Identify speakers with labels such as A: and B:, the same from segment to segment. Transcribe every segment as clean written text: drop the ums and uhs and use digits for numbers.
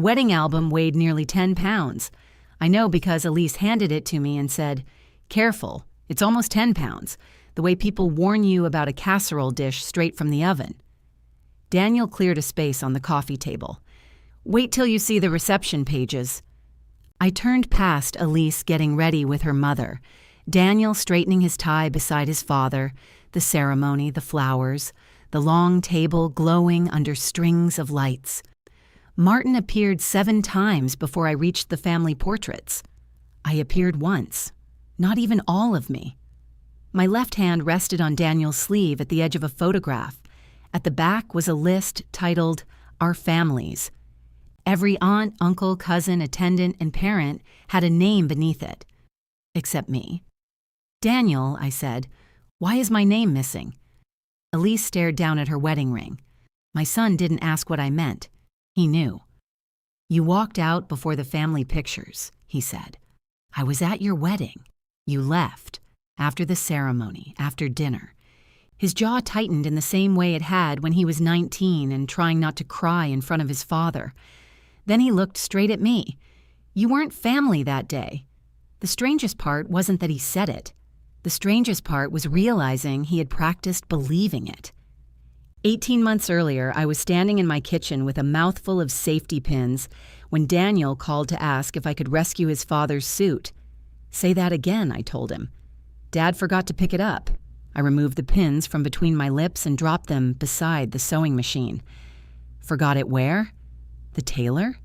A: The wedding album weighed nearly 10 pounds. I know because Elise handed it to me and said, "Careful, it's almost 10 pounds, the way people warn you about a casserole dish straight from the oven." Daniel cleared a space on the coffee table. "Wait till you see the reception pages." I turned past Elise getting ready with her mother, Daniel straightening his tie beside his father, the ceremony, the flowers, the long table glowing under strings of lights. Martin appeared 7 times before I reached the family portraits. I appeared once, not even all of me. My left hand rested on Daniel's sleeve at the edge of a photograph. At the back was a list titled, "Our Families." Every aunt, uncle, cousin, attendant, and parent had a name beneath it. Except me. "Daniel," I said, "why is my name missing?" Elise stared down at her wedding ring. My son didn't ask what I meant. He knew. "You walked out before the family pictures," he said. "I was at your wedding. You left. After the ceremony, after dinner." His jaw tightened in the same way it had when he was 19 and trying not to cry in front of his father. Then he looked straight at me. "You weren't family that day." The strangest part wasn't that he said it. The strangest part was realizing he had practiced believing it. 18 months earlier, I was standing in my kitchen with a mouthful of safety pins when Daniel called to ask if I could rescue his father's suit. "Say that again," I told him. "Dad forgot to pick it up." I removed the pins from between my lips and dropped them beside the sewing machine. "Forgot it where?" "The tailor?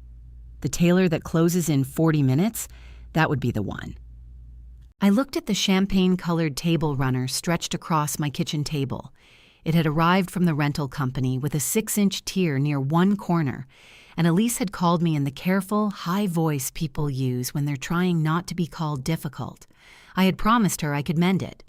A: The tailor that closes in 40 minutes? That would be the one." I looked at the champagne-colored table runner stretched across my kitchen table. It had arrived from the rental company with a 6-inch tier near one corner, and Elise had called me in the careful, high voice people use when they're trying not to be called difficult. I had promised her I could mend it.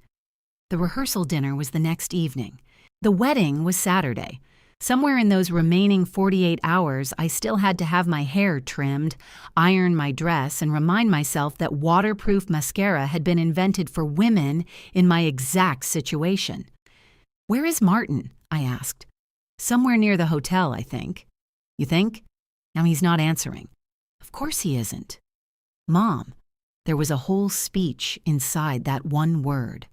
A: The rehearsal dinner was the next evening. The wedding was Saturday. Somewhere in those remaining 48 hours, I still had to have my hair trimmed, iron my dress, and remind myself that waterproof mascara had been invented for women in my exact situation. "Where is Martin?" I asked. "Somewhere near the hotel, I think." "You think?" Now he's not answering. "Of course he isn't." "Mom." There was a whole speech inside that one word.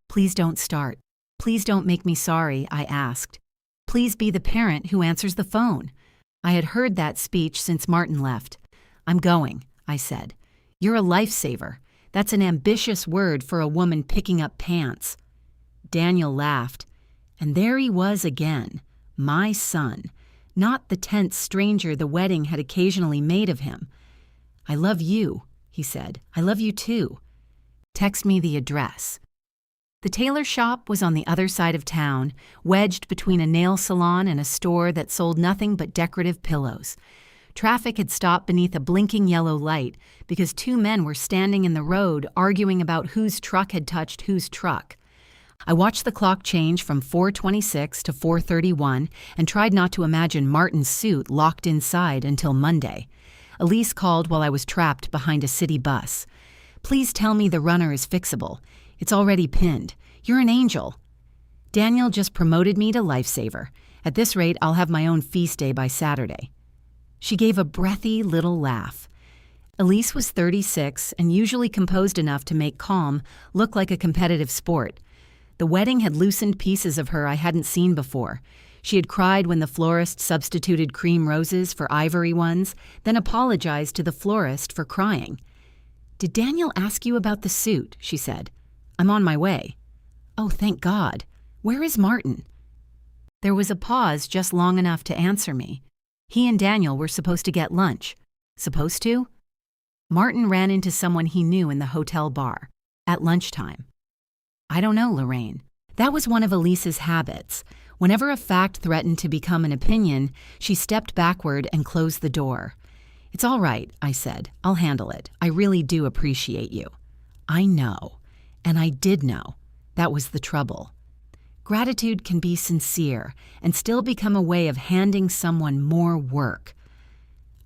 A: "Please don't start. Please don't make me sorry," I asked. "Please be the parent who answers the phone." I had heard that speech since Martin left. "I'm going," I said. "You're a lifesaver. That's an ambitious word for a woman picking up pants." Daniel laughed. And there he was again, my son, not the tense stranger the wedding had occasionally made of him. "I love you," he said. "I love you too. Text me the address." The tailor shop was on the other side of town, wedged between a nail salon and a store that sold nothing but decorative pillows. Traffic had stopped beneath a blinking yellow light because 2 men were standing in the road arguing about whose truck had touched whose truck. I watched the clock change from 4:26 to 4:31 and tried not to imagine Martin's suit locked inside until Monday. Elise called while I was trapped behind a city bus. "Please tell me the runner is fixable. It's already pinned. You're an angel." Daniel just promoted me to lifesaver. At this rate, I'll have my own feast day by Saturday. She gave a breathy little laugh. Elise was 36 and usually composed enough to make calm look like a competitive sport. The wedding had loosened pieces of her I hadn't seen before. She had cried when the florist substituted cream roses for ivory ones, then apologized to the florist for crying. "Did Daniel ask you about the suit?" she said. "I'm on my way." "Oh, thank God. Where is Martin?" There was a pause just long enough to answer me. He and Daniel were supposed to get lunch. Supposed to? Martin ran into someone he knew in the hotel bar. At lunchtime. I don't know, Lorraine. That was one of Elise's habits. Whenever a fact threatened to become an opinion, she stepped backward and closed the door. "It's all right," I said. "I'll handle it. I really do appreciate you." I know. And I did know. That was the trouble. Gratitude can be sincere and still become a way of handing someone more work.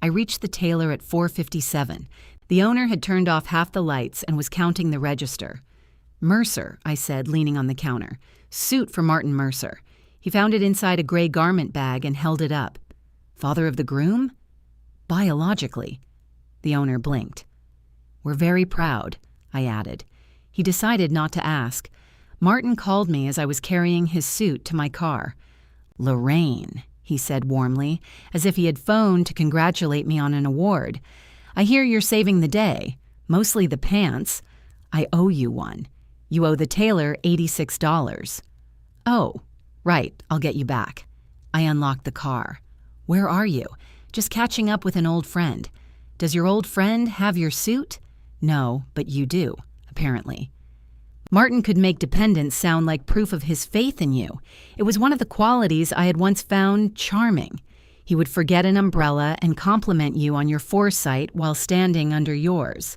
A: I reached the tailor at 4:57. The owner had turned off half the lights and was counting the register. "Mercer," I said, leaning on the counter. "Suit for Martin Mercer." He found it inside a gray garment bag and held it up. "Father of the groom?" Biologically. The owner blinked. We're very proud, I added. He decided not to ask. Martin called me as I was carrying his suit to my car. Lorraine, he said warmly, as if he had phoned to congratulate me on an award. I hear you're saving the day, mostly the pants. I owe you one. You owe the tailor $86. Oh, right, I'll get you back. I unlocked the car. Where are you? Just catching up with an old friend. Does your old friend have your suit? No, but you do, apparently. Martin could make dependence sound like proof of his faith in you. It was one of the qualities I had once found charming. He would forget an umbrella and compliment you on your foresight while standing under yours.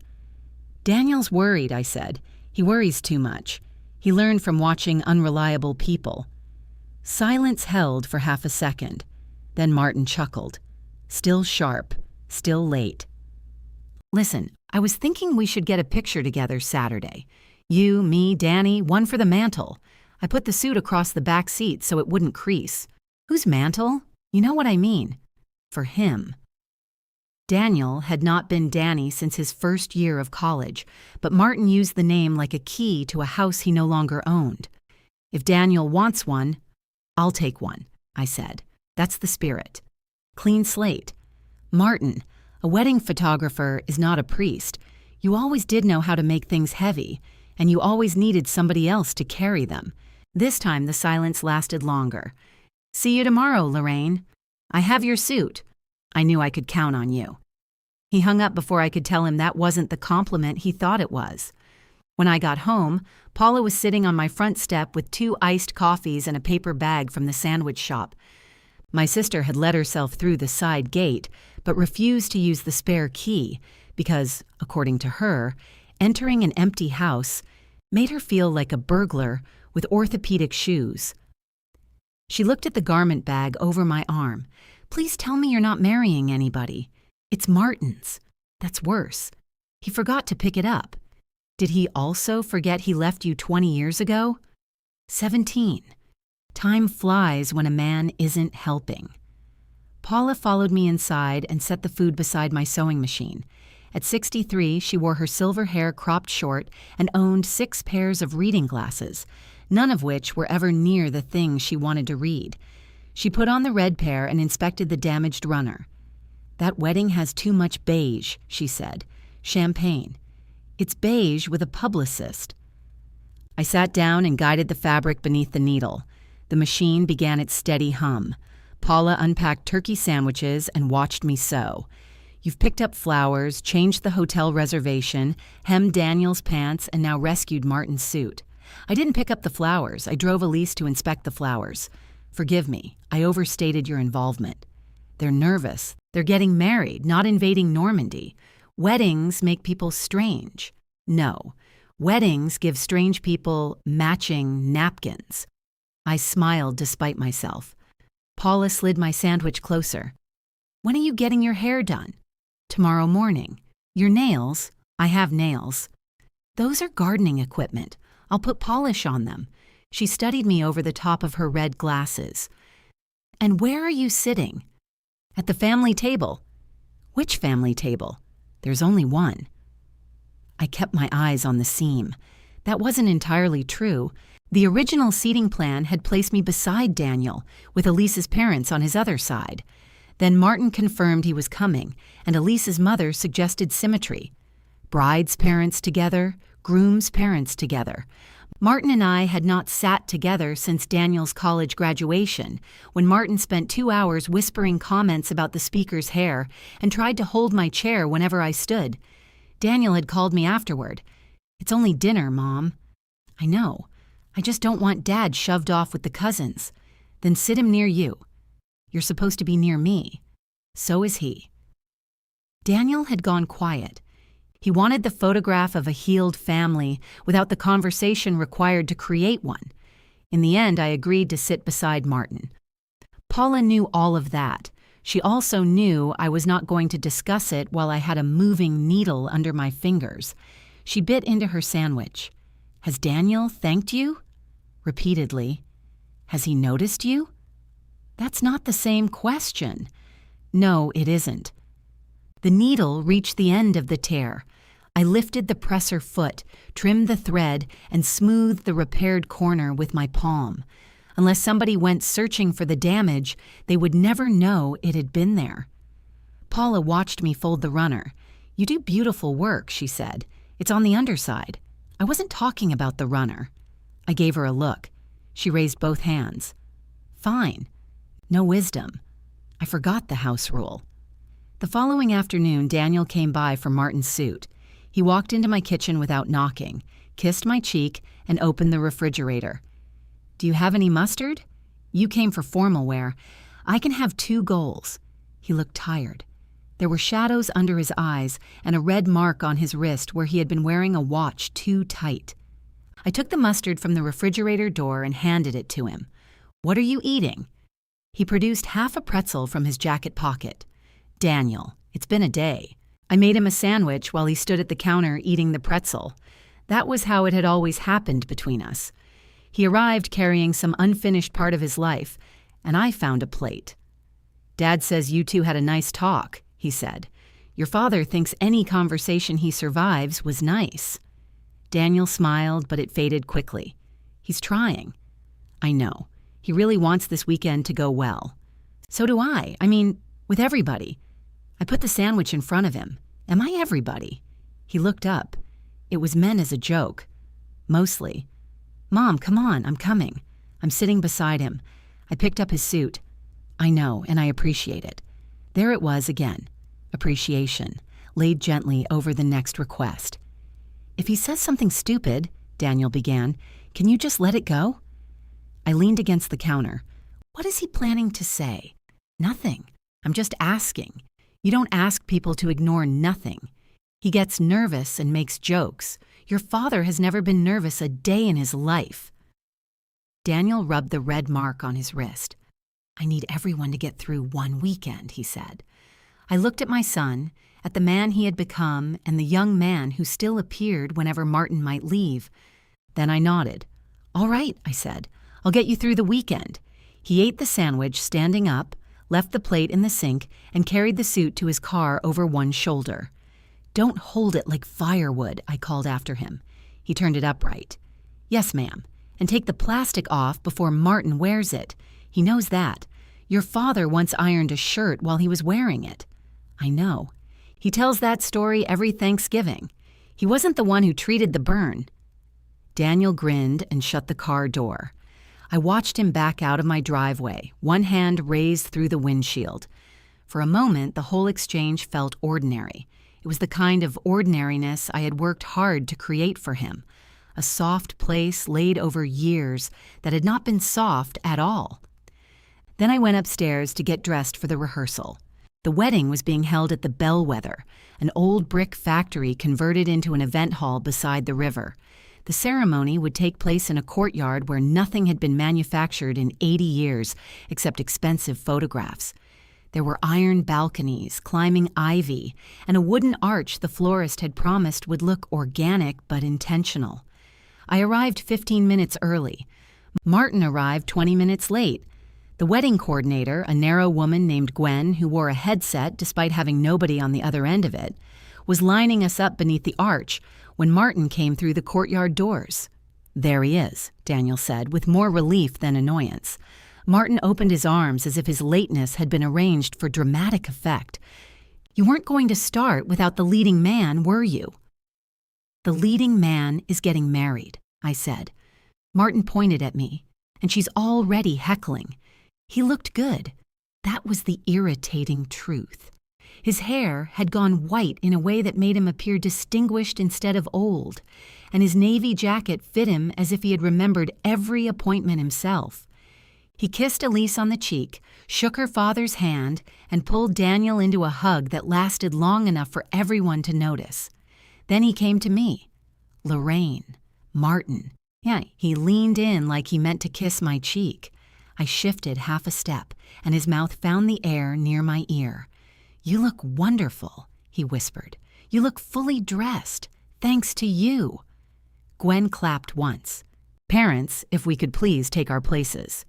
A: Daniel's worried, I said. He worries too much. He learned from watching unreliable people. Silence held for half a second. Then Martin chuckled. Still sharp, still late. Listen, I was thinking we should get a picture together Saturday. You, me, Danny, one for the mantle. I put the suit across the back seat so it wouldn't crease. Whose mantle? You know what I mean. For him. Daniel had not been Danny since his first year of college, but Martin used the name like a key to a house he no longer owned. If Daniel wants one, I'll take one, I said. That's the spirit. Clean slate. Martin, a wedding photographer is not a priest. You always did know how to make things heavy, and you always needed somebody else to carry them. This time the silence lasted longer. See you tomorrow, Lorraine. I have your suit. I knew I could count on you. He hung up before I could tell him that wasn't the compliment he thought it was. When I got home, Paula was sitting on my front step with 2 iced coffees and a paper bag from the sandwich shop. My sister had let herself through the side gate, but refused to use the spare key because, according to her, entering an empty house made her feel like a burglar with orthopedic shoes. She looked at the garment bag over my arm. Please tell me you're not marrying anybody. It's Martin's. That's worse. He forgot to pick it up. Did he also forget he left you 20 years ago? 17. Time flies when a man isn't helping. Paula followed me inside and set the food beside my sewing machine. At 63, she wore her silver hair cropped short and owned 6 pairs of reading glasses, none of which were ever near the things she wanted to read. She put on the red pair and inspected the damaged runner. That wedding has too much beige, she said. Champagne. It's beige with a publicist. I sat down and guided the fabric beneath the needle. The machine began its steady hum. Paula unpacked turkey sandwiches and watched me sew. You've picked up flowers, changed the hotel reservation, hemmed Daniel's pants, and now rescued Martin's suit. I didn't pick up the flowers. I drove Elise to inspect the flowers. Forgive me, I overstated your involvement. They're nervous. They're getting married, not invading Normandy. Weddings make people strange. No, weddings give strange people matching napkins. I smiled despite myself. Paula slid my sandwich closer. When are you getting your hair done? Tomorrow morning. Your nails? I have nails. Those are gardening equipment. I'll put polish on them. She studied me over the top of her red glasses. And where are you sitting? At the family table. Which family table? There's only one. I kept my eyes on the seam. That wasn't entirely true. The original seating plan had placed me beside Daniel, with Elise's parents on his other side. Then Martin confirmed he was coming, and Elise's mother suggested symmetry. Bride's parents together, groom's parents together. Martin and I had not sat together since Daniel's college graduation, when Martin spent 2 hours whispering comments about the speaker's hair and tried to hold my chair whenever I stood. Daniel had called me afterward. It's only dinner, Mom. I know. I just don't want Dad shoved off with the cousins. Then sit him near you. You're supposed to be near me. So is he. Daniel had gone quiet. He wanted the photograph of a healed family without the conversation required to create one. In the end, I agreed to sit beside Martin. Paula knew all of that. She also knew I was not going to discuss it while I had a moving needle under my fingers. She bit into her sandwich. Has Daniel thanked you? Repeatedly. Has he noticed you? That's not the same question. No, it isn't. The needle reached the end of the tear. I lifted the presser foot, trimmed the thread, and smoothed the repaired corner with my palm. Unless somebody went searching for the damage, they would never know it had been there. Paula watched me fold the runner. "You do beautiful work," she said. "It's on the underside." I wasn't talking about the runner. I gave her a look. She raised both hands. "Fine. No wisdom." I forgot the house rule. The following afternoon, Daniel came by for Martin's suit. He walked into my kitchen without knocking, kissed my cheek, and opened the refrigerator. "Do you have any mustard? You came for formal wear. I can have 2 goals." He looked tired. There were shadows under his eyes and a red mark on his wrist where he had been wearing a watch too tight. I took the mustard from the refrigerator door and handed it to him. "What are you eating?" He produced half a pretzel from his jacket pocket. "Daniel, it's been a day." I made him a sandwich while he stood at the counter eating the pretzel. That was how it had always happened between us. He arrived carrying some unfinished part of his life, and I found a plate. "Dad says you two had a nice talk," he said. "Your father thinks any conversation he survives was nice." Daniel smiled, but it faded quickly. "He's trying." "I know. He really wants this weekend to go well." "So do I. I mean, with everybody." I put the sandwich in front of him. "Am I everybody?" He looked up. It was meant as a joke. "Mostly." "Mom, come on, I'm coming." I'm sitting beside him. I picked up his suit. "I know, and I appreciate it." There it was again. Appreciation, laid gently over the next request. "If he says something stupid," Daniel began, "can you just let it go?" I leaned against the counter. "What is he planning to say?" "Nothing. I'm just asking. You don't ask people to ignore nothing." He gets nervous and makes jokes. Your father has never been nervous a day in his life. Daniel rubbed the red mark on his wrist. "I need everyone to get through one weekend," he said. I looked at my son, at the man he had become, and the young man who still appeared whenever Martin might leave. Then I nodded. "All right," I said. "I'll get you through the weekend." He ate the sandwich standing up, left the plate in the sink, and carried the suit to his car over one shoulder. "Don't hold it like firewood," I called after him. He turned it upright. "Yes, ma'am. And take the plastic off before Martin wears it. He knows that. Your father once ironed a shirt while he was wearing it." "I know. He tells that story every Thanksgiving. He wasn't the one who treated the burn." Daniel grinned and shut the car door. I watched him back out of my driveway, one hand raised through the windshield. For a moment, the whole exchange felt ordinary. It was the kind of ordinariness I had worked hard to create for him. A soft place laid over years that had not been soft at all. Then I went upstairs to get dressed for the rehearsal. The wedding was being held at the Bellwether, an old brick factory converted into an event hall beside the river. The ceremony would take place in a courtyard where nothing had been manufactured in 80 years except expensive photographs. There were iron balconies, climbing ivy, and a wooden arch the florist had promised would look organic but intentional. I arrived 15 minutes early. Martin arrived 20 minutes late. The wedding coordinator, a narrow woman named Gwen who wore a headset despite having nobody on the other end of it, was lining us up beneath the arch when Martin came through the courtyard doors. "There he is," Daniel said, with more relief than annoyance. Martin opened his arms as if his lateness had been arranged for dramatic effect. "You weren't going to start without the leading man, were you?" "The leading man is getting married," I said. Martin pointed at me, "and she's already heckling." He looked good. That was the irritating truth. His hair had gone white in a way that made him appear distinguished instead of old, and his navy jacket fit him as if he had remembered every appointment himself. He kissed Elise on the cheek, shook her father's hand, and pulled Daniel into a hug that lasted long enough for everyone to notice. Then he came to me. Lorraine. Martin. Yeah, he leaned in like he meant to kiss my cheek. I shifted half a step, and his mouth found the air near my ear. "You look wonderful," he whispered. "You look fully dressed, thanks to you." Gwen clapped once. "Parents, if we could please take our places."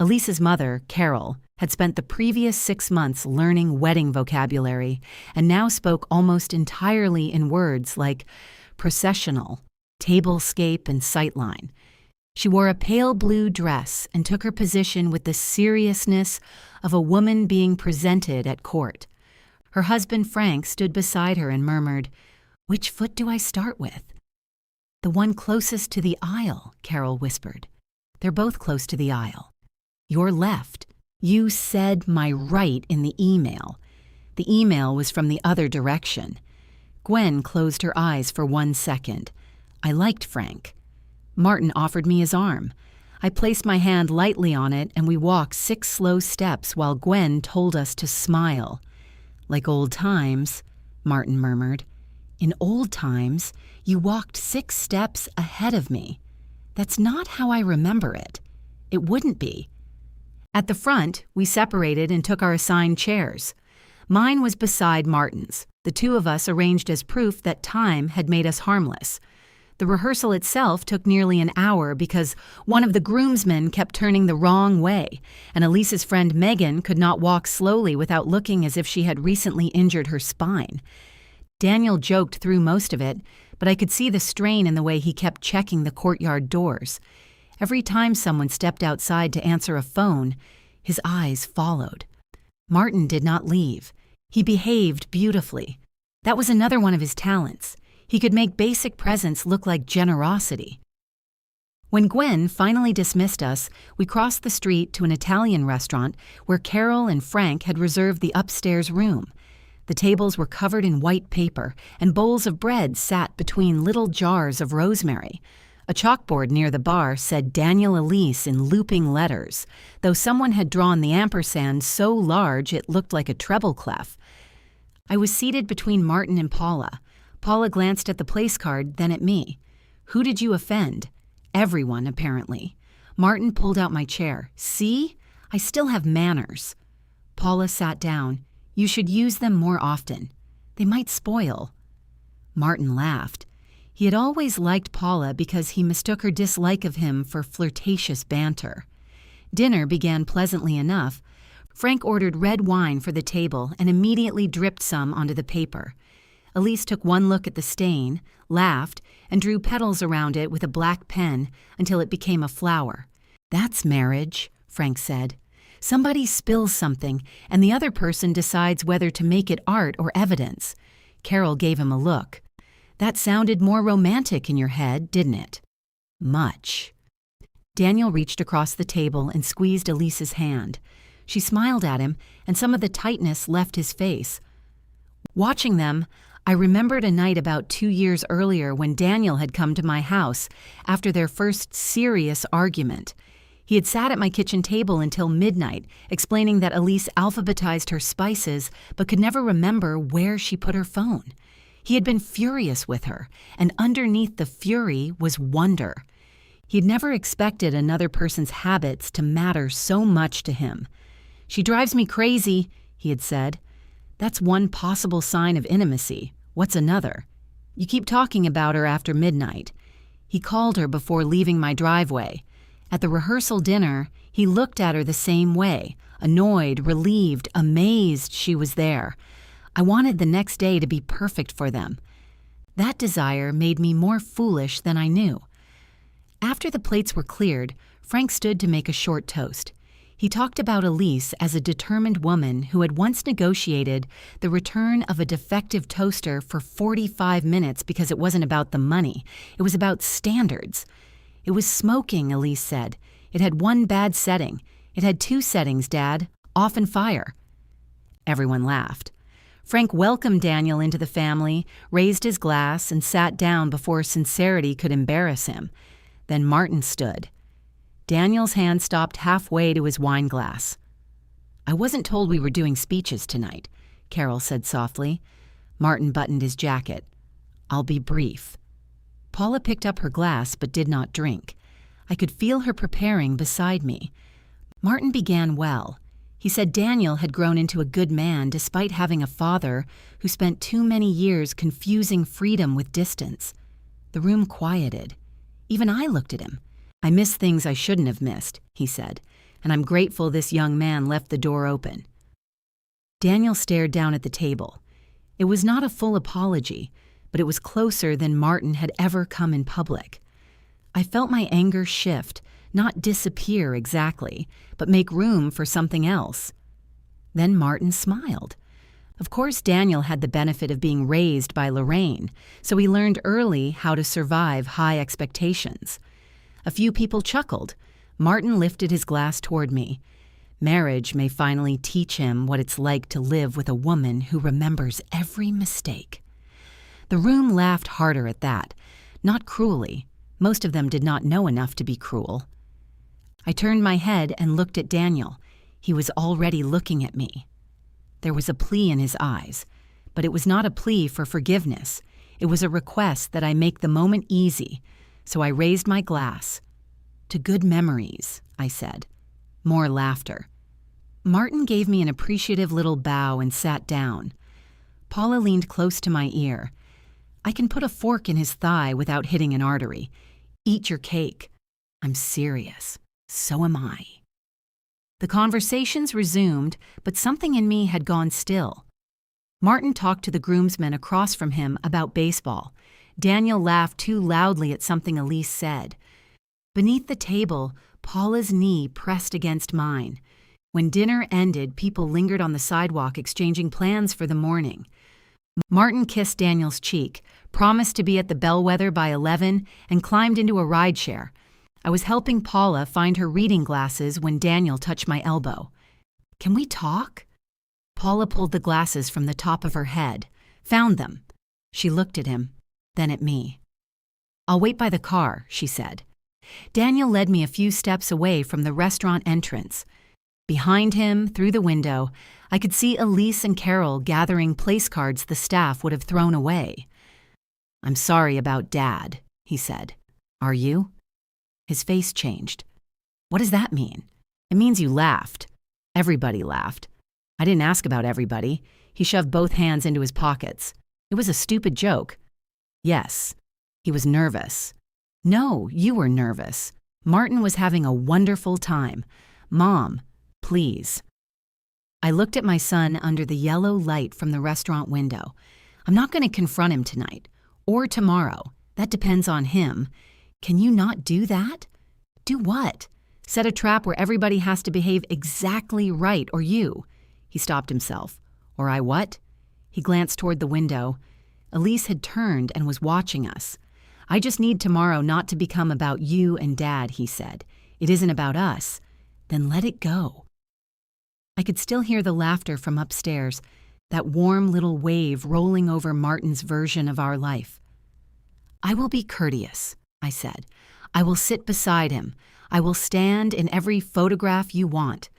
A: Elise's mother, Carol, had spent the previous 6 months learning wedding vocabulary and now spoke almost entirely in words like processional, tablescape, and sightline. She wore a pale blue dress and took her position with the seriousness of a woman being presented at court. Her husband, Frank, stood beside her and murmured, "Which foot do I start with?" "The one closest to the aisle," Carol whispered. "They're both close to the aisle." "Your left. You said my right in the email." The email was from the other direction. Gwen closed her eyes for 1 second. I liked Frank. Martin offered me his arm. I placed my hand lightly on it and we walked 6 slow steps while Gwen told us to smile. "Like old times," Martin murmured. "In old times, you walked 6 steps ahead of me. That's not how I remember it. It wouldn't be." At the front, we separated and took our assigned chairs. Mine was beside Martin's. The 2 of us arranged as proof that time had made us harmless. The rehearsal itself took nearly an hour because one of the groomsmen kept turning the wrong way, and Elise's friend Megan could not walk slowly without looking as if she had recently injured her spine. Daniel joked through most of it, but I could see the strain in the way he kept checking the courtyard doors. Every time someone stepped outside to answer a phone, his eyes followed. Martin did not leave. He behaved beautifully. That was another one of his talents. He could make basic presence look like generosity. When Gwen finally dismissed us, we crossed the street to an Italian restaurant where Carol and Frank had reserved the upstairs room. The tables were covered in white paper, and bowls of bread sat between little jars of rosemary. A chalkboard near the bar said Daniel Elise in looping letters, though someone had drawn the ampersand so large it looked like a treble clef. I was seated between Martin and Paula. Paula glanced at the place card, then at me. "Who did you offend?" "Everyone, apparently." Martin pulled out my chair. "See? I still have manners." Paula sat down. "You should use them more often. They might spoil." Martin laughed. He had always liked Paula because he mistook her dislike of him for flirtatious banter. Dinner began pleasantly enough. Frank ordered red wine for the table and immediately dripped some onto the paper. Elise took one look at the stain, laughed, and drew petals around it with a black pen until it became a flower. "That's marriage," Frank said. "Somebody spills something, and the other person decides whether to make it art or evidence." Carol gave him a look. "That sounded more romantic in your head, didn't it?" "Much." Daniel reached across the table and squeezed Elise's hand. She smiled at him, and some of the tightness left his face. Watching them, I remembered a night about 2 years earlier when Daniel had come to my house after their first serious argument. He had sat at my kitchen table until midnight, explaining that Elise alphabetized her spices but could never remember where she put her phone. He had been furious with her, and underneath the fury was wonder. He had never expected another person's habits to matter so much to him. "She drives me crazy," he had said. "That's one possible sign of intimacy. What's another?" "You keep talking about her after midnight." He called her before leaving my driveway. At the rehearsal dinner, he looked at her the same way, annoyed, relieved, amazed she was there. I wanted the next day to be perfect for them. That desire made me more foolish than I knew. After the plates were cleared, Frank stood to make a short toast. He talked about Elise as a determined woman who had once negotiated the return of a defective toaster for 45 minutes because it wasn't about the money. It was about standards. "It was smoking," Elise said. "It had one bad setting. It had 2 settings, Dad. Off and fire." Everyone laughed. Frank welcomed Daniel into the family, raised his glass, and sat down before sincerity could embarrass him. Then Martin stood. Daniel's hand stopped halfway to his wine glass. "I wasn't told we were doing speeches tonight," Carol said softly. Martin buttoned his jacket. "I'll be brief." Paula picked up her glass but did not drink. I could feel her preparing beside me. Martin began well. He said Daniel had grown into a good man despite having a father who spent too many years confusing freedom with distance. The room quieted. Even I looked at him. "I missed things I shouldn't have missed," he said. and I'm grateful this young man left the door open." Daniel stared down at the table. It was not a full apology, but it was closer than Martin had ever come in public. I felt my anger shift, not disappear exactly, but make room for something else. Then Martin smiled. Of course, Daniel had the benefit of being raised by Lorraine, so he learned early how to survive high expectations. A few people chuckled. Martin lifted his glass toward me. Marriage may finally teach him what it's like to live with a woman who remembers every mistake. The room laughed harder at that, not cruelly. Most of them did not know enough to be cruel. I turned my head and looked at Daniel. He was already looking at me. There was a plea in his eyes, but it was not a plea for forgiveness. It was a request that I make the moment easy, so I raised my glass. "To good memories," I said. More laughter. Martin gave me an appreciative little bow and sat down. Paula leaned close to my ear. I can put a fork in his thigh without hitting an artery. Eat your cake. I'm serious. So am I. The conversations resumed, but something in me had gone still. Martin talked to the groomsmen across from him about baseball. Daniel laughed too loudly at something Elise said. Beneath the table, Paula's knee pressed against mine. When dinner ended, people lingered on the sidewalk exchanging plans for the morning. Martin kissed Daniel's cheek, promised to be at the Bellwether by 11, and climbed into a rideshare. I was helping Paula find her reading glasses when Daniel touched my elbow. "Can we talk?" Paula pulled the glasses from the top of her head. Found them. She looked at him, then at me. "I'll wait by the car," she said. Daniel led me a few steps away from the restaurant entrance. Behind him, through the window, I could see Elise and Carol gathering place cards the staff would have thrown away. "I'm sorry about Dad," he said. "Are you?" His face changed. "What does that mean?" "It means you laughed." Everybody laughed. I didn't ask about everybody. He shoved both hands into his pockets. "It was a stupid joke." "Yes." He was nervous. "No, you were nervous. Martin was having a wonderful time. Mom, please." I looked at my son under the yellow light from the restaurant window. I'm not going to confront him tonight. Or tomorrow. That depends on him. Can you not do that? Do what? Set a trap where everybody has to behave exactly right, or you. He stopped himself. Or I what? He glanced toward the window. Elise had turned and was watching us. "I just need tomorrow not to become about you and Dad," he said. "It isn't about us. Then let it go." I could still hear the laughter from upstairs, that warm little wave rolling over Martin's version of our life. "I will be courteous," I said. "I will sit beside him. I will stand in every photograph you want.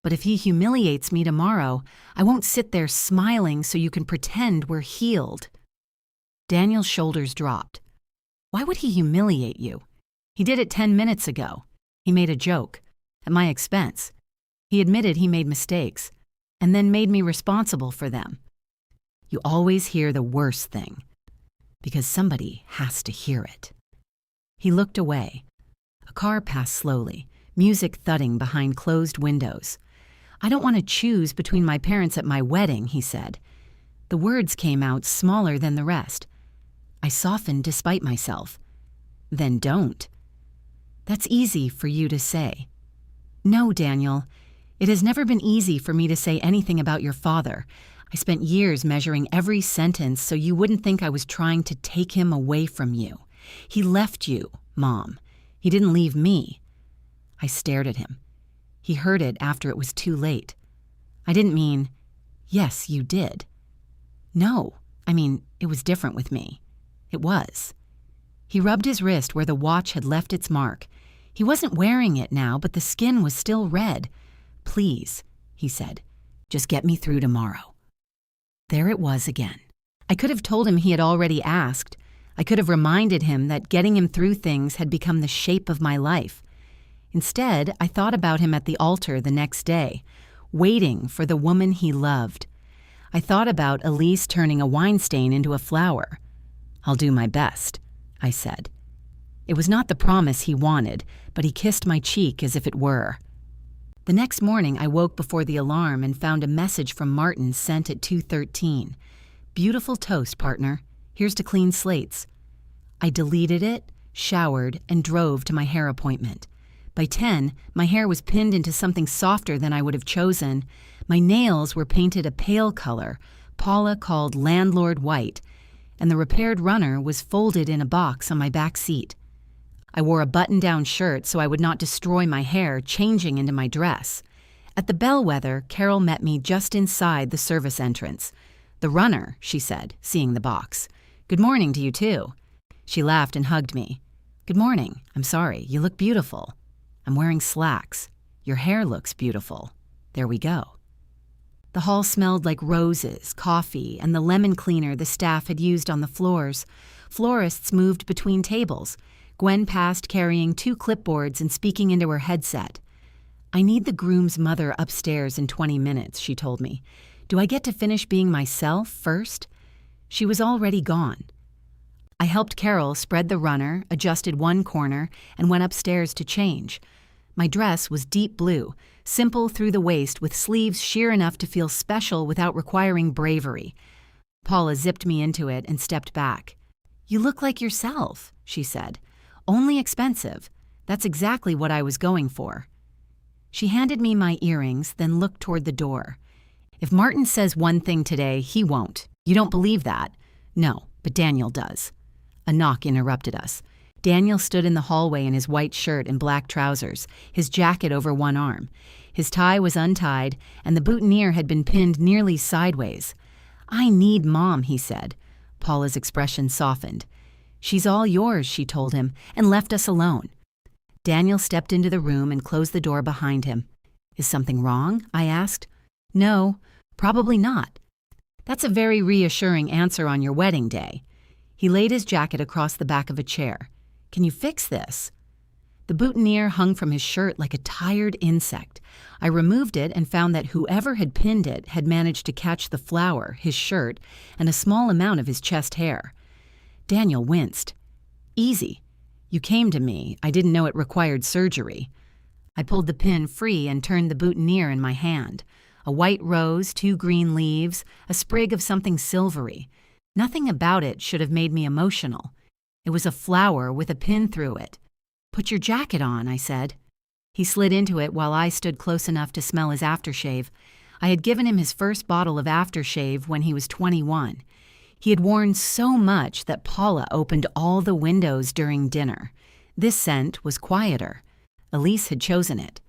A: But if he humiliates me tomorrow, I won't sit there smiling so you can pretend we're healed." Daniel's shoulders dropped. "Why would he humiliate you? He did it 10 minutes ago. He made a joke. At my expense. He admitted he made mistakes, and then made me responsible for them. You always hear the worst thing, because somebody has to hear it." He looked away. A car passed slowly, music thudding behind closed windows. "I don't want to choose between my parents at my wedding," he said. The words came out smaller than the rest. I softened despite myself. "Then don't." "That's easy for you to say." "No, Daniel. It has never been easy for me to say anything about your father. I spent years measuring every sentence so you wouldn't think I was trying to take him away from you. He left you, Mom. He didn't leave me." I stared at him. He heard it after it was too late. I didn't mean, "Yes, you did." No, I mean, it was different with me. It was. He rubbed his wrist where the watch had left its mark. He wasn't wearing it now, but the skin was still red. "Please," he said, "just get me through tomorrow." There it was again. I could have told him he had already asked. I could have reminded him that getting him through things had become the shape of my life. Instead, I thought about him at the altar the next day, waiting for the woman he loved. I thought about Elise turning a wine stain into a flower. "I'll do my best," I said. It was not the promise he wanted, but he kissed my cheek as if it were. The next morning, I woke before the alarm and found a message from Martin sent at 2:13. "Beautiful toast, partner. Here's to clean slates." I deleted it, showered, and drove to my hair appointment. By 10, my hair was pinned into something softer than I would have chosen. My nails were painted a pale color, Paula called landlord white, and the repaired runner was folded in a box on my back seat. I wore a button-down shirt so I would not destroy my hair, changing into my dress. At the bellwether, Carol met me just inside the service entrance. "The runner," she said, seeing the box. "Good morning to you, too." She laughed and hugged me. "Good morning. I'm sorry. You look beautiful." "I'm wearing slacks. Your hair looks beautiful." There we go. The hall smelled like roses, coffee, and the lemon cleaner the staff had used on the floors. Florists moved between tables. Gwen passed carrying 2 clipboards and speaking into her headset. "I need the groom's mother upstairs in 20 minutes, she told me. "Do I get to finish being myself first?" She was already gone. I helped Carol spread the runner, adjusted one corner, and went upstairs to change. My dress was deep blue, simple through the waist with sleeves sheer enough to feel special without requiring bravery. Paula zipped me into it and stepped back. "You look like yourself," she said. "Only expensive. That's exactly what I was going for." She handed me my earrings, then looked toward the door. "If Martin says one thing today, he won't. You don't believe that?" "No, but Daniel does." A knock interrupted us. Daniel stood in the hallway in his white shirt and black trousers, his jacket over one arm. His tie was untied, and the boutonniere had been pinned nearly sideways. "I need Mom," he said. Paula's expression softened. "She's all yours," she told him, and left us alone. Daniel stepped into the room and closed the door behind him. "Is something wrong?" I asked. "No, probably not." "That's a very reassuring answer on your wedding day." He laid his jacket across the back of a chair. "Can you fix this?" The boutonniere hung from his shirt like a tired insect. I removed it and found that whoever had pinned it had managed to catch the flower, his shirt, and a small amount of his chest hair. Daniel winced. "Easy. You came to me. I didn't know it required surgery." I pulled the pin free and turned the boutonniere in my hand. A white rose, 2 green leaves, a sprig of something silvery. Nothing about it should have made me emotional. It was a flower with a pin through it. "Put your jacket on," I said. He slid into it while I stood close enough to smell his aftershave. I had given him his first bottle of aftershave when he was 21. He had worn so much that Paula opened all the windows during dinner. This scent was quieter. Elise had chosen it.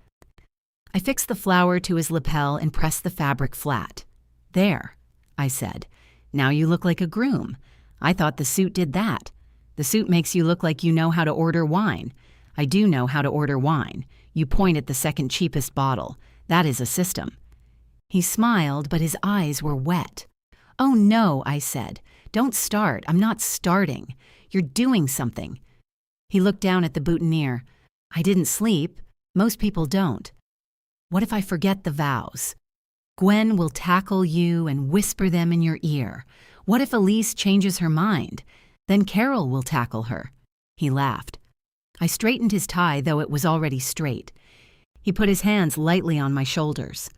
A: I fixed the flower to his lapel and pressed the fabric flat. "There," I said. "Now you look like a groom. I thought the suit did that. The suit makes you look like you know how to order wine. I do know how to order wine. You point at the second cheapest bottle. That is a system." He smiled, but his eyes were wet. "Oh no," I said. "Don't start. I'm not starting. You're doing something." He looked down at the boutonniere. "I didn't sleep. Most people don't." "What if I forget the vows?" "Gwen will tackle you and whisper them in your ear. What if Elise changes her mind? Then Carol will tackle her." He laughed. I straightened his tie, though it was already straight. He put his hands lightly on my shoulders.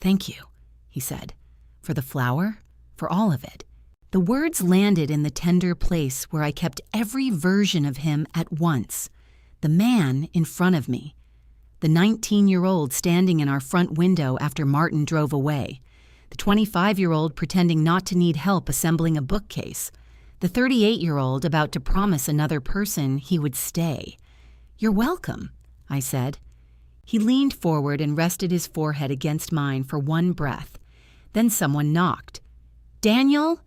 A: "Thank you," he said. "For the flower? For all of it." The words landed in the tender place where I kept every version of him at once. The man in front of me. The 19-year-old standing in our front window after Martin drove away. The 25-year-old pretending not to need help assembling a bookcase. The 38-year-old about to promise another person he would stay. "You're welcome," I said. He leaned forward and rested his forehead against mine for one breath. Then someone knocked. "Daniel?"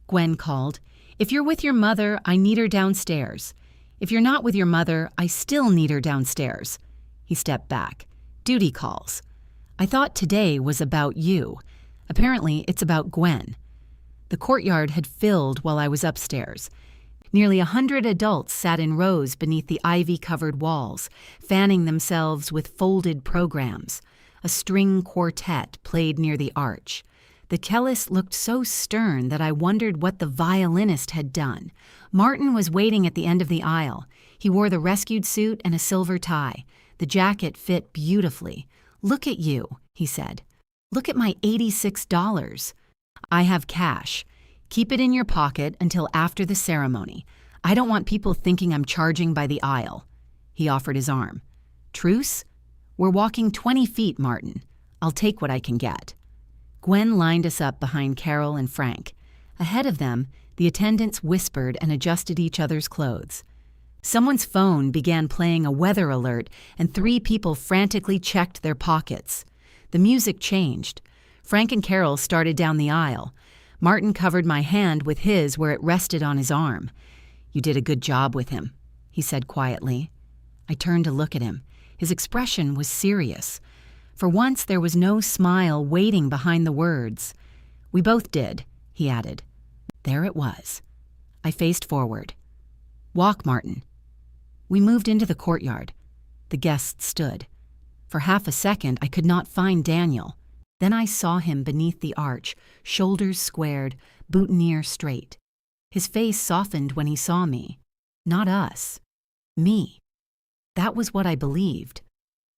A: Gwen called. "If you're with your mother, I need her downstairs. If you're not with your mother, I still need her downstairs." He stepped back. "Duty calls." "I thought today was about you. Apparently, it's about Gwen." The courtyard had filled while I was upstairs. Nearly 100 adults sat in rows beneath the ivy-covered walls, fanning themselves with folded programs. A string quartet played near the arch. The cellist looked so stern that I wondered what the violinist had done. Martin was waiting at the end of the aisle. He wore the rescued suit and a silver tie. The jacket fit beautifully. "Look at you," he said. "Look at my $86. I have cash. Keep it in your pocket until after the ceremony. I don't want people thinking I'm charging by the aisle." He offered his arm. "Truce? We're walking 20 feet, Martin. I'll take what I can get." Gwen lined us up behind Carol and Frank. Ahead of them, the attendants whispered and adjusted each other's clothes. Someone's phone began playing a weather alert, and 3 people frantically checked their pockets. The music changed. Frank and Carol started down the aisle. Martin covered my hand with his where it rested on his arm. "You did a good job with him," he said quietly. I turned to look at him. His expression was serious. For once, there was no smile waiting behind the words. "We both did," he added. There it was. I faced forward. "Walk, Martin." We moved into the courtyard. The guests stood. For half a second, I could not find Daniel. Then I saw him beneath the arch, shoulders squared, boutonniere straight. His face softened when he saw me. Not us. Me. That was what I believed.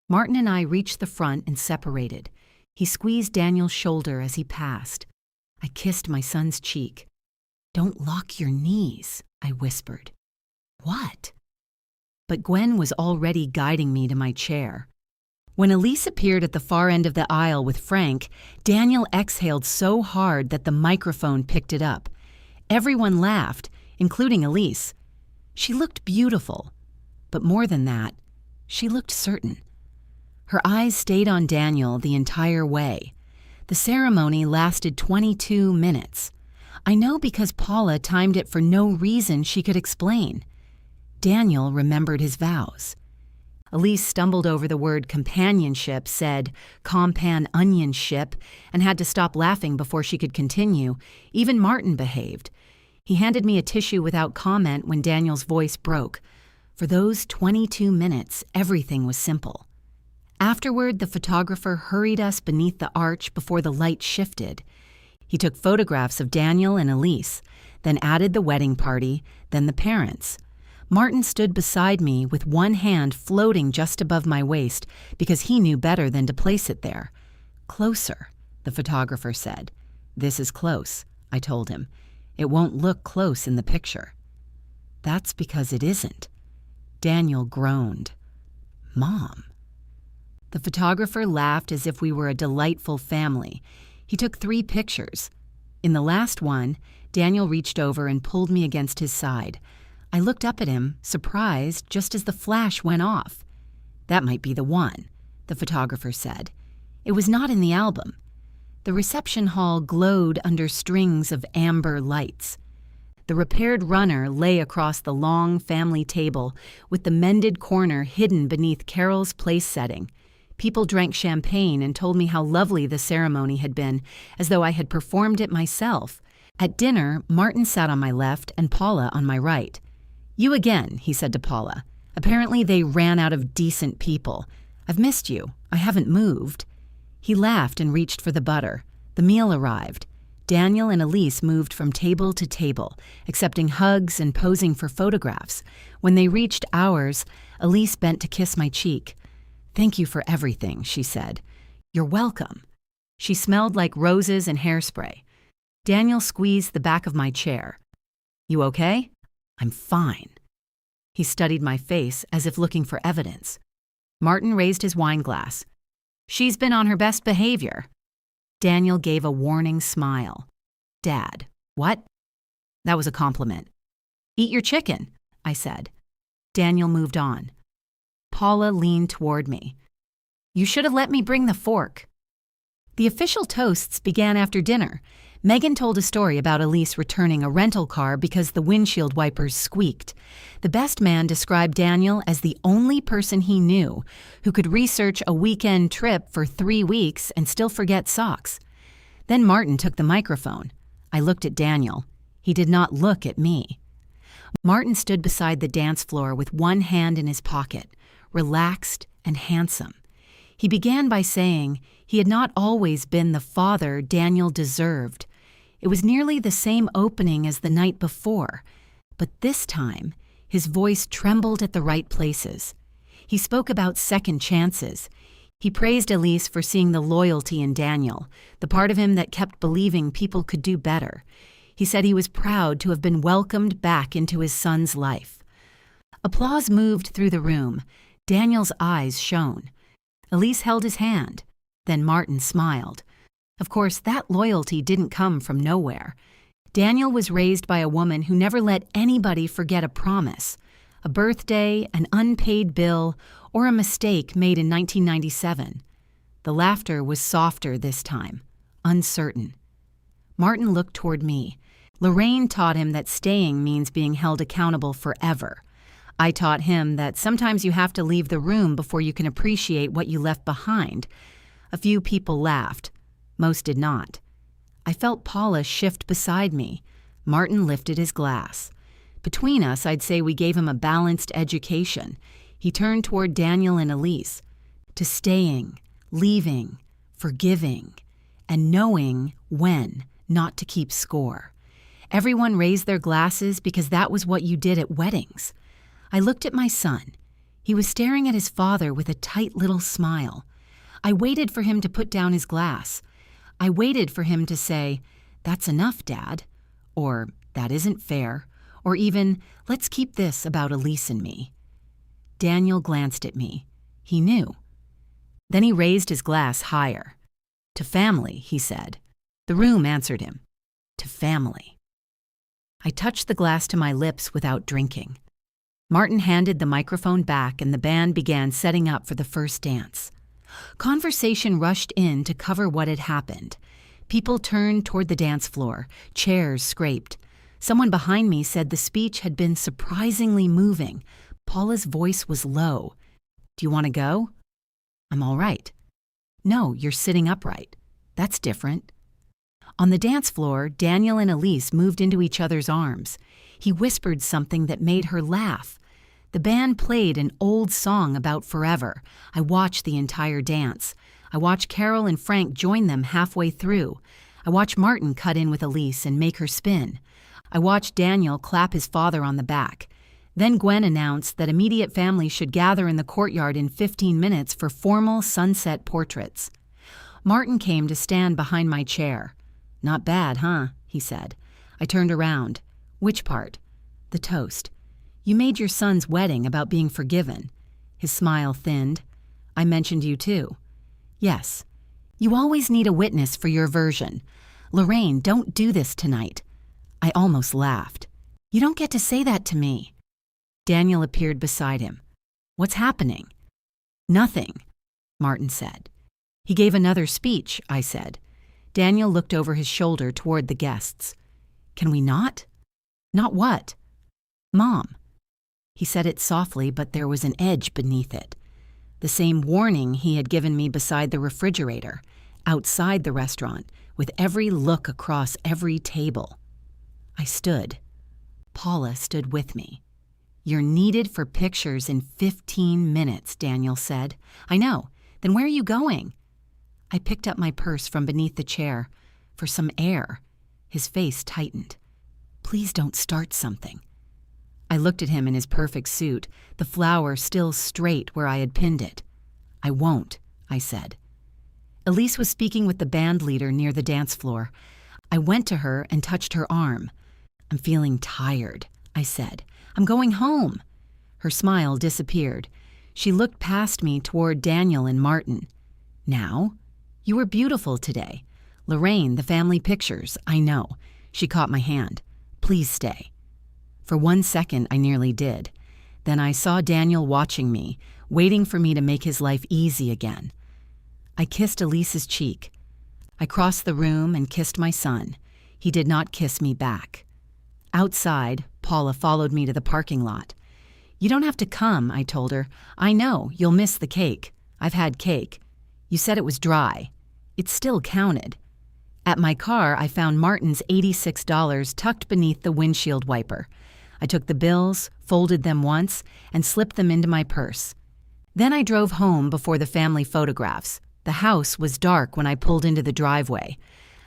A: Martin and I reached the front and separated. He squeezed Daniel's shoulder as he passed. I kissed my son's cheek. "Don't lock your knees," I whispered. "What?" But Gwen was already guiding me to my chair. When Elise appeared at the far end of the aisle with Frank, Daniel exhaled so hard that the microphone picked it up. Everyone laughed, including Elise. She looked beautiful. But more than that, she looked certain. Her eyes stayed on Daniel the entire way. The ceremony lasted 22 minutes. I know because Paula timed it for no reason she could explain. Daniel remembered his vows. Elise stumbled over the word companionship, said compan-onion-ship, and had to stop laughing before she could continue. Even Martin behaved. He handed me a tissue without comment when Daniel's voice broke. For those 22 minutes, everything was simple. Afterward, the photographer hurried us beneath the arch before the light shifted. He took photographs of Daniel and Elise, then added the wedding party, then the parents. Martin stood beside me with one hand floating just above my waist because he knew better than to place it there. "Closer," the photographer said. "This is close," I told him. "It won't look close in the picture." "That's because it isn't." Daniel groaned. "Mom." The photographer laughed as if we were a delightful family. He took 3 pictures. In the last one, Daniel reached over and pulled me against his side. I looked up at him, surprised, just as the flash went off. "That might be the one," the photographer said. It was not in the album. The reception hall glowed under strings of amber lights. The repaired runner lay across the long family table, with the mended corner hidden beneath Carol's place setting. People drank champagne and told me how lovely the ceremony had been, as though I had performed it myself. At dinner, Martin sat on my left and Paula on my right. "You again," he said to Paula. "Apparently they ran out of decent people. I've missed you. I haven't moved." He laughed and reached for the butter. The meal arrived. Daniel and Elise moved from table to table, accepting hugs and posing for photographs. When they reached ours, Elise bent to kiss my cheek. "Thank you for everything," she said. "You're welcome." She smelled like roses and hairspray. Daniel squeezed the back of my chair. "You okay?" "I'm fine." He studied my face as if looking for evidence. Martin raised his wine glass. "She's been on her best behavior." Daniel gave a warning smile. "Dad, what?" That was a compliment. "Eat your chicken," I said. Daniel moved on. Paula leaned toward me. "You should have let me bring the fork." The official toasts began after dinner. Megan told a story about Elise returning a rental car because the windshield wipers squeaked. The best man described Daniel as the only person he knew who could research a weekend trip for 3 weeks and still forget socks. Then Martin took the microphone. I looked at Daniel. He did not look at me. Martin stood beside the dance floor with one hand in his pocket, relaxed and handsome. He began by saying he had not always been the father Daniel deserved. It was nearly the same opening as the night before, but this time his voice trembled at the right places. He spoke about second chances. He praised Elise for seeing the loyalty in Daniel, the part of him that kept believing people could do better. He said he was proud to have been welcomed back into his son's life. Applause moved through the room. Daniel's eyes shone. Elise held his hand. Then Martin smiled. Of course, that loyalty didn't come from nowhere. Daniel was raised by a woman who never let anybody forget a promise, a birthday, an unpaid bill, or a mistake made in 1997. The laughter was softer this time, uncertain. Martin looked toward me. Lorraine taught him that staying means being held accountable forever. I taught him that sometimes you have to leave the room before you can appreciate what you left behind. A few people laughed. Most did not. I felt Paula shift beside me. Martin lifted his glass. Between us, I'd say we gave him a balanced education. He turned toward Daniel and Elise. To staying, leaving, forgiving, and knowing when not to keep score. Everyone raised their glasses because that was what you did at weddings. I looked at my son. He was staring at his father with a tight little smile. I waited for him to put down his glass. I waited for him to say, "That's enough, Dad," or "That isn't fair," or even, "Let's keep this about Elise and me." Daniel glanced at me. He knew. Then he raised his glass higher. "To family," he said. The room answered him. "To family." I touched the glass to my lips without drinking. Martin handed the microphone back and the band began setting up for the first dance. Conversation rushed in to cover what had happened. People turned toward the dance floor. Chairs scraped. Someone behind me said the speech had been surprisingly moving. Paula's voice was low. "Do you want to go?" "I'm all right." "No, you're sitting upright. That's different." On the dance floor, Daniel and Elise moved into each other's arms. He whispered something that made her laugh. The band played an old song about forever. I watched the entire dance. I watched Carol and Frank join them halfway through. I watched Martin cut in with Elise and make her spin. I watched Daniel clap his father on the back. Then Gwen announced that immediate family should gather in the courtyard in 15 minutes for formal sunset portraits. Martin came to stand behind my chair. "Not bad, huh?" he said. I turned around. "Which part?" "The toast. You made your son's wedding about being forgiven." His smile thinned. "I mentioned you too." "Yes. You always need a witness for your version. Lorraine, don't do this tonight." I almost laughed. "You don't get to say that to me." Daniel appeared beside him. "What's happening?" "Nothing," Martin said. "He gave another speech," I said. Daniel looked over his shoulder toward the guests. "Can we not?" "Not what?" "Mom." He said it softly, but there was an edge beneath it. The same warning he had given me beside the refrigerator, outside the restaurant, with every look across every table. I stood. Paula stood with me. "You're needed for pictures in 15 minutes, Daniel said. "I know. Then where are you going?" I picked up my purse from beneath the chair. For some air. His face tightened. "Please don't start something." I looked at him in his perfect suit, the flower still straight where I had pinned it. "I won't," I said. Elise was speaking with the band leader near the dance floor. I went to her and touched her arm. "I'm feeling tired," I said. "I'm going home." Her smile disappeared. She looked past me toward Daniel and Martin. "Now? You were beautiful today. Lorraine, the family pictures, I know." She caught my hand. "Please stay." For 1 second, I nearly did. Then I saw Daniel watching me, waiting for me to make his life easy again. I kissed Elise's cheek. I crossed the room and kissed my son. He did not kiss me back. Outside, Paula followed me to the parking lot. "You don't have to come," I told her. "I know, you'll miss the cake. I've had cake. You said it was dry. It still counted." At my car, I found Martin's $86 tucked beneath the windshield wiper. I took the bills, folded them once, and slipped them into my purse. Then I drove home before the family photographs. The house was dark when I pulled into the driveway.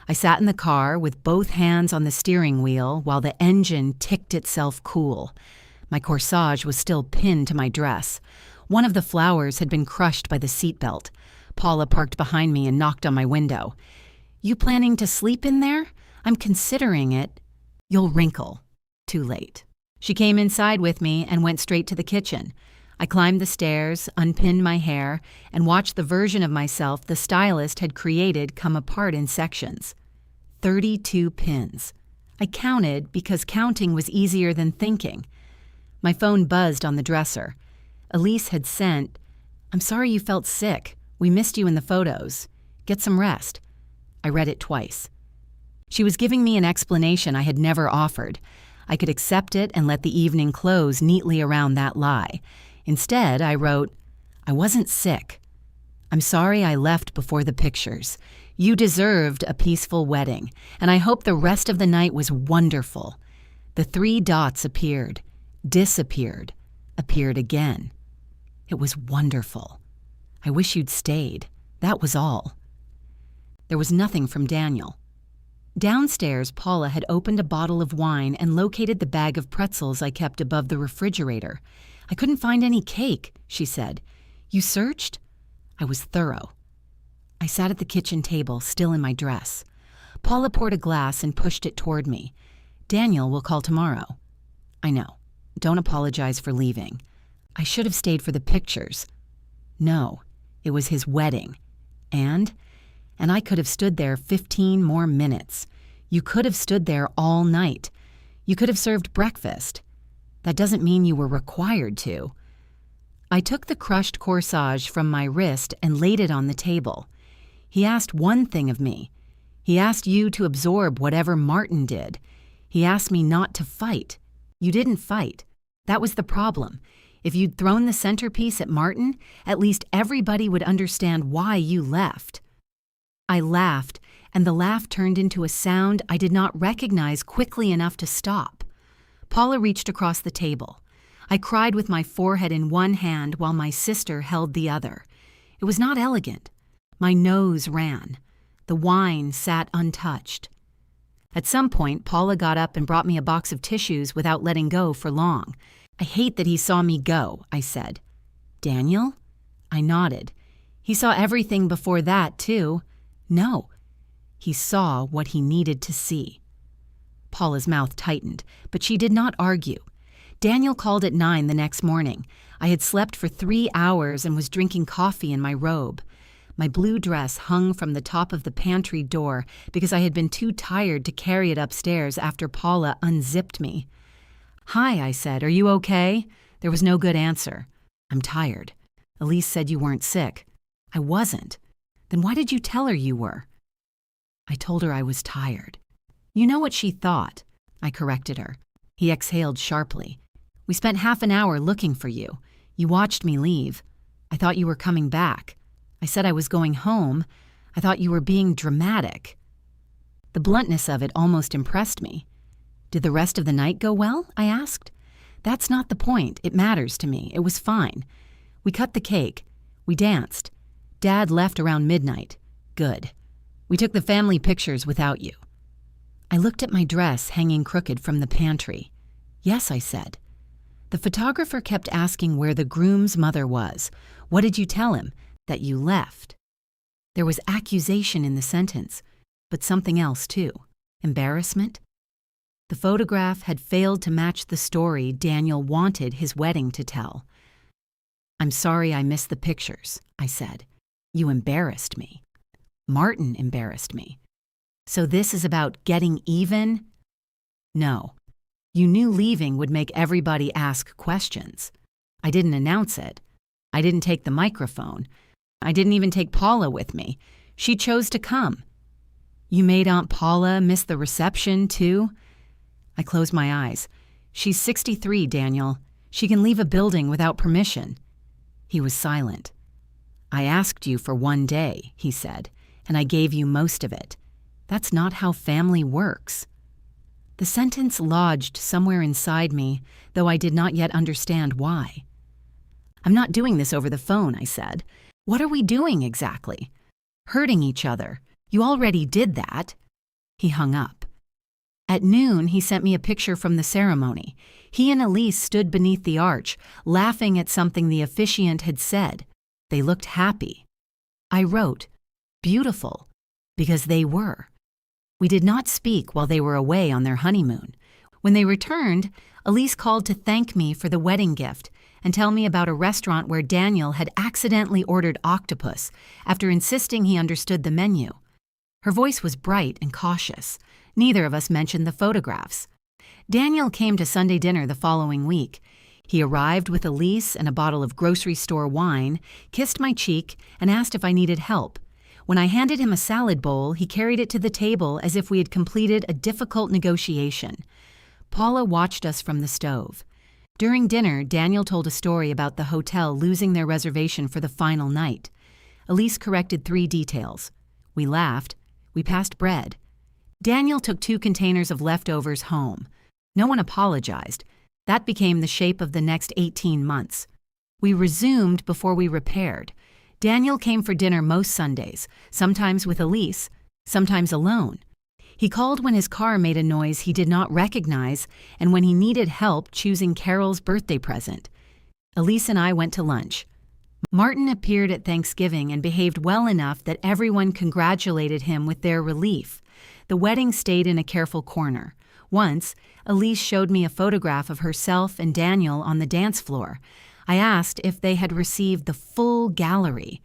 A: I sat in the car with both hands on the steering wheel while the engine ticked itself cool. My corsage was still pinned to my dress. One of the flowers had been crushed by the seatbelt. Paula parked behind me and knocked on my window. "You planning to sleep in there? I'm considering it." "You'll wrinkle." Too late. She came inside with me and went straight to the kitchen. I climbed the stairs, unpinned my hair, and watched the version of myself the stylist had created come apart in sections. 32 pins. I counted because counting was easier than thinking. My phone buzzed on the dresser. Elise had sent, "I'm sorry you felt sick. We missed you in the photos. Get some rest." I read it twice. She was giving me an explanation I had never offered. I could accept it and let the evening close neatly around that lie. Instead, I wrote, "I wasn't sick. I'm sorry I left before the pictures. You deserved a peaceful wedding, and I hope the rest of the night was wonderful." The 3 dots appeared, disappeared, appeared again. It was wonderful. I wish you'd stayed. That was all. There was nothing from Daniel. Downstairs, Paula had opened a bottle of wine and located the bag of pretzels I kept above the refrigerator. "I couldn't find any cake," she said. "You searched?" I was thorough. I sat at the kitchen table, still in my dress. Paula poured a glass and pushed it toward me. "Daniel will call tomorrow." "I know. Don't apologize for leaving. I should have stayed for the pictures." "No, it was his wedding. And I could have stood there 15 more minutes. You could have stood there all night. You could have served breakfast. That doesn't mean you were required to." I took the crushed corsage from my wrist and laid it on the table. "He asked one thing of me. He asked you to absorb whatever Martin did. He asked me not to fight. You didn't fight. That was the problem. If you'd thrown the centerpiece at Martin, at least everybody would understand why you left." I laughed, and the laugh turned into a sound I did not recognize quickly enough to stop. Paula reached across the table. I cried with my forehead in one hand while my sister held the other. It was not elegant. My nose ran. The wine sat untouched. At some point, Paula got up and brought me a box of tissues without letting go for long. "I hate that he saw me go," I said. "Daniel?" I nodded. "He saw everything before that, too." "No. He saw what he needed to see." Paula's mouth tightened, but she did not argue. Daniel called at 9 the next morning. I had slept for 3 hours and was drinking coffee in my robe. My blue dress hung from the top of the pantry door because I had been too tired to carry it upstairs after Paula unzipped me. "Hi," I said. "Are you okay?" There was no good answer. "I'm tired. Elise said you weren't sick." "I wasn't." "Then why did you tell her you were?" "I told her I was tired." "You know what she thought," I corrected her. He exhaled sharply. "We spent half an hour looking for you. You watched me leave. I thought you were coming back. I said I was going home. I thought you were being dramatic." The bluntness of it almost impressed me. "Did the rest of the night go well?" I asked. "That's not the point. It matters to me. It was fine. We cut the cake. We danced. Dad left around midnight. Good. We took the family pictures without you." I looked at my dress hanging crooked from the pantry. "Yes," I said. "The photographer kept asking where the groom's mother was. What did you tell him? That you left." There was accusation in the sentence, but something else too. Embarrassment. The photograph had failed to match the story Daniel wanted his wedding to tell. "I'm sorry I missed the pictures," I said. "You embarrassed me. Martin embarrassed me. So this is about getting even?" "No. You knew leaving would make everybody ask questions. I didn't announce it. I didn't take the microphone. I didn't even take Paula with me. She chose to come." "You made Aunt Paula miss the reception, too?" I closed my eyes. "She's 63, Daniel. She can leave a building without permission." He was silent. "I asked you for 1 day," he said, "and I gave you most of it. That's not how family works." The sentence lodged somewhere inside me, though I did not yet understand why. "I'm not doing this over the phone," I said. "What are we doing exactly?" "Hurting each other. You already did that." He hung up. At noon, he sent me a picture from the ceremony. He and Elise stood beneath the arch, laughing at something the officiant had said. They looked happy. I wrote, beautiful, because they were. We did not speak while they were away on their honeymoon. When they returned, Elise called to thank me for the wedding gift and tell me about a restaurant where Daniel had accidentally ordered octopus after insisting he understood the menu. Her voice was bright and cautious. Neither of us mentioned the photographs. Daniel came to Sunday dinner the following week. He arrived with Elise and a bottle of grocery store wine, kissed my cheek, and asked if I needed help. When I handed him a salad bowl, he carried it to the table as if we had completed a difficult negotiation. Paula watched us from the stove. During dinner, Daniel told a story about the hotel losing their reservation for the final night. Elise corrected 3 details. We laughed. We passed bread. Daniel took 2 containers of leftovers home. No one apologized. That became the shape of the next 18 months. We resumed before we repaired. Daniel came for dinner most Sundays, sometimes with Elise, sometimes alone. He called when his car made a noise he did not recognize and when he needed help choosing Carol's birthday present. Elise and I went to lunch. Martin appeared at Thanksgiving and behaved well enough that everyone congratulated him with their relief. The wedding stayed in a careful corner. Once, Elise showed me a photograph of herself and Daniel on the dance floor. I asked if they had received the full gallery.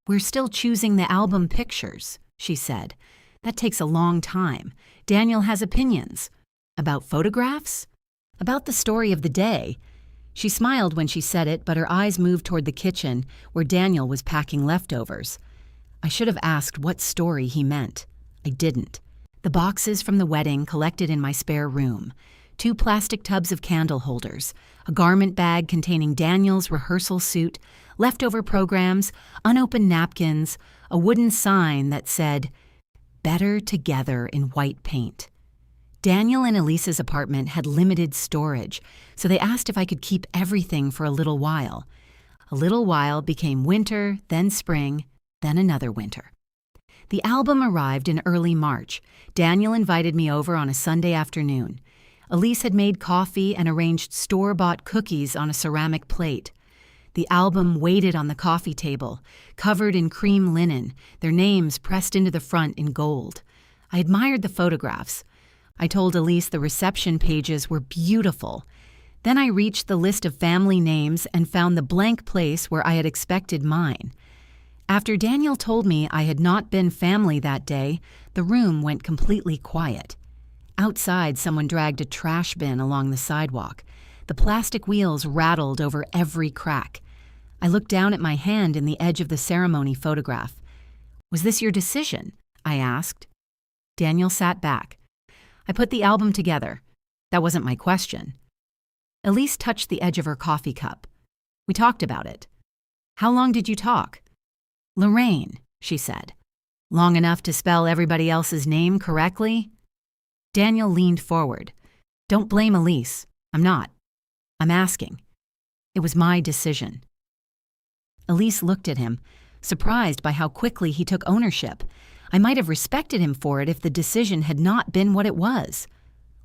A: "We're still choosing the album pictures," she said. "That takes a long time. Daniel has opinions." "About photographs?" "About the story of the day." She smiled when she said it, but her eyes moved toward the kitchen, where Daniel was packing leftovers. I should have asked what story he meant. I didn't. The boxes from the wedding collected in my spare room. 2 plastic tubs of candle holders, a garment bag containing Daniel's rehearsal suit, leftover programs, unopened napkins, a wooden sign that said, "Better Together" in white paint. Daniel and Elise's apartment had limited storage, so they asked if I could keep everything for a little while. A little while became winter, then spring, then another winter. The album arrived in early March. Daniel invited me over on a Sunday afternoon. Elise had made coffee and arranged store-bought cookies on a ceramic plate. The album waited on the coffee table, covered in cream linen, their names pressed into the front in gold. I admired the photographs. I told Elise the reception pages were beautiful. Then I reached the list of family names and found the blank place where I had expected mine. After Daniel told me I had not been family that day, the room went completely quiet. Outside, someone dragged a trash bin along the sidewalk. The plastic wheels rattled over every crack. I looked down at my hand in the edge of the ceremony photograph. "Was this your decision?" I asked. Daniel sat back. "I put the album together. That wasn't my question." Elise touched the edge of her coffee cup. "We talked about it." "How long did you talk?" "Lorraine," she said. "Long enough to spell everybody else's name correctly?" Daniel leaned forward. "Don't blame Elise. I'm not. I'm asking. It was my decision." Elise looked at him, surprised by how quickly he took ownership. I might have respected him for it if the decision had not been what it was.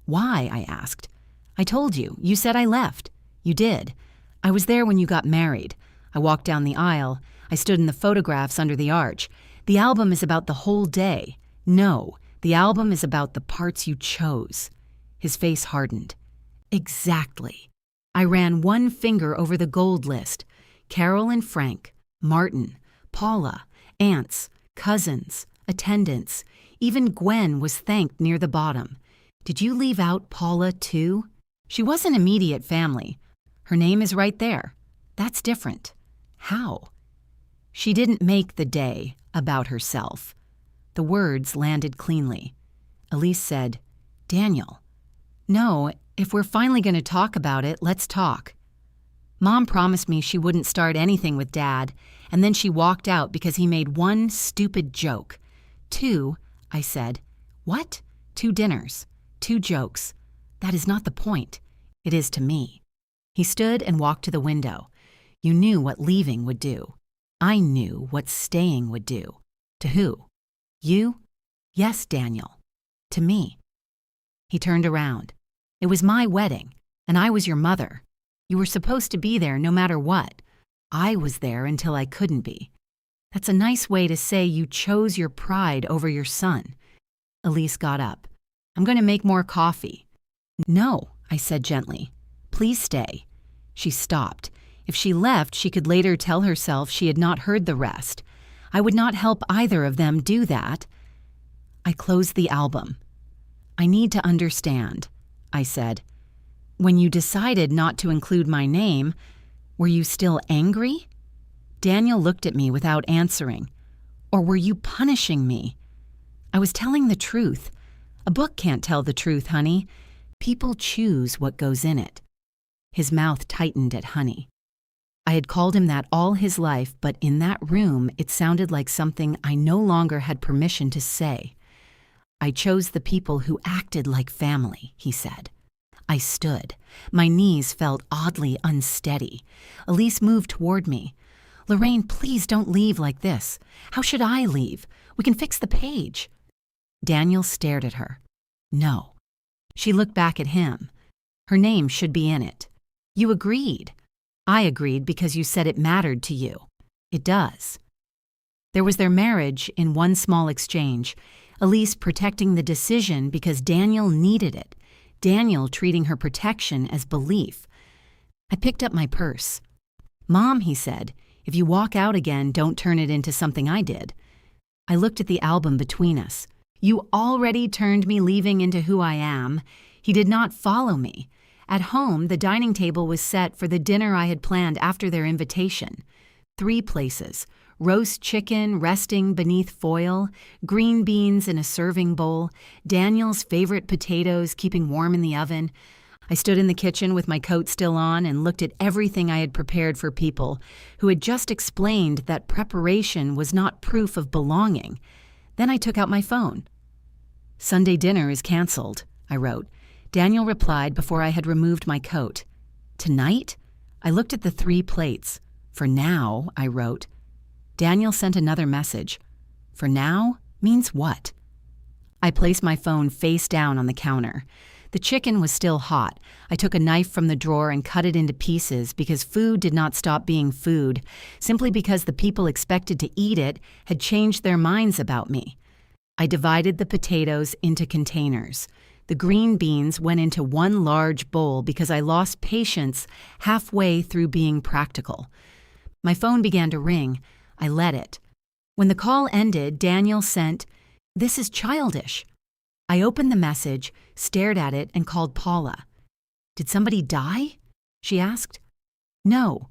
A: "Why?" I asked. "I told you. You said I left." "You did. I was there when you got married. I walked down the aisle. I stood in the photographs under the arch. The album is about the whole day. No, the album is about the parts you chose." His face hardened. "Exactly." I ran one finger over the gold list. Carol and Frank, Martin, Paula, aunts, cousins, attendants. Even Gwen was thanked near the bottom. Did you leave out Paula too? She wasn't immediate family. Her name is right there. That's different. How? She didn't make the day about herself. The words landed cleanly. Elise said, "Daniel." "No, if we're finally going to talk about it, let's talk." Mom promised me she wouldn't start anything with Dad, and then she walked out because he made one stupid joke. 2, I said. "What?" "2 dinners. 2 jokes. That is not the point. It is to me." He stood and walked to the window. "You knew what leaving would do. I knew what staying would do." "To who?" "You?" "Yes, Daniel. To me." He turned around. "It was my wedding, and I was your mother. You were supposed to be there no matter what. I was there until I couldn't be. That's a nice way to say you chose your pride over your son. Elise got up. I'm going to make more coffee. No, I said gently. Please stay. She stopped. If she left, she could later tell herself she had not heard the rest. I would not help either of them do that. I closed the album. I need to understand, I said. When you decided not to include my name, were you still angry? Daniel looked at me without answering. Or were you punishing me? I was telling the truth. A book can't tell the truth, honey. People choose what goes in it. His mouth tightened at honey. I had called him that all his life, but in that room it sounded like something I no longer had permission to say. I chose the people who acted like family, he said. I stood. My knees felt oddly unsteady. Elise moved toward me. Lorraine, please don't leave like this. How should I leave? We can fix the page. Daniel stared at her. No. She looked back at him. Her name should be in it. You agreed. I agreed because you said it mattered to you. It does. There was their marriage in one small exchange, Elise protecting the decision because Daniel needed it, Daniel treating her protection as belief. I picked up my purse. Mom, he said, if you walk out again, don't turn it into something I did. I looked at the album between us. You already turned me leaving into who I am. He did not follow me. At home, the dining table was set for the dinner I had planned after their invitation. 3 places: roast chicken resting beneath foil, green beans in a serving bowl, Daniel's favorite potatoes keeping warm in the oven. I stood in the kitchen with my coat still on and looked at everything I had prepared for people who had just explained that preparation was not proof of belonging. Then I took out my phone. Sunday dinner is canceled, I wrote. Daniel replied before I had removed my coat. Tonight? I looked at the 3 plates. For now, I wrote. Daniel sent another message. For now means what? I placed my phone face down on the counter. The chicken was still hot. I took a knife from the drawer and cut it into pieces because food did not stop being food, simply because the people expected to eat it had changed their minds about me. I divided the potatoes into containers. The green beans went into one large bowl because I lost patience halfway through being practical. My phone began to ring. I let it. When the call ended, Daniel sent, "This is childish." I opened the message, stared at it, and called Paula. "Did somebody die?" she asked. "No."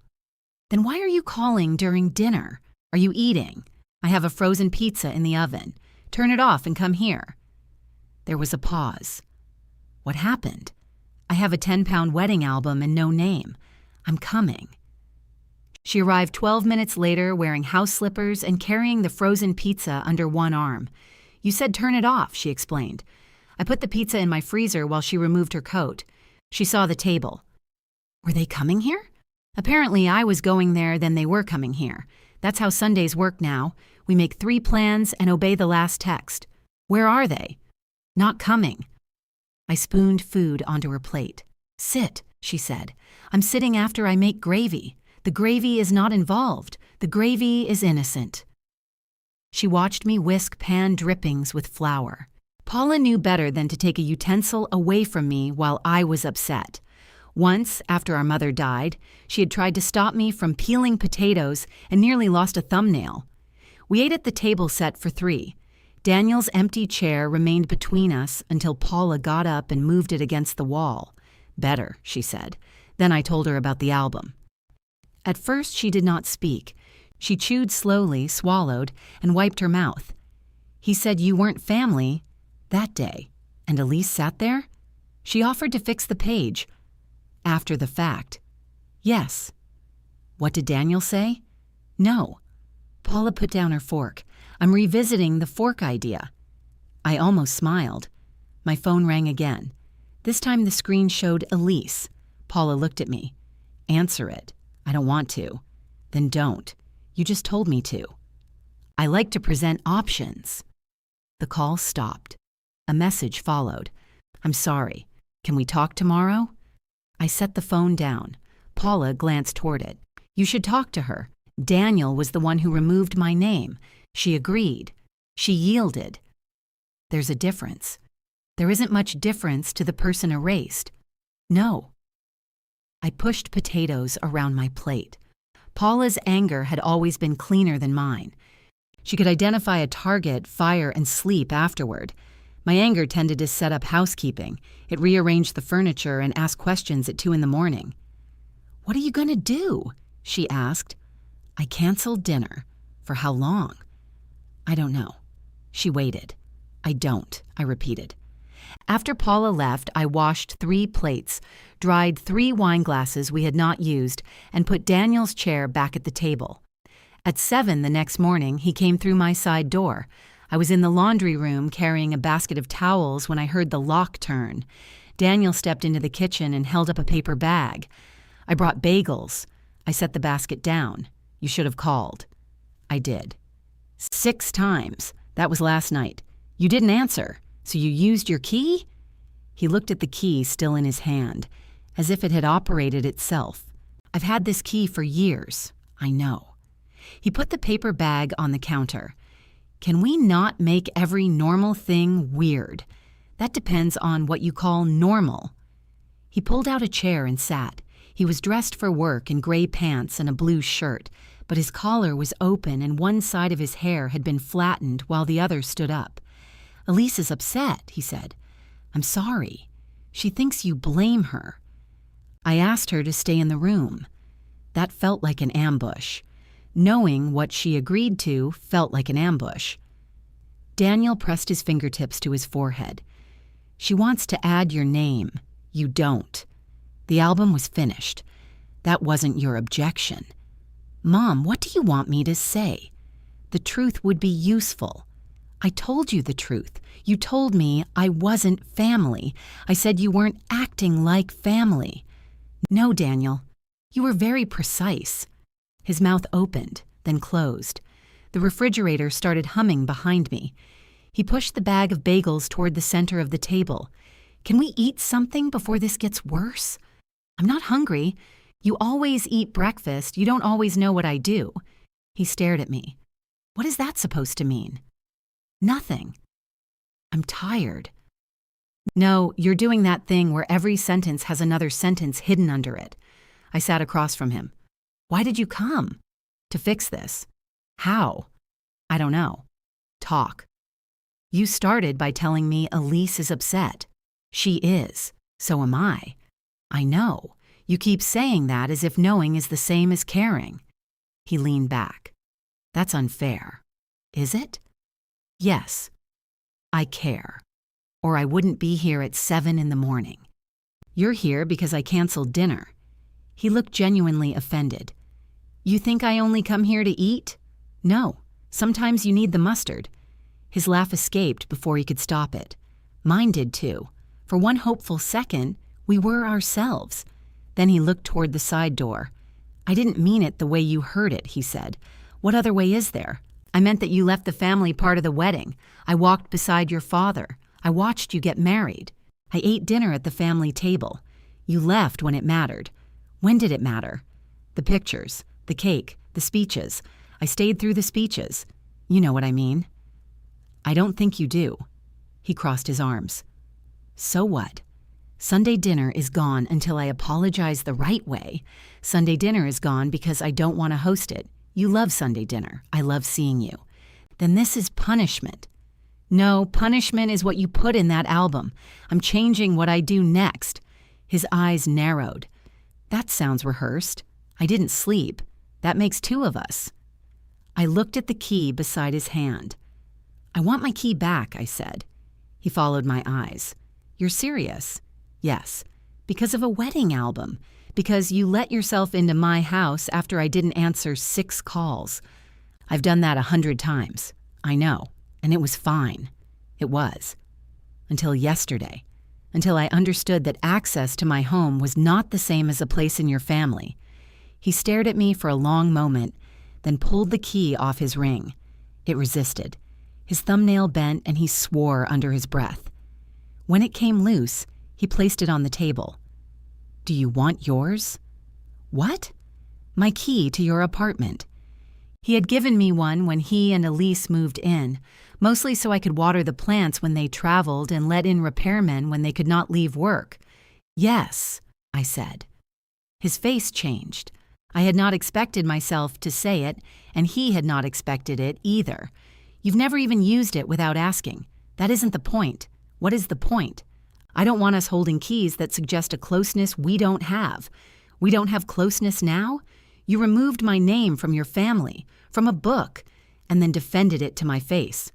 A: "Then why are you calling during dinner? Are you eating? I have a frozen pizza in the oven. Turn it off and come here." There was a pause. What happened? I have a 10-pound wedding album and no name. I'm coming. She arrived 12 minutes later wearing house slippers and carrying the frozen pizza under one arm. "You said turn it off," she explained. I put the pizza in my freezer while she removed her coat. She saw the table. Were they coming here? Apparently I was going there, then they were coming here. That's how Sundays work now. We make 3 plans and obey the last text. Where are they? Not coming. I spooned food onto her plate. "Sit," she said. "I'm sitting after I make gravy. The gravy is not involved. The gravy is innocent." She watched me whisk pan drippings with flour. Paula knew better than to take a utensil away from me while I was upset. Once, after our mother died, she had tried to stop me from peeling potatoes and nearly lost a thumbnail. We ate at the table set for 3. Daniel's empty chair remained between us until Paula got up and moved it against the wall. "Better," she said. Then I told her about the album. At first she did not speak. She chewed slowly, swallowed, and wiped her mouth. "He said you weren't family that day, and Elise sat there? She offered to fix the page. After the fact. Yes." "What did Daniel say?" "No." Paula put down her fork. "I'm revisiting the fork idea." I almost smiled. My phone rang again. This time the screen showed Elise. Paula looked at me. "Answer it." "I don't want to." "Then don't. You just told me to." "I like to present options." The call stopped. A message followed. "I'm sorry. Can we talk tomorrow?" I set the phone down. Paula glanced toward it. "You should talk to her. Daniel was the one who removed my name. She agreed. She yielded. There's a difference. There isn't much difference to the person erased. No. I pushed potatoes around my plate. Paula's anger had always been cleaner than mine. She could identify a target, fire, and sleep afterward. My anger tended to set up housekeeping. It rearranged the furniture and asked questions at 2 a.m. "What are you going to do?" she asked. I canceled dinner. For how long? I don't know. She waited. I don't, I repeated. After Paula left, I washed 3 plates, dried 3 wine glasses we had not used, and put Daniel's chair back at the table. At 7 the next morning, he came through my side door. I was in the laundry room carrying a basket of towels when I heard the lock turn. Daniel stepped into the kitchen and held up a paper bag. I brought bagels. I set the basket down. You should have called. I did. 6 times. That was last night. You didn't answer. So you used your key? He looked at the key still in his hand, as if it had operated itself. I've had this key for years. I know. He put the paper bag on the counter. Can we not make every normal thing weird? That depends on what you call normal. He pulled out a chair and sat. He was dressed for work in gray pants and a blue shirt, but his collar was open and one side of his hair had been flattened while the other stood up. "Elise is upset," he said. "I'm sorry. She thinks you blame her." I asked her to stay in the room. That felt like an ambush. Knowing what she agreed to felt like an ambush. Daniel pressed his fingertips to his forehead. "She wants to add your name. You don't. The album was finished. That wasn't your objection." "Mom, what do you want me to say?" "The truth would be useful." "I told you the truth. You told me I wasn't family. I said you weren't acting like family." "No, Daniel. You were very precise." His mouth opened, then closed. The refrigerator started humming behind me. He pushed the bag of bagels toward the center of the table. "Can we eat something before this gets worse?" "I'm not hungry. You always eat breakfast. You don't always know what I do." He stared at me. "What is that supposed to mean?" "Nothing." "I'm tired." "No, you're doing that thing where every sentence has another sentence hidden under it." I sat across from him. "Why did you come?" "To fix this." "How?" "I don't know." "Talk." "You started by telling me Elise is upset." "She is. So am I." "I know. You keep saying that as if knowing is the same as caring." He leaned back. "That's unfair." "Is it?" "Yes. I care. Or I wouldn't be here at 7 a.m. You're here because I canceled dinner." He looked genuinely offended. "You think I only come here to eat?" "No. Sometimes you need the mustard." His laugh escaped before he could stop it. Mine did too. For one hopeful second, we were ourselves. Then he looked toward the side door. "I didn't mean it the way you heard it," he said. "What other way is there? I meant that you left the family part of the wedding. I walked beside your father. I watched you get married. I ate dinner at the family table. You left when it mattered. When did it matter? The pictures, the cake, the speeches. I stayed through the speeches. You know what I mean." "I don't think you do." He crossed his arms. "So what? Sunday dinner is gone until I apologize the right way. Sunday dinner is gone because I don't want to host it. You love Sunday dinner. I love seeing you. Then this is punishment." "No, punishment is what you put in that album. I'm changing what I do next." His eyes narrowed. "That sounds rehearsed. I didn't sleep. That makes 2 of us." I looked at the key beside his hand. "I want my key back," I said. He followed my eyes. "You're serious?" "Yes. Because of a wedding album. Because you let yourself into my house after I didn't answer 6 calls. I've done that 100 times. I know. And it was fine. It was. Until yesterday. Until I understood that access to my home was not the same as a place in your family." He stared at me for a long moment, then pulled the key off his ring. It resisted. His thumbnail bent and he swore under his breath. When it came loose, he placed it on the table. "Do you want yours?" "What?" "My key to your apartment. He had given me one when he and Elise moved in, mostly so I could water the plants when they traveled and let in repairmen when they could not leave work. Yes, I said. His face changed. I had not expected myself to say it, and he had not expected it either. You've never even used it without asking. That isn't the point. What is the point? I don't want us holding keys that suggest a closeness we don't have. We don't have closeness now? You removed my name from your family, from a book, and then defended it to my face.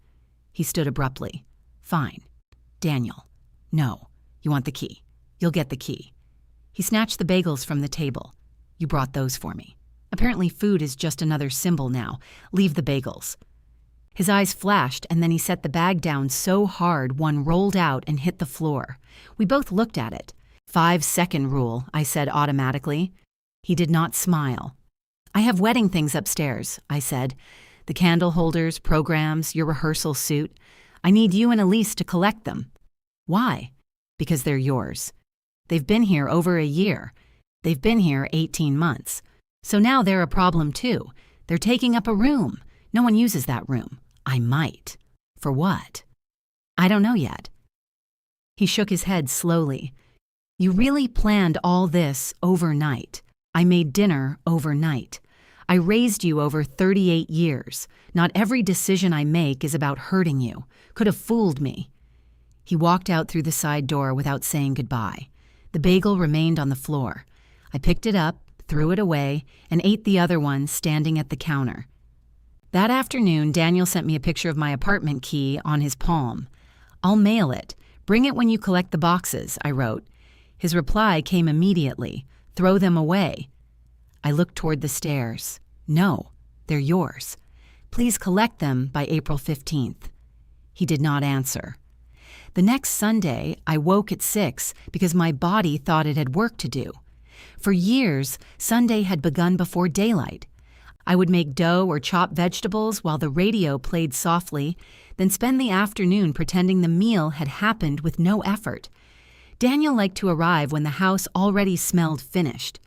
A: He stood abruptly. Fine. Daniel. No. You want the key. You'll get the key. He snatched the bagels from the table. You brought those for me. Apparently food is just another symbol now. Leave the bagels. His eyes flashed, and then he set the bag down so hard one rolled out and hit the floor. We both looked at it. 5-second rule, I said automatically. He did not smile. I have wedding things upstairs, I said. The candle holders, programs, your rehearsal suit. I need you and Elise to collect them. Why? Because they're yours. They've been here over a year. They've been here 18 months. So now they're a problem too. They're taking up a room. No one uses that room. I might. For what? I don't know yet. He shook his head slowly. You really planned all this overnight. I made dinner overnight. I raised you over 38 years. Not every decision I make is about hurting you. Could have fooled me. He walked out through the side door without saying goodbye. The bagel remained on the floor. I picked it up, threw it away, and ate the other one standing at the counter. That afternoon, Daniel sent me a picture of my apartment key on his palm. I'll mail it. Bring it when you collect the boxes, I wrote. His reply came immediately. Throw them away. I looked toward the stairs. No, they're yours. Please collect them by April 15th. He did not answer. The next Sunday, I woke at 6 because my body thought it had work to do. For years, Sunday had begun before daylight. I would make dough or chop vegetables while the radio played softly, then spend the afternoon pretending the meal had happened with no effort. Daniel liked to arrive when the house already smelled finished.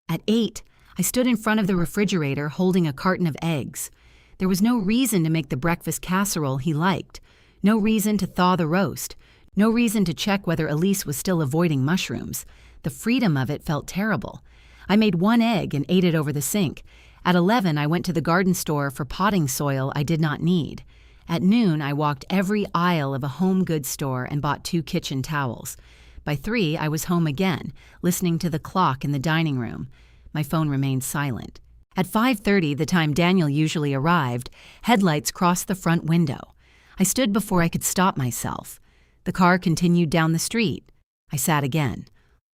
A: At 8, I stood in front of the refrigerator holding a carton of eggs. There was no reason to make the breakfast casserole he liked, no reason to thaw the roast, no reason to check whether Elise was still avoiding mushrooms. The freedom of it felt terrible. I made 1 egg and ate it over the sink. At 11, I went to the garden store for potting soil I did not need. At noon, I walked every aisle of a home goods store and bought 2 kitchen towels. By 3, I was home again, listening to the clock in the dining room. My phone remained silent. At 5:30, the time Daniel usually arrived, headlights crossed the front window. I stood before I could stop myself. The car continued down the street. I sat again.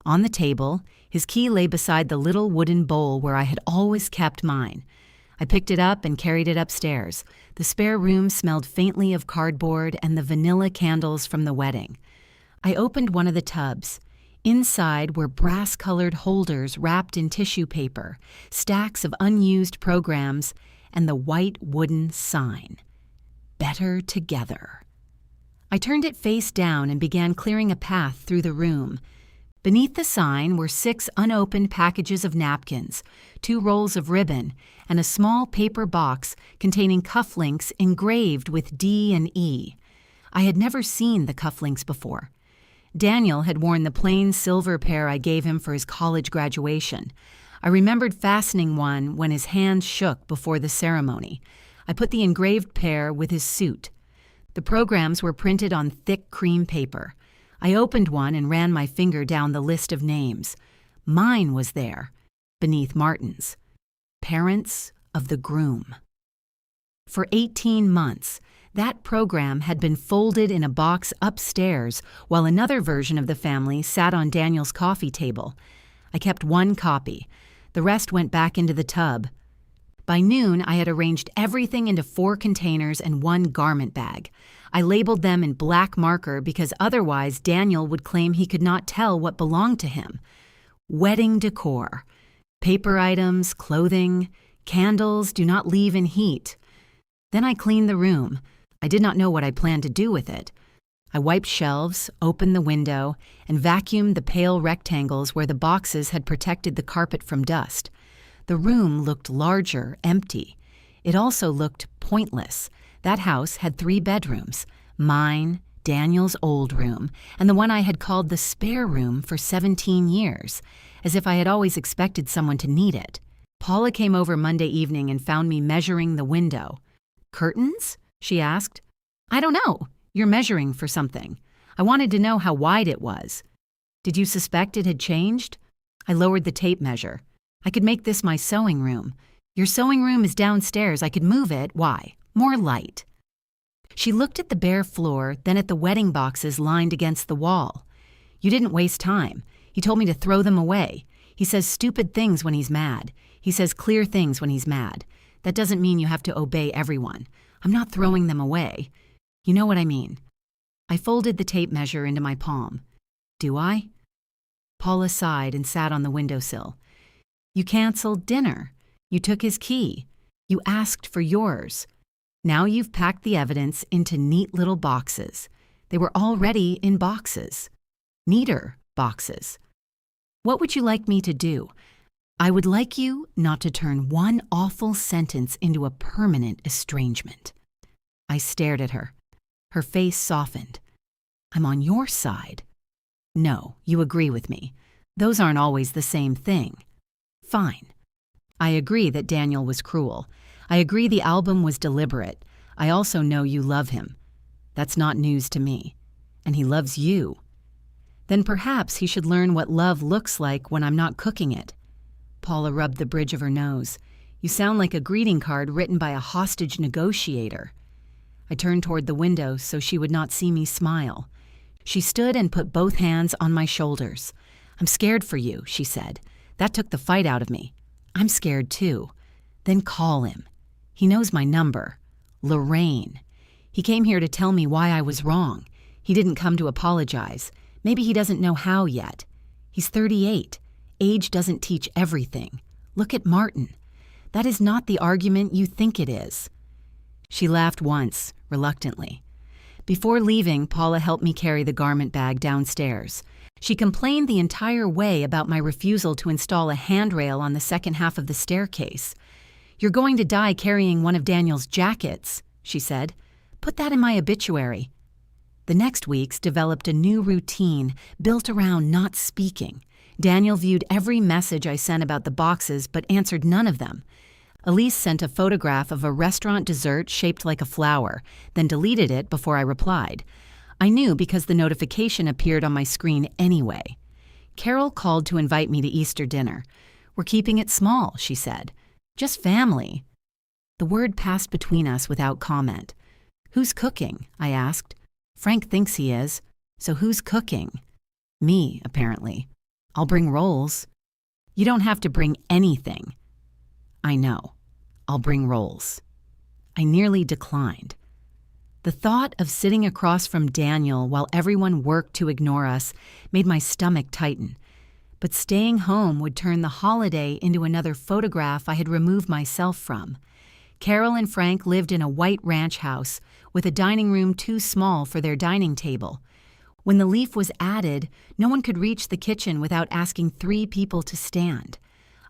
A: On the table, his key lay beside the little wooden bowl where I had always kept mine. I picked it up and carried it upstairs. The spare room smelled faintly of cardboard and the vanilla candles from the wedding. I opened one of the tubs. Inside were brass-colored holders wrapped in tissue paper, stacks of unused programs, and the white wooden sign. Better together. I turned it face down and began clearing a path through the room. Beneath the sign were 6 unopened packages of napkins, 2 rolls of ribbon, and a small paper box containing cufflinks engraved with D and E. I had never seen the cufflinks before. Daniel had worn the plain silver pair I gave him for his college graduation. I remembered fastening one when his hands shook before the ceremony. I put the engraved pair with his suit. The programs were printed on thick cream paper. I opened one and ran my finger down the list of names. Mine was there, beneath Martin's. Parents of the groom. For 18 months, that program had been folded in a box upstairs while another version of the family sat on Daniel's coffee table. I kept 1 copy. The rest went back into the tub. By noon, I had arranged everything into 4 containers and 1 garment bag. I labeled them in black marker because otherwise Daniel would claim he could not tell what belonged to him. Wedding decor. Paper items, clothing, candles do not leave in heat. Then I cleaned the room. I did not know what I planned to do with it. I wiped shelves, opened the window, and vacuumed the pale rectangles where the boxes had protected the carpet from dust. The room looked larger, empty. It also looked pointless. That house had 3 bedrooms: mine, Daniel's old room, and the one I had called the spare room for 17 years, as if I had always expected someone to need it. Paula came over Monday evening and found me measuring the window. "Curtains?" she asked. "I don't know. You're measuring for something. I wanted to know how wide it was." "Did you suspect it had changed?" I lowered the tape measure. "I could make this my sewing room. Your sewing room is downstairs. I could move it. Why? More light." She looked at the bare floor, then at the wedding boxes lined against the wall. "You didn't waste time. He told me to throw them away. He says stupid things when he's mad. He says clear things when he's mad. That doesn't mean you have to obey everyone. I'm not throwing them away. You know what I mean." I folded the tape measure into my palm. "Do I?" Paula sighed and sat on the windowsill. "You canceled dinner. You took his key. You asked for yours. Now you've packed the evidence into neat little boxes. They were already in boxes. Neater boxes. What would you like me to do? I would like you not to turn one awful sentence into a permanent estrangement." I stared at her. Her face softened. "I'm on your side." "No, you agree with me. Those aren't always the same thing." "Fine. I agree that Daniel was cruel. I agree the album was deliberate. I also know you love him. That's not news to me. And he loves you. Then perhaps he should learn what love looks like when I'm not cooking it." Paula rubbed the bridge of her nose. "You sound like a greeting card written by a hostage negotiator." I turned toward the window so she would not see me smile. She stood and put both hands on my shoulders. "I'm scared for you," she said. "That took the fight out of me. I'm scared too. Then call him. He knows my number. Lorraine. He came here to tell me why I was wrong. He didn't come to apologize. Maybe he doesn't know how yet. He's 38. Age doesn't teach everything. Look at Martin. That is not the argument you think it is." She laughed once, reluctantly. Before leaving, Paula helped me carry the garment bag downstairs. She complained the entire way about my refusal to install a handrail on the second half of the staircase. "You're going to die carrying one of Daniel's jackets," she said. "Put that in my obituary." The next weeks developed a new routine built around not speaking. Daniel viewed every message I sent about the boxes but answered none of them. Elise sent a photograph of a restaurant dessert shaped like a flower, then deleted it before I replied. I knew because the notification appeared on my screen anyway. Carol called to invite me to Easter dinner. "We're keeping it small," she said. "Just family." The word passed between us without comment. "Who's cooking?" I asked. "Frank thinks he is. So who's cooking?" "Me, apparently. I'll bring rolls." "You don't have to bring anything." "I know. I'll bring rolls." I nearly declined. The thought of sitting across from Daniel while everyone worked to ignore us made my stomach tighten. But staying home would turn the holiday into another photograph I had removed myself from. Carol and Frank lived in a white ranch house with a dining room too small for their dining table. When the leaf was added, no one could reach the kitchen without asking 3 people to stand.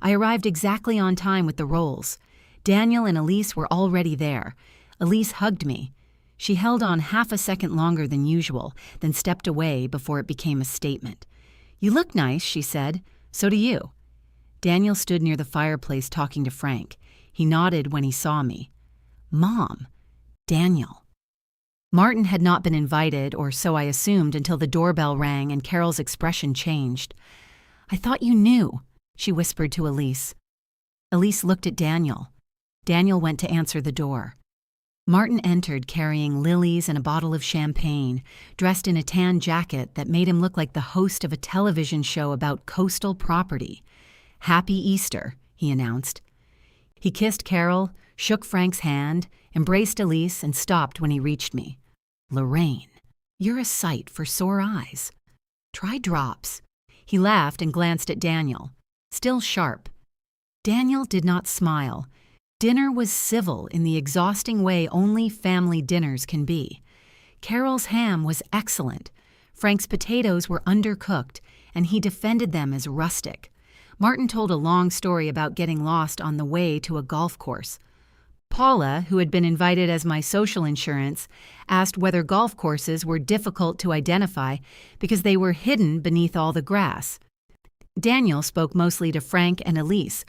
A: I arrived exactly on time with the rolls. Daniel and Elise were already there. Elise hugged me. She held on half a second longer than usual, then stepped away before it became a statement. "You look nice," she said. "So do you." Daniel stood near the fireplace talking to Frank. He nodded when he saw me. "Mom." Daniel. Martin had not been invited, or so I assumed, until the doorbell rang and Carol's expression changed. "I thought you knew," she whispered to Elise. Elise looked at Daniel. Daniel went to answer the door. Martin entered carrying lilies and a bottle of champagne, dressed in a tan jacket that made him look like the host of a television show about coastal property. "Happy Easter," he announced. He kissed Carol, shook Frank's hand, embraced Elise, and stopped when he reached me. "Lorraine, you're a sight for sore eyes. Try drops." He laughed and glanced at Daniel, still sharp. Daniel did not smile. Dinner was civil in the exhausting way only family dinners can be. Carol's ham was excellent. Frank's potatoes were undercooked, and he defended them as rustic. Martin told a long story about getting lost on the way to a golf course. Paula, who had been invited as my social insurance, asked whether golf courses were difficult to identify because they were hidden beneath all the grass. Daniel spoke mostly to Frank and Elise.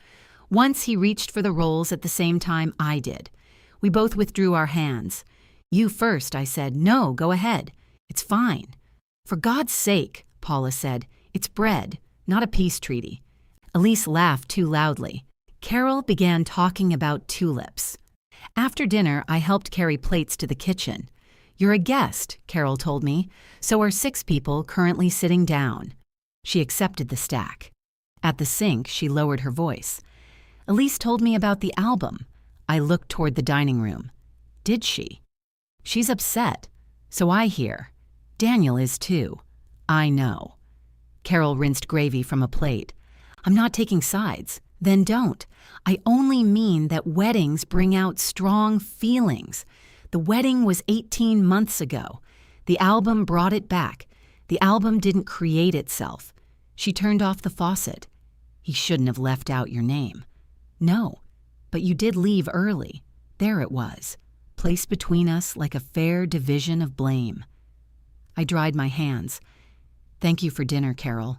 A: Once he reached for the rolls at the same time I did. We both withdrew our hands. "You first," I said. "No, go ahead. It's fine." "For God's sake," Paula said. "It's bread, not a peace treaty." Elise laughed too loudly. Carol began talking about tulips. After dinner, I helped carry plates to the kitchen. "You're a guest," Carol told me. "So are 6 people currently sitting down." She accepted the stack. At the sink, she lowered her voice. "Elise told me about the album." I looked toward the dining room. "Did she?" "She's upset." "So I hear." "Daniel is too." "I know." Carol rinsed gravy from a plate. "I'm not taking sides." "Then don't. I only mean that weddings bring out strong feelings. The wedding was 18 months ago. The album brought it back. The album didn't create itself." She turned off the faucet. "He shouldn't have left out your name." "No, but you did leave early." There it was, placed between us like a fair division of blame. I dried my hands. "Thank you for dinner, Carol."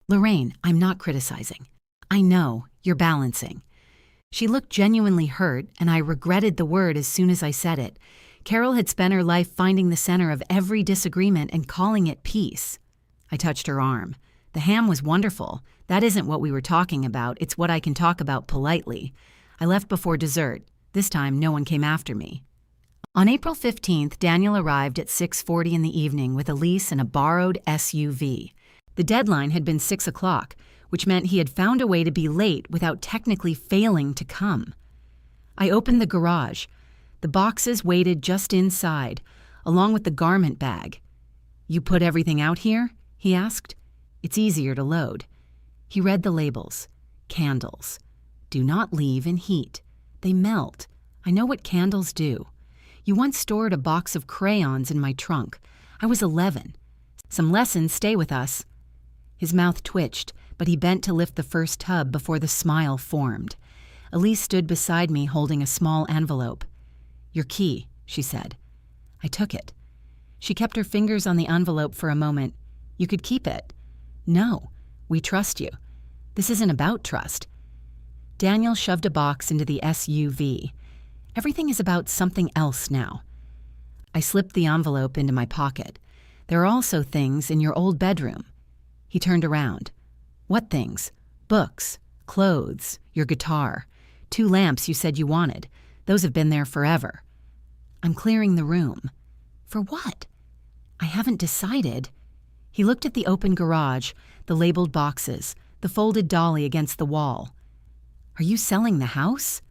A: "Lorraine, I'm not criticizing. I know, you're balancing." She looked genuinely hurt, and I regretted the word as soon as I said it. Carol had spent her life finding the center of every disagreement and calling it peace. I touched her arm. "The ham was wonderful. That isn't what we were talking about. It's what I can talk about politely." I left before dessert. This time, no one came after me. On April 15th, Daniel arrived at 6:40 in the evening with Elise in a borrowed SUV. The deadline had been 6 o'clock, which meant he had found a way to be late without technically failing to come. I opened the garage. The boxes waited just inside, along with the garment bag. "You put everything out here?" he asked. "It's easier to load." He read the labels. Candles. "Do not leave in heat. They melt. I know what candles do. You once stored a box of crayons in my trunk. I was 11. Some lessons stay with us." His mouth twitched, but he bent to lift the first tub before the smile formed. Elise stood beside me holding a small envelope. "Your key," she said. I took it. She kept her fingers on the envelope for a moment. "You could keep it." "No, we trust you." "This isn't about trust." Daniel shoved a box into the SUV. "Everything is about something else now." I slipped the envelope into my pocket. "There are also things in your old bedroom." He turned around. "What things?" "Books, clothes, your guitar, 2 lamps you said you wanted. Those have been there forever." "I'm clearing the room." "For what?" "I haven't decided." He looked at the open garage, the labeled boxes, the folded dolly against the wall. "Are you selling the house?"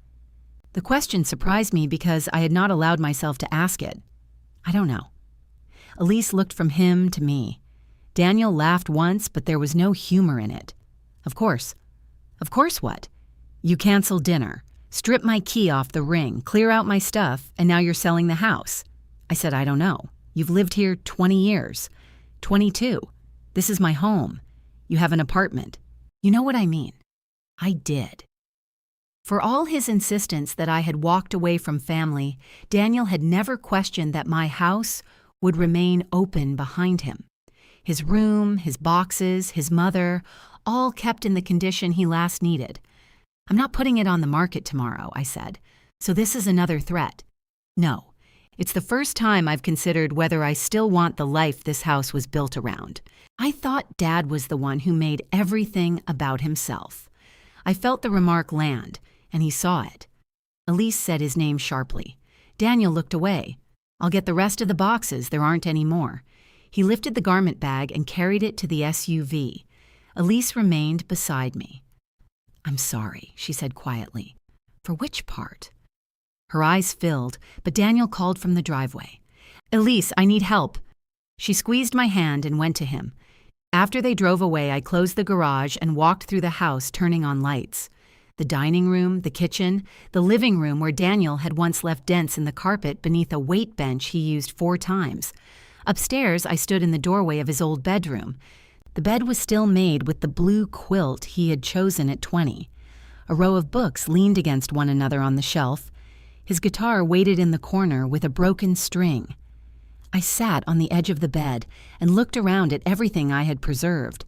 A: The question surprised me because I had not allowed myself to ask it. "I don't know." Elise looked from him to me. Daniel laughed once, but there was no humor in it. "Of course." "Of course what?" "You canceled dinner, stripped my key off the ring, clear out my stuff, and now you're selling the house." I said, "I don't know. You've lived here 20 years. 22. This is my home. You have an apartment. You know what I mean." I did. For all his insistence that I had walked away from family, Daniel had never questioned that my house would remain open behind him. His room, his boxes, his mother, all kept in the condition he last needed. "I'm not putting it on the market tomorrow," I said. "So this is another threat." "No. It's the first time I've considered whether I still want the life this house was built around. I thought Dad was the one who made everything about himself." I felt the remark land, and he saw it. Elise said his name sharply. Daniel looked away. "I'll get the rest of the boxes. There aren't any more." He lifted the garment bag and carried it to the SUV. Elise remained beside me. "I'm sorry," she said quietly. "For which part?" Her eyes filled, but Daniel called from the driveway. "Elise, I need help." She squeezed my hand and went to him. After they drove away, I closed the garage and walked through the house, turning on lights. The dining room, the kitchen, the living room where Daniel had once left dents in the carpet beneath a weight bench he used 4 times. Upstairs, I stood in the doorway of his old bedroom. The bed was still made with the blue quilt he had chosen at 20. A row of books leaned against one another on the shelf. His guitar waited in the corner with a broken string. I sat on the edge of the bed and looked around at everything I had preserved.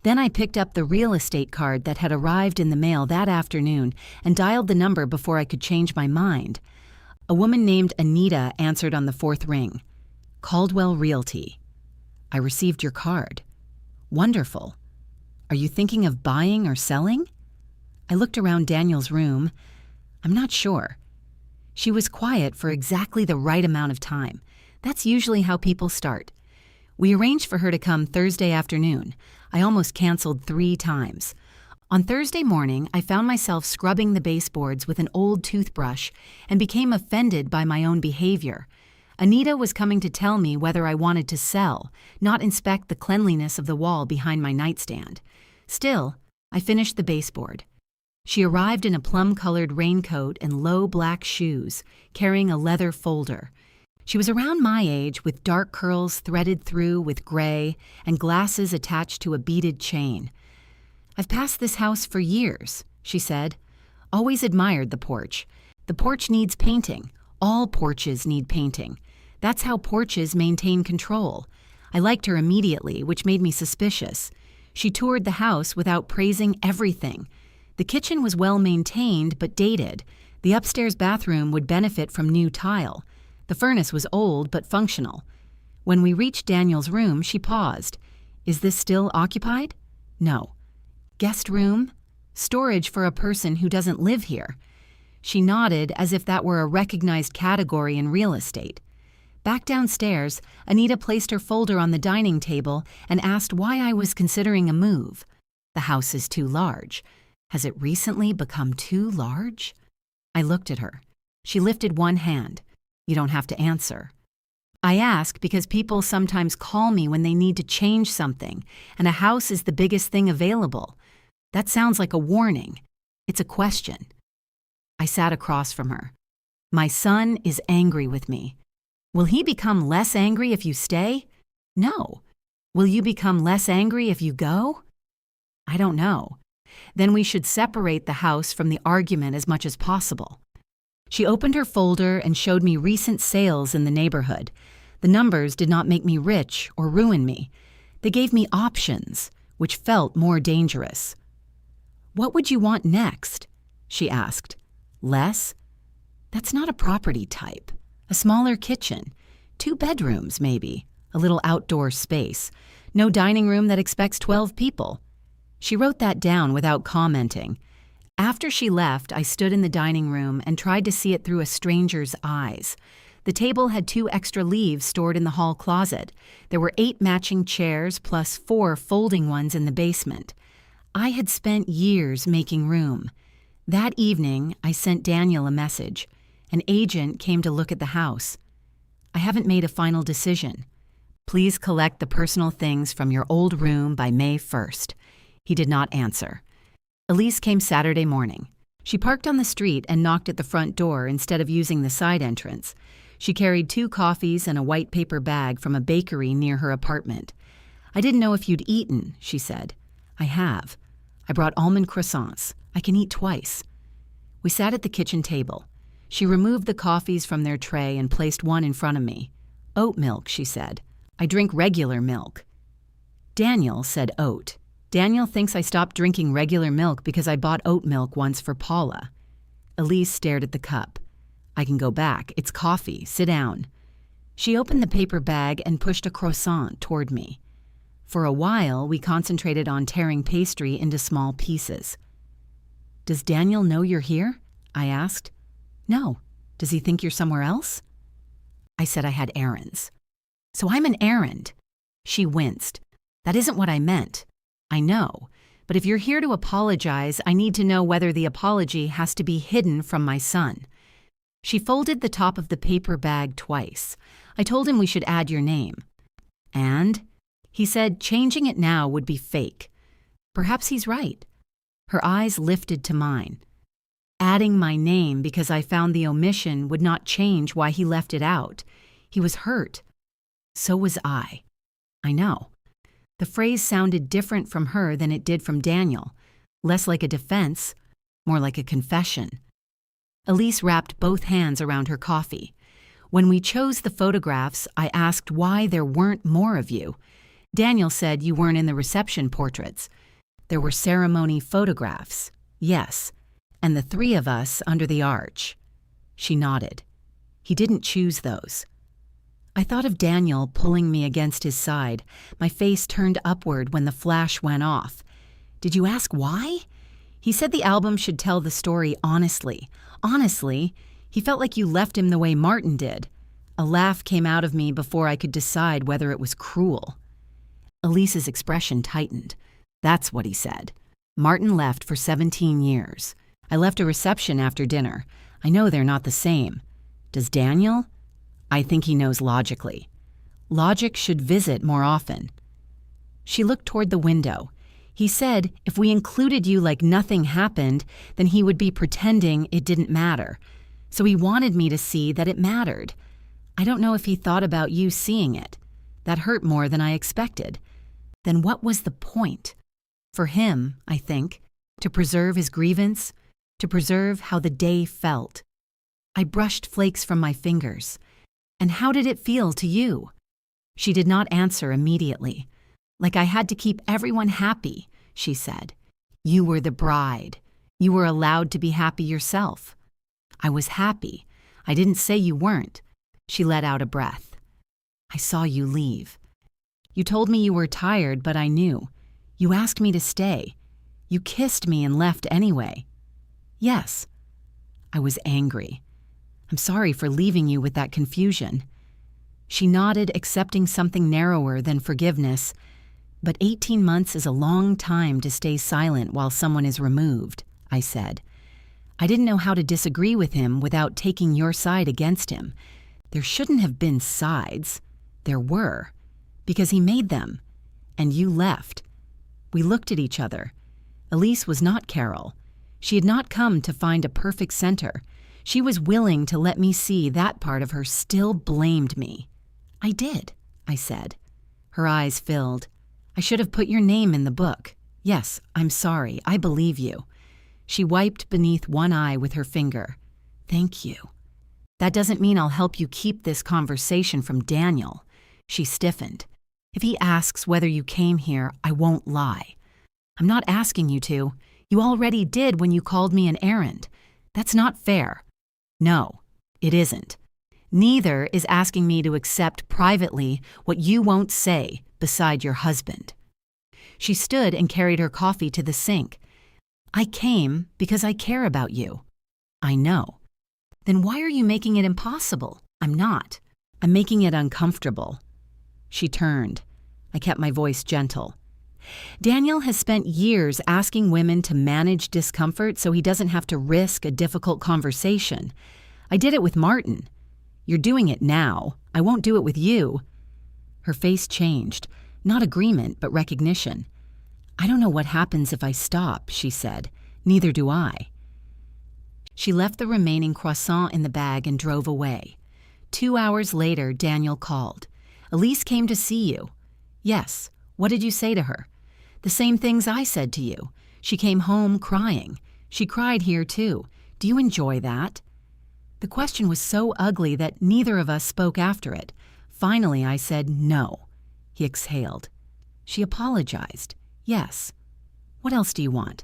A: Then I picked up the real estate card that had arrived in the mail that afternoon and dialed the number before I could change my mind. A woman named Anita answered on the fourth ring. Caldwell Realty. I received your card. Wonderful. Are you thinking of buying or selling? I looked around Daniel's room. I'm not sure. She was quiet for exactly the right amount of time. That's usually how people start. We arranged for her to come Thursday afternoon. I almost canceled 3 times. On Thursday morning, I found myself scrubbing the baseboards with an old toothbrush and became offended by my own behavior. Anita was coming to tell me whether I wanted to sell, not inspect the cleanliness of the wall behind my nightstand. Still, I finished the baseboard. She arrived in a plum-colored raincoat and low black shoes, carrying a leather folder. She was around my age with dark curls threaded through with gray and glasses attached to a beaded chain. I've passed this house for years, she said. Always admired the porch. The porch needs painting. All porches need painting. That's how porches maintain control. I liked her immediately, which made me suspicious. She toured the house without praising everything. The kitchen was well maintained but dated. The upstairs bathroom would benefit from new tile. The furnace was old but functional. When we reached Daniel's room, she paused. Is this still occupied? No. Guest room? Storage for a person who doesn't live here. She nodded as if that were a recognized category in real estate. Back downstairs, Anita placed her folder on the dining table and asked why I was considering a move. The house is too large. Has it recently become too large? I looked at her. She lifted one hand. You don't have to answer. I ask because people sometimes call me when they need to change something, and a house is the biggest thing available. That sounds like a warning. It's a question. I sat across from her. My son is angry with me. Will he become less angry if you stay? No. Will you become less angry if you go? I don't know. Then we should separate the house from the argument as much as possible. She opened her folder and showed me recent sales in the neighborhood. The numbers did not make me rich or ruin me. They gave me options, which felt more dangerous. What would you want next? She asked. Less? That's not a property type. A smaller kitchen. 2 bedrooms, maybe. A little outdoor space. No dining room that expects 12 people. She wrote that down without commenting. After she left, I stood in the dining room and tried to see it through a stranger's eyes. The table had 2 extra leaves stored in the hall closet. There were 8 matching chairs plus 4 folding ones in the basement. I had spent years making room. That evening, I sent Daniel a message. An agent came to look at the house. I haven't made a final decision. Please collect the personal things from your old room by May 1st. He did not answer. Elise came Saturday morning. She parked on the street and knocked at the front door instead of using the side entrance. She carried 2 coffees and a white paper bag from a bakery near her apartment. I didn't know if you'd eaten, she said. I have. I brought almond croissants. I can eat twice. We sat at the kitchen table. She removed the coffees from their tray and placed one in front of me. Oat milk, she said. I drink regular milk. Daniel said oat. Daniel thinks I stopped drinking regular milk because I bought oat milk once for Paula. Elise stared at the cup. I can go back. It's coffee. Sit down. She opened the paper bag and pushed a croissant toward me. For a while, we concentrated on tearing pastry into small pieces. Does Daniel know you're here? I asked. No. Does he think you're somewhere else? I said I had errands. So I'm an errand. She winced. That isn't what I meant. I know, but if you're here to apologize, I need to know whether the apology has to be hidden from my son. She folded the top of the paper bag twice. I told him we should add your name. And? He said changing it now would be fake. Perhaps he's right. Her eyes lifted to mine. Adding my name because I found the omission would not change why he left it out. He was hurt. So was I. I know. The phrase sounded different from her than it did from Daniel, less like a defense, more like a confession. Elise wrapped both hands around her coffee. When we chose the photographs, I asked why there weren't more of you. Daniel said you weren't in the reception portraits. There were ceremony photographs, yes, and the three of us under the arch. She nodded. He didn't choose those. I thought of Daniel pulling me against his side. My face turned upward when the flash went off. Did you ask why? He said the album should tell the story honestly. Honestly, he felt like you left him the way Martin did. A laugh came out of me before I could decide whether it was cruel. Elise's expression tightened. That's what he said. Martin left for 17 years. I left a reception after dinner. I know they're not the same. Does Daniel? I think he knows logically. Logic should visit more often. She looked toward the window. He said if we included you like nothing happened, then he would be pretending it didn't matter. So he wanted me to see that it mattered. I don't know if he thought about you seeing it. That hurt more than I expected. Then what was the point? For him, I think, to preserve his grievance, to preserve how the day felt. I brushed flakes from my fingers. And how did it feel to you? She did not answer immediately. Like I had to keep everyone happy, she said. You were the bride. You were allowed to be happy yourself. I was happy. I didn't say you weren't. She let out a breath. I saw you leave. You told me you were tired, but I knew. You asked me to stay. You kissed me and left anyway. Yes. I was angry. I'm sorry for leaving you with that confusion. She nodded, accepting something narrower than forgiveness. But 18 months is a long time to stay silent while someone is removed, I said. I didn't know how to disagree with him without taking your side against him. There shouldn't have been sides. There were. Because he made them. And you left. We looked at each other. Elise was not Carol. She had not come to find a perfect center. She was willing to let me see that part of her still blamed me. I did, I said. Her eyes filled. I should have put your name in the book. Yes, I'm sorry. I believe you. She wiped beneath one eye with her finger. Thank you. That doesn't mean I'll help you keep this conversation from Daniel. She stiffened. If he asks whether you came here, I won't lie. I'm not asking you to. You already did when you called me an errand. That's not fair. No, it isn't. Neither is asking me to accept privately what you won't say beside your husband. She stood and carried her coffee to the sink. I came because I care about you. I know. Then why are you making it impossible? I'm not. I'm making it uncomfortable. She turned. I kept my voice gentle. Daniel has spent years asking women to manage discomfort so he doesn't have to risk a difficult conversation. I did it with Martin. You're doing it now. I won't do it with you. Her face changed. Not agreement, but recognition. I don't know what happens if I stop, she said. Neither do I. She left the remaining croissant in the bag and drove away. 2 hours later, Daniel called. Elise came to see you. Yes. What did you say to her? The same things I said to you. She came home crying. She cried here too. Do you enjoy that? The question was so ugly that neither of us spoke after it. Finally, I said no. He exhaled. She apologized. Yes. What else do you want?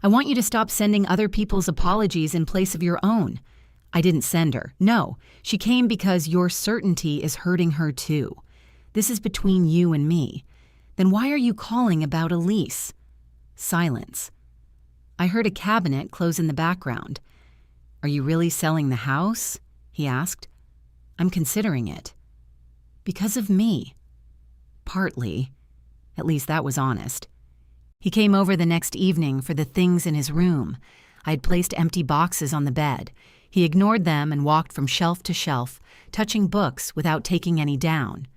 A: I want you to stop sending other people's apologies in place of your own. I didn't send her. No. She came because your certainty is hurting her too. This is between you and me. Then why are you calling about Elise? Silence. I heard a cabinet close in the background. Are you really selling the house? He asked. I'm considering it. Because of me. Partly. At least that was honest. He came over the next evening for the things in his room. I had placed empty boxes on the bed. He ignored them and walked from shelf to shelf, touching books without taking any down.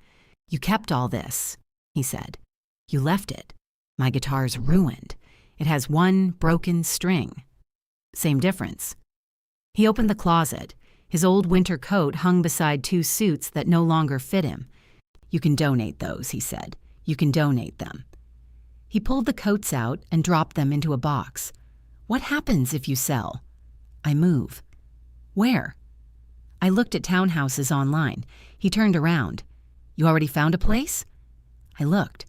A: You kept all this, he said. You left it. My guitar's ruined. It has one broken string. Same difference. He opened the closet. His old winter coat hung beside 2 suits that no longer fit him. You can donate those, he said. You can donate them. He pulled the coats out and dropped them into a box. What happens if you sell? I move. Where? I looked at townhouses online. He turned around. You already found a place? I looked.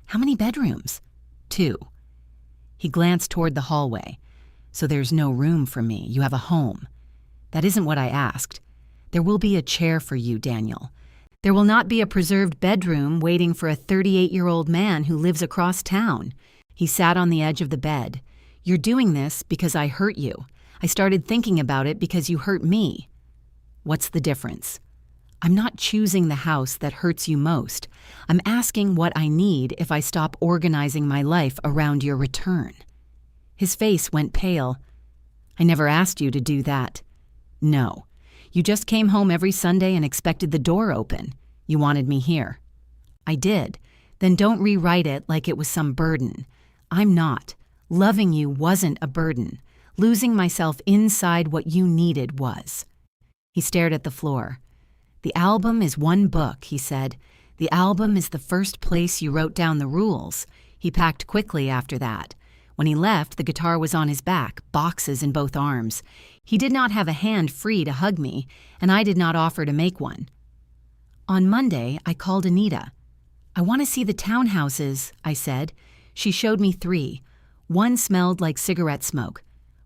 A: How many bedrooms? 2. He glanced toward the hallway. So there's no room for me. You have a home. That isn't what I asked. There will be a chair for you, Daniel. There will not be a preserved bedroom waiting for a 38-year-old man who lives across town. He sat on the edge of the bed. You're doing this because I hurt you. I started thinking about it because you hurt me. What's the difference? I'm not choosing the house that hurts you most. I'm asking what I need if I stop organizing my life around your return. His face went pale. I never asked you to do that. No. You just came home every Sunday and expected the door open. You wanted me here. I did. Then don't rewrite it like it was some burden. I'm not. Loving you wasn't a burden. Losing myself inside what you needed was. He stared at the floor. The album is one book, he said. The album is the first place you wrote down the rules. He packed quickly after that. When he left, the guitar was on his back, boxes in both arms. He did not have a hand free to hug me, and I did not offer to make one. On Monday, I called Anita. I want to see the townhouses, I said. She showed me 3. One smelled like cigarette smoke.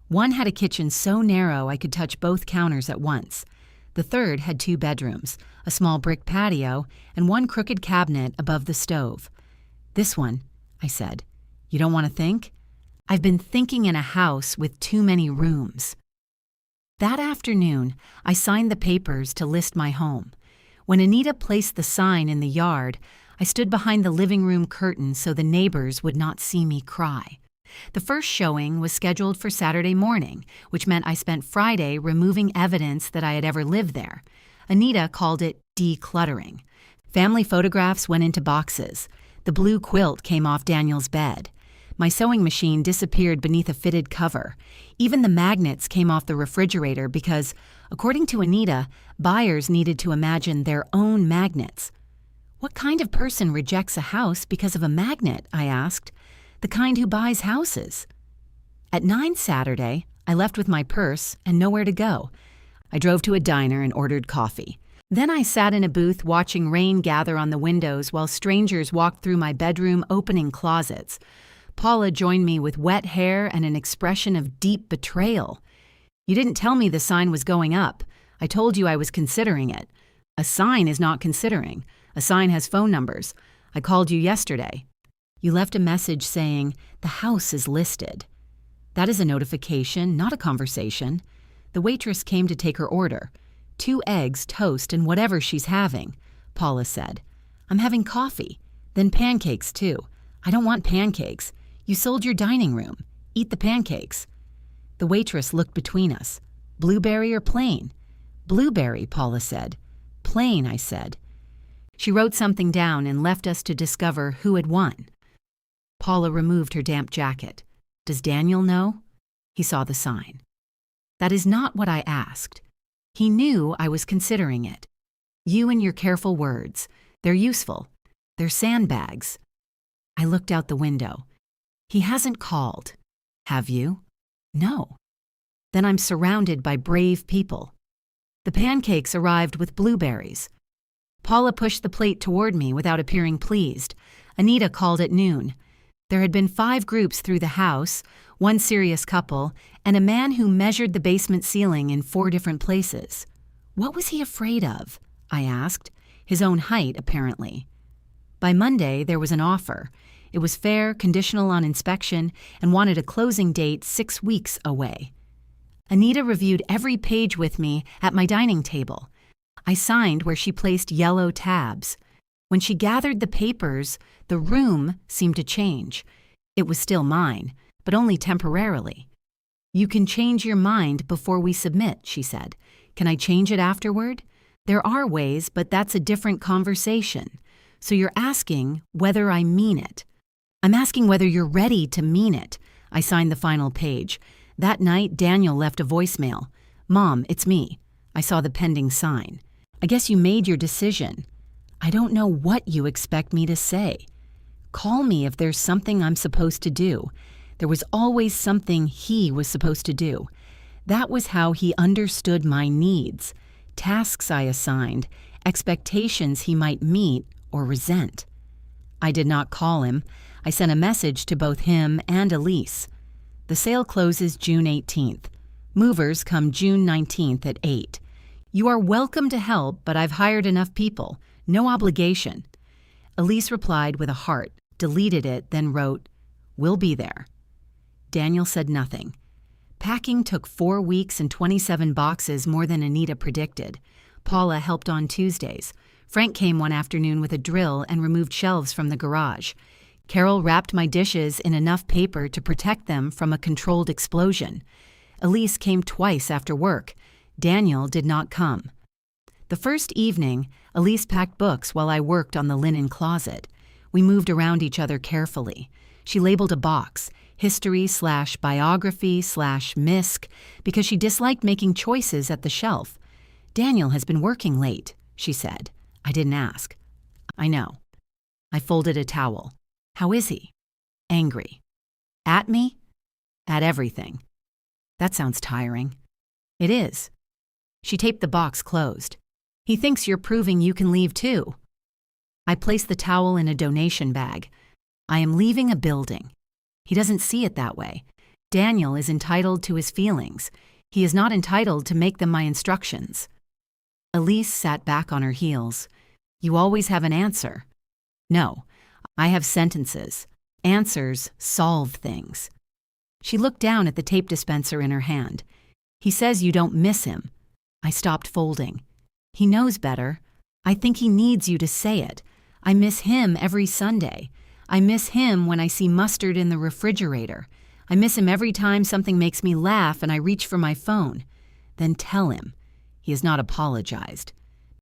A: One had a kitchen so narrow I could touch both counters at once. The third had 2 bedrooms, a small brick patio, and one crooked cabinet above the stove. This one, I said. You don't want to think? I've been thinking in a house with too many rooms. That afternoon, I signed the papers to list my home. When Anita placed the sign in the yard, I stood behind the living room curtain so the neighbors would not see me cry. The first showing was scheduled for Saturday morning, which meant I spent Friday removing evidence that I had ever lived there. Anita called it decluttering. Family photographs went into boxes. The blue quilt came off Daniel's bed. My sewing machine disappeared beneath a fitted cover. Even the magnets came off the refrigerator because, according to Anita, buyers needed to imagine their own magnets. What kind of person rejects a house because of a magnet? I asked. The kind who buys houses. At 9 Saturday, I left with my purse and nowhere to go. I drove to a diner and ordered coffee. Then I sat in a booth watching rain gather on the windows while strangers walked through my bedroom opening closets. Paula joined me with wet hair and an expression of deep betrayal. You didn't tell me the sign was going up. I told you I was considering it. A sign is not considering. A sign has phone numbers. I called you yesterday. You left a message saying, the house is listed. That is a notification, not a conversation. The waitress came to take her order. 2 eggs, toast, and whatever she's having, Paula said. I'm having coffee. Then pancakes, too. I don't want pancakes. You sold your dining room. Eat the pancakes. The waitress looked between us. Blueberry or plain? Blueberry, Paula said. Plain, I said. She wrote something down and left us to discover who had won. Paula removed her damp jacket. Does Daniel know? He saw the sign. That is not what I asked. He knew I was considering it. You and your careful words. They're useful. They're sandbags. I looked out the window. He hasn't called. Have you? No. Then I'm surrounded by brave people. The pancakes arrived with blueberries. Paula pushed the plate toward me without appearing pleased. Anita called at noon. There had been 5 groups through the house, 1 serious couple, and a man who measured the basement ceiling in 4 different places. What was he afraid of? I asked. His own height, apparently. By Monday, there was an offer. It was fair, conditional on inspection, and wanted a closing date 6 weeks away. Anita reviewed every page with me at my dining table. I signed where she placed yellow tabs. When she gathered the papers, the room seemed to change. It was still mine, but only temporarily. You can change your mind before we submit, she said. Can I change it afterward? There are ways, but that's a different conversation. So you're asking whether I mean it. I'm asking whether you're ready to mean it. I signed the final page. That night, Daniel left a voicemail. Mom, it's me. I saw the pending sign. I guess you made your decision. I don't know what you expect me to say. Call me if there's something I'm supposed to do. There was always something he was supposed to do. That was how he understood my needs, tasks I assigned, expectations he might meet or resent. I did not call him. I sent a message to both him and Elise. The sale closes June 18th. Movers come June 19th at 8. You are welcome to help, but I've hired enough people. No obligation. Elise replied with a heart, deleted it, then wrote, "We'll be there." Daniel said nothing. Packing took 4 weeks and 27 boxes, more than Anita predicted. Paula helped on Tuesdays. Frank came one afternoon with a drill and removed shelves from the garage. Carol wrapped my dishes in enough paper to protect them from a controlled explosion. Elise came twice after work. Daniel did not come. The first evening, Elise packed books while I worked on the linen closet. We moved around each other carefully. She labeled a box, history/biography/misc, because she disliked making choices at the shelf. Daniel has been working late, she said. I didn't ask. I know. I folded a towel. How is he? Angry. At me? At everything. That sounds tiring. It is. She taped the box closed. He thinks you're proving you can leave too. I placed the towel in a donation bag. I am leaving a building. He doesn't see it that way. Daniel is entitled to his feelings. He is not entitled to make them my instructions. Elise sat back on her heels. You always have an answer. No, I have sentences. Answers solve things. She looked down at the tape dispenser in her hand. He says you don't miss him. I stopped folding. He knows better. I think he needs you to say it. I miss him every Sunday. I miss him when I see mustard in the refrigerator. I miss him every time something makes me laugh and I reach for my phone. Then tell him. He has not apologized.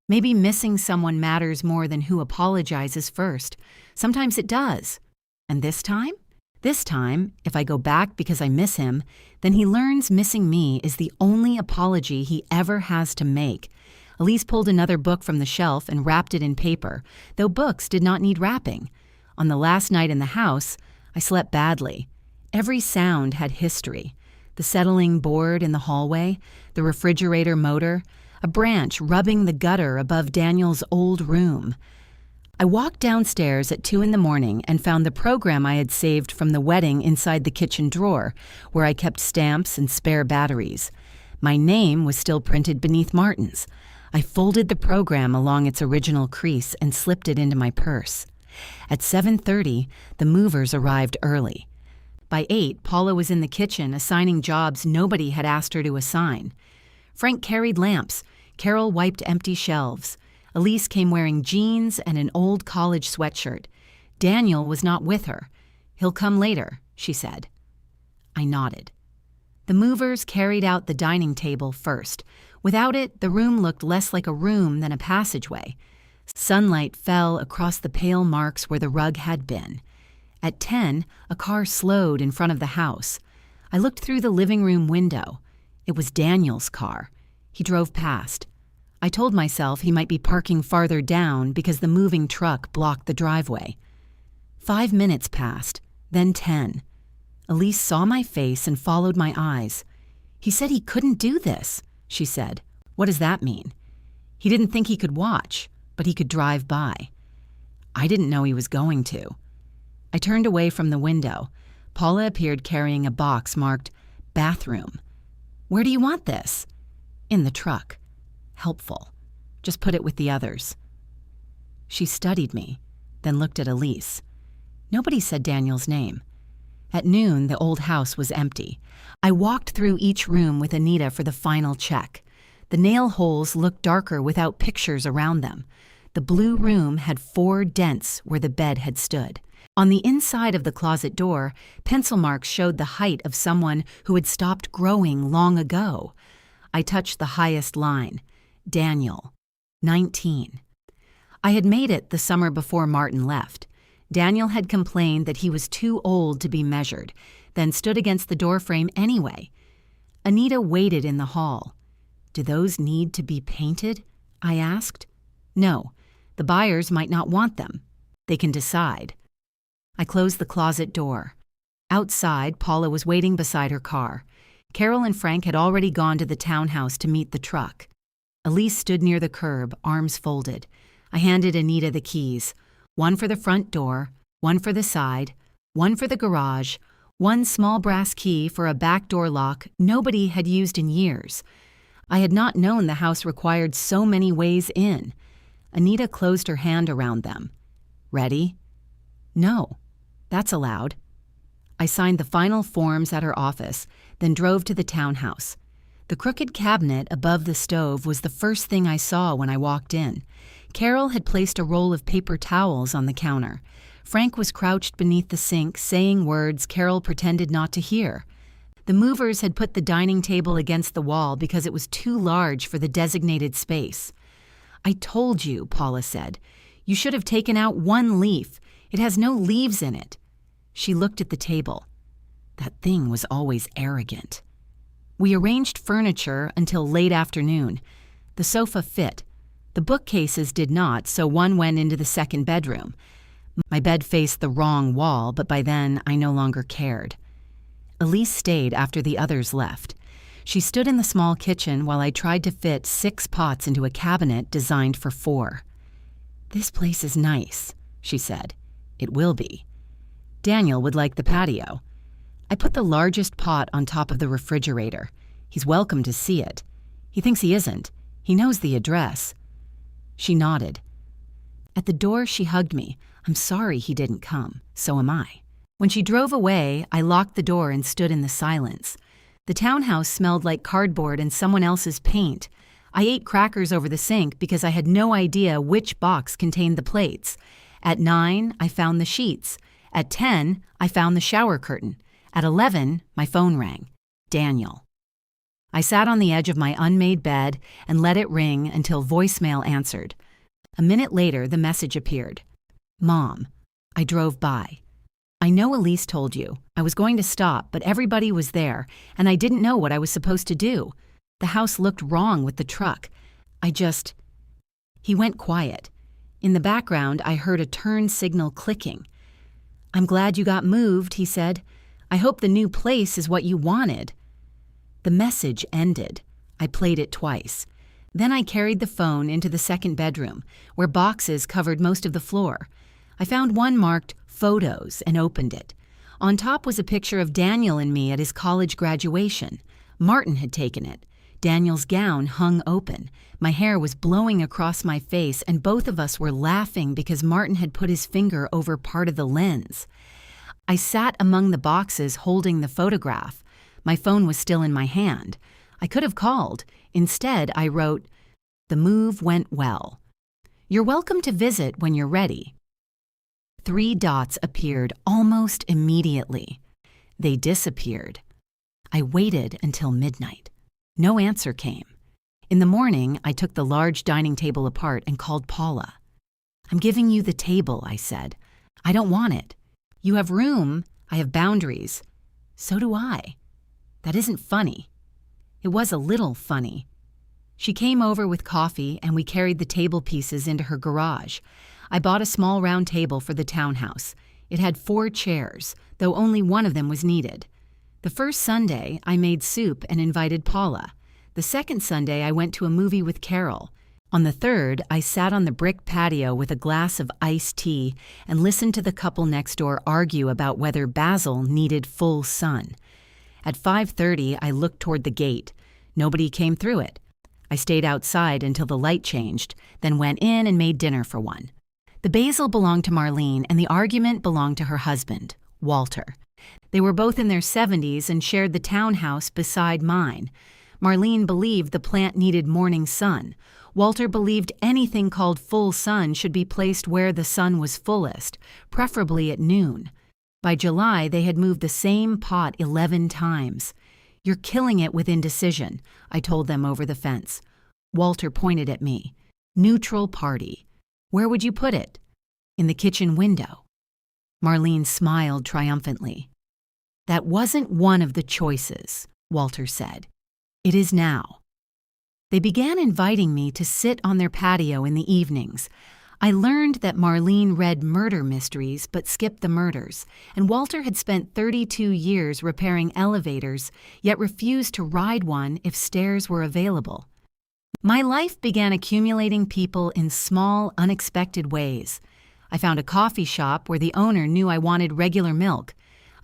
A: Maybe missing someone matters more than who apologizes first. Sometimes it does. And this time? This time, if I go back because I miss him, then he learns missing me is the only apology he ever has to make. Elise pulled another book from the shelf and wrapped it in paper, though books did not need wrapping. On the last night in the house, I slept badly. Every sound had history. The settling board in the hallway, the refrigerator motor, a branch rubbing the gutter above Daniel's old room. I walked downstairs at 2 a.m. and found the program I had saved from the wedding inside the kitchen drawer, where I kept stamps and spare batteries. My name was still printed beneath Martin's. I folded the program along its original crease and slipped it into my purse. At 7:30, the movers arrived early. By 8, Paula was in the kitchen assigning jobs nobody had asked her to assign. Frank carried lamps. Carol wiped empty shelves. Elise came wearing jeans and an old college sweatshirt. Daniel was not with her. He'll come later, she said. I nodded. The movers carried out the dining table first. Without it, the room looked less like a room than a passageway. Sunlight fell across the pale marks where the rug had been. At 10, a car slowed in front of the house. I looked through the living room window. It was Daniel's car. He drove past. I told myself he might be parking farther down because the moving truck blocked the driveway. 5 minutes passed, then 10. Elise saw my face and followed my eyes. He said he couldn't do this, she said. What does that mean? He didn't think he could watch, but he could drive by. I didn't know he was going to. I turned away from the window. Paula appeared carrying a box marked bathroom. Where do you want this? In the truck. Helpful. Just put it with the others. She studied me, then looked at Elise. Nobody said Daniel's name. At noon, the old house was empty. I walked through each room with Anita for the final check. The nail holes looked darker without pictures around them. The blue room had 4 dents where the bed had stood. On the inside of the closet door, pencil marks showed the height of someone who had stopped growing long ago. I touched the highest line. Daniel, 19. I had made it the summer before Martin left. Daniel had complained that he was too old to be measured, then stood against the doorframe anyway. Anita waited in the hall. Do those need to be painted? I asked. No, the buyers might not want them. They can decide. I closed the closet door. Outside, Paula was waiting beside her car. Carol and Frank had already gone to the townhouse to meet the truck. Elise stood near the curb, arms folded. I handed Anita the keys, one for the front door, one for the side, one for the garage, one small brass key for a back door lock nobody had used in years. I had not known the house required so many ways in. Anita closed her hand around them. Ready? No. That's allowed. I signed the final forms at her office, then drove to the townhouse. The crooked cabinet above the stove was the first thing I saw when I walked in. Carol had placed a roll of paper towels on the counter. Frank was crouched beneath the sink, saying words Carol pretended not to hear. The movers had put the dining table against the wall because it was too large for the designated space. I told you, Paula said. You should have taken out one leaf. It has no leaves in it. She looked at the table. That thing was always arrogant. We arranged furniture until late afternoon. The sofa fit. The bookcases did not, so one went into the second bedroom. My bed faced the wrong wall, but by then I no longer cared. Elise stayed after the others left. She stood in the small kitchen while I tried to fit 6 pots into a cabinet designed for 4. This place is nice, she said. It will be. Daniel would like the patio. I put the largest pot on top of the refrigerator. He's welcome to see it. He thinks he isn't. He knows the address. She nodded. At the door, she hugged me. I'm sorry he didn't come. So am I. When she drove away, I locked the door and stood in the silence. The townhouse smelled like cardboard and someone else's paint. I ate crackers over the sink because I had no idea which box contained the plates. At 9, I found the sheets. At 10, I found the shower curtain. At 11, my phone rang. Daniel. I sat on the edge of my unmade bed and let it ring until voicemail answered. A minute later, the message appeared. Mom, I drove by. I know Elise told you. I was going to stop, but everybody was there, and I didn't know what I was supposed to do. The house looked wrong with the truck. He went quiet. In the background, I heard a turn signal clicking. I'm glad you got moved, he said. I hope the new place is what you wanted. The message ended. I played it twice. Then I carried the phone into the second bedroom, where boxes covered most of the floor. I found one marked Photos and opened it. On top was a picture of Daniel and me at his college graduation. Martin had taken it. Daniel's gown hung open. My hair was blowing across my face, and both of us were laughing because Martin had put his finger over part of the lens. I sat among the boxes holding the photograph. My phone was still in my hand. I could have called. Instead, I wrote, The move went well. You're welcome to visit when you're ready. 3 dots appeared almost immediately. They disappeared. I waited until midnight. No answer came. In the morning, I took the large dining table apart and called Paula. I'm giving you the table, I said. I don't want it. You have room. I have boundaries. So do I. That isn't funny. It was a little funny. She came over with coffee and we carried the table pieces into her garage. I bought a small round table for the townhouse. It had 4 chairs, though only one of them was needed. The first Sunday, I made soup and invited Paula. The second Sunday, I went to a movie with Carol. On the third, I sat on the brick patio with a glass of iced tea and listened to the couple next door argue about whether Basil needed full sun. At 5:30, I looked toward the gate. Nobody came through it. I stayed outside until the light changed, then went in and made dinner for one. The basil belonged to Marlene and the argument belonged to her husband, Walter. They were both in their 70s and shared the townhouse beside mine. Marlene believed the plant needed morning sun. Walter believed anything called full sun should be placed where the sun was fullest, preferably at noon. By July, they had moved the same pot 11 times. You're killing it with indecision, I told them over the fence. Walter pointed at me. Neutral party. Where would you put it? In the kitchen window. Marlene smiled triumphantly. That wasn't one of the choices, Walter said. It is now. They began inviting me to sit on their patio in the evenings. I learned that Marlene read murder mysteries but skipped the murders, and Walter had spent 32 years repairing elevators, yet refused to ride one if stairs were available. My life began accumulating people in small, unexpected ways. I found a coffee shop where the owner knew I wanted regular milk.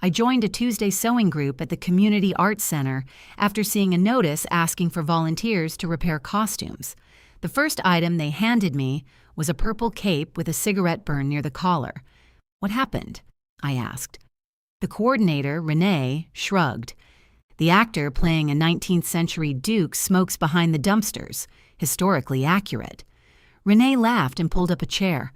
A: I joined a Tuesday sewing group at the Community Arts Center after seeing a notice asking for volunteers to repair costumes. The first item they handed me was a purple cape with a cigarette burn near the collar. "What happened?" I asked. The coordinator, Renee, shrugged. "The actor playing a 19th century duke smokes behind the dumpsters. Historically accurate." Renee laughed and pulled up a chair.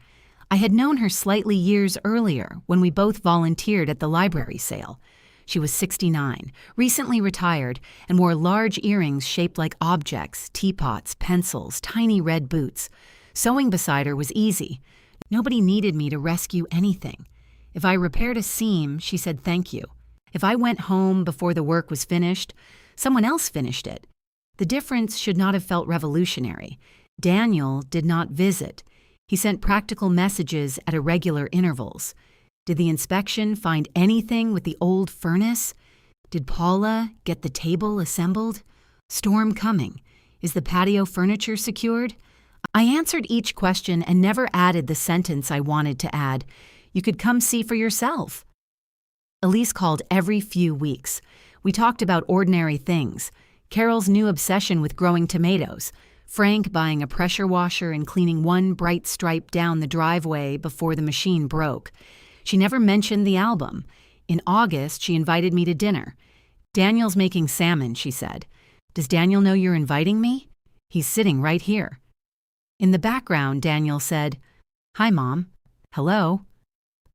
A: I had known her slightly years earlier when we both volunteered at the library sale. She was 69, recently retired, and wore large earrings shaped like objects, teapots, pencils, tiny red boots. Sewing beside her was easy. Nobody needed me to rescue anything. If I repaired a seam, she said thank you. If I went home before the work was finished, someone else finished it. The difference should not have felt revolutionary. Daniel did not visit. He sent practical messages at irregular intervals. Did the inspection find anything with the old furnace? Did Paula get the table assembled? Storm coming. Is the patio furniture secured? I answered each question and never added the sentence I wanted to add. You could come see for yourself. Elise called every few weeks. We talked about ordinary things. Carol's new obsession with growing tomatoes. Frank buying a pressure washer and cleaning one bright stripe down the driveway before the machine broke. She never mentioned the album. In August, she invited me to dinner. "Daniel's making salmon," she said. "Does Daniel know you're inviting me? He's sitting right here." In the background, Daniel said, "Hi, Mom." "Hello."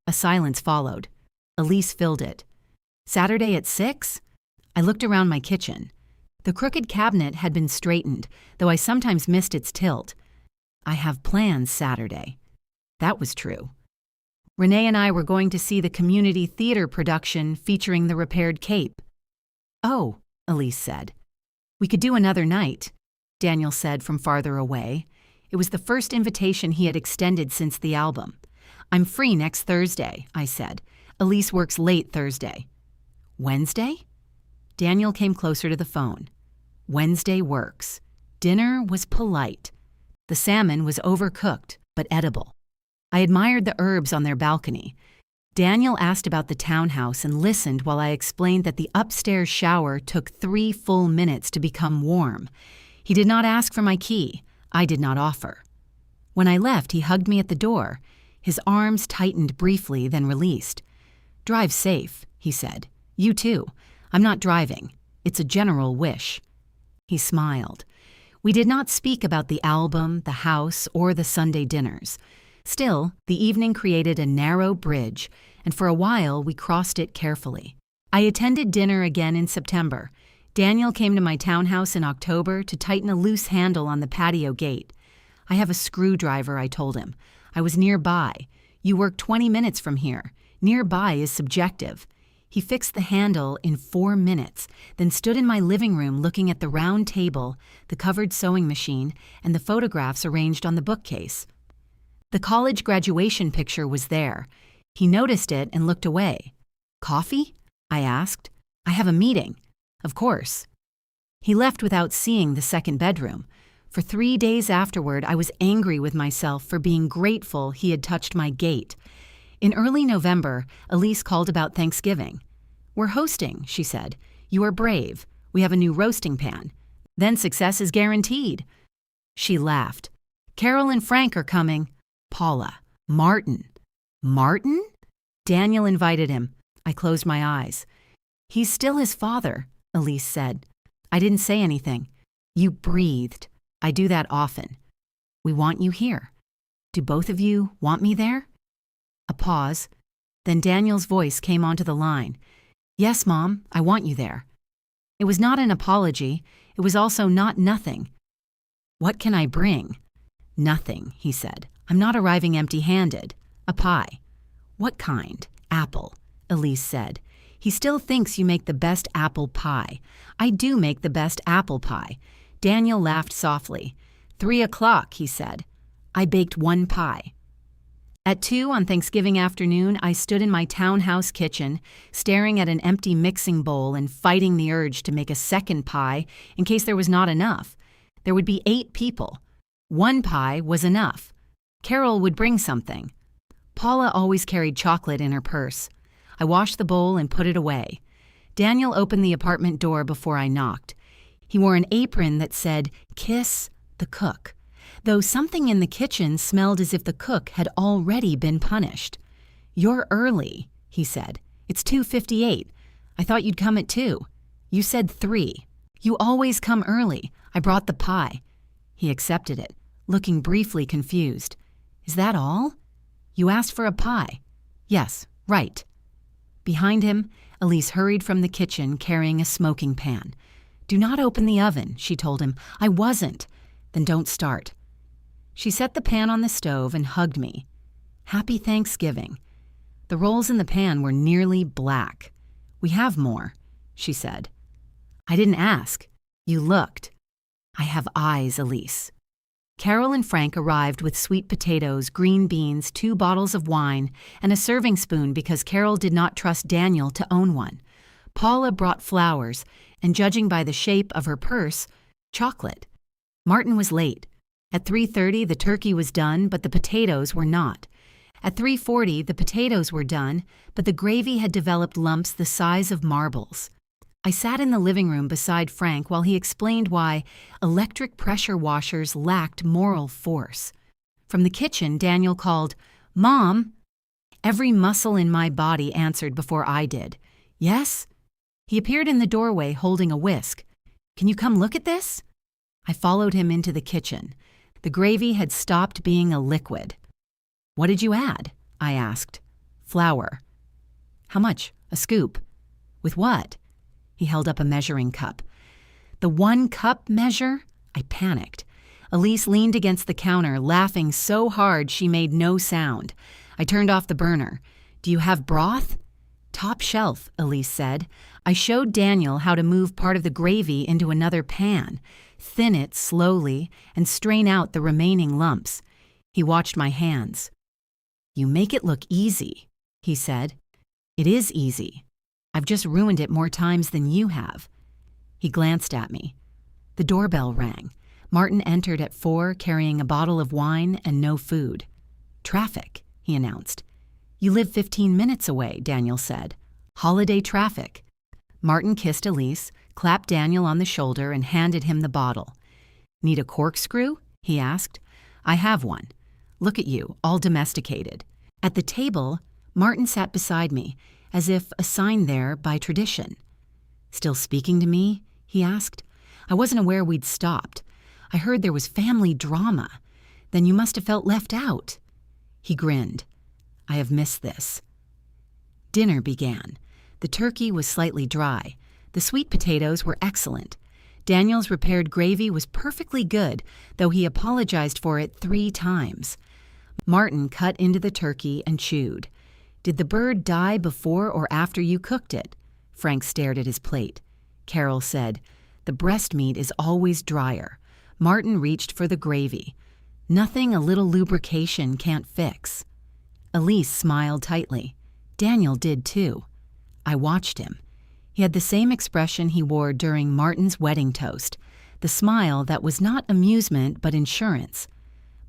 A: A silence followed. Elise filled it. "Saturday at 6? I looked around my kitchen. The crooked cabinet had been straightened, though I sometimes missed its tilt. "I have plans Saturday." That was true. Renee and I were going to see the community theater production featuring the repaired cape. "Oh," Elise said. "We could do another night," Daniel said from farther away. It was the first invitation he had extended since the album. "I'm free next Thursday," I said. "Elise works late Thursday." "Wednesday?" Daniel came closer to the phone. "Wednesday works." Dinner was polite. The salmon was overcooked, but edible. I admired the herbs on their balcony. Daniel asked about the townhouse and listened while I explained that the upstairs shower took 3 full minutes to become warm. He did not ask for my key. I did not offer. When I left, he hugged me at the door. His arms tightened briefly, then released. "Drive safe," he said. "You too. I'm not driving. It's a general wish." He smiled. We did not speak about the album, the house, or the Sunday dinners. Still, the evening created a narrow bridge, and for a while we crossed it carefully. I attended dinner again in September. Daniel came to my townhouse in October to tighten a loose handle on the patio gate. "I have a screwdriver," I told him. "I was nearby. You work 20 minutes from here. Nearby is subjective." He fixed the handle in 4 minutes, then stood in my living room looking at the round table, the covered sewing machine, and the photographs arranged on the bookcase. The college graduation picture was there. He noticed it and looked away. "Coffee?" I asked. "I have a meeting." "Of course." He left without seeing the second bedroom. For 3 days afterward, I was angry with myself for being grateful he had touched my gate. In early November, Elise called about Thanksgiving. "We're hosting," she said. "You are brave. We have a new roasting pan. Then success is guaranteed." She laughed. "Carol and Frank are coming." "Paula. Martin." "Martin?" Daniel invited him. I closed my eyes. "He's still his father," Elise said. I didn't say anything. You breathed. I do that often. "We want you here. Do both of you want me there?" A pause. Then Daniel's voice came onto the line. "Yes, Mom, I want you there." It was not an apology. It was also not nothing. "What can I bring?" "Nothing," he said. "I'm not arriving empty-handed. A pie." "What kind?" "Apple," Elise said. "He still thinks you make the best apple pie." "I do make the best apple pie." Daniel laughed softly. 3 o'clock, he said. I baked 1 pie. At 2 on Thanksgiving afternoon, I stood in my townhouse kitchen, staring at an empty mixing bowl and fighting the urge to make a second pie in case there was not enough. There would be 8 people. 1 pie was enough. Carol would bring something. Paula always carried chocolate in her purse. I washed the bowl and put it away. Daniel opened the apartment door before I knocked. He wore an apron that said, "Kiss the cook," though something in the kitchen smelled as if the cook had already been punished. "You're early," he said. "It's 2:58. I thought you'd come at 2. You said 3. You always come early. I brought the pie." He accepted it, looking briefly confused. "Is that all? You asked for a pie." "Yes, right." Behind him, Elise hurried from the kitchen carrying a smoking pan. "Do not open the oven," she told him. "I wasn't." "Then don't start." She set the pan on the stove and hugged me. "Happy Thanksgiving." The rolls in the pan were nearly black. "We have more," she said. "I didn't ask. You looked." "I have eyes, Elise." Carol and Frank arrived with sweet potatoes, green beans, 2 bottles of wine, and a serving spoon because Carol did not trust Daniel to own one. Paula brought flowers, and judging by the shape of her purse, chocolate. Martin was late. At 3:30, the turkey was done, but the potatoes were not. At 3:40, the potatoes were done, but the gravy had developed lumps the size of marbles. I sat in the living room beside Frank while he explained why electric pressure washers lacked moral force. From the kitchen, Daniel called, "Mom!" Every muscle in my body answered before I did. "Yes?" He appeared in the doorway holding a whisk. "Can you come look at this?" I followed him into the kitchen. The gravy had stopped being a liquid. "What did you add?" I asked. "Flour." "How much? A scoop?" "With what?" He held up a measuring cup. "The 1-cup measure?" I panicked. Elise leaned against the counter, laughing so hard she made no sound. I turned off the burner. "Do you have broth?" "Top shelf," Elise said. I showed Daniel how to move part of the gravy into another pan, thin it slowly, and strain out the remaining lumps. He watched my hands. "You make it look easy," he said. "It is easy. I've just ruined it more times than you have." He glanced at me. The doorbell rang. Martin entered at 4 carrying a bottle of wine and no food. "Traffic," he announced. "You live 15 minutes away," Daniel said. "Holiday traffic." Martin kissed Elise, clapped Daniel on the shoulder, and handed him the bottle. "Need a corkscrew?" he asked. "I have one. Look at you, all domesticated." At the table, Martin sat beside me, as if assigned there by tradition. "Still speaking to me?" he asked. "I wasn't aware we'd stopped. I heard there was family drama. Then you must have felt left out." He grinned. "I have missed this." Dinner began. The turkey was slightly dry. The sweet potatoes were excellent. Daniel's repaired gravy was perfectly good, though he apologized for it 3 times. Martin cut into the turkey and chewed. "Did the bird die before or after you cooked it?" Frank stared at his plate. Carol said, "The breast meat is always drier." Martin reached for the gravy. "Nothing a little lubrication can't fix." Elise smiled tightly. Daniel did too. I watched him. He had the same expression he wore during Martin's wedding toast, the smile that was not amusement but insurance.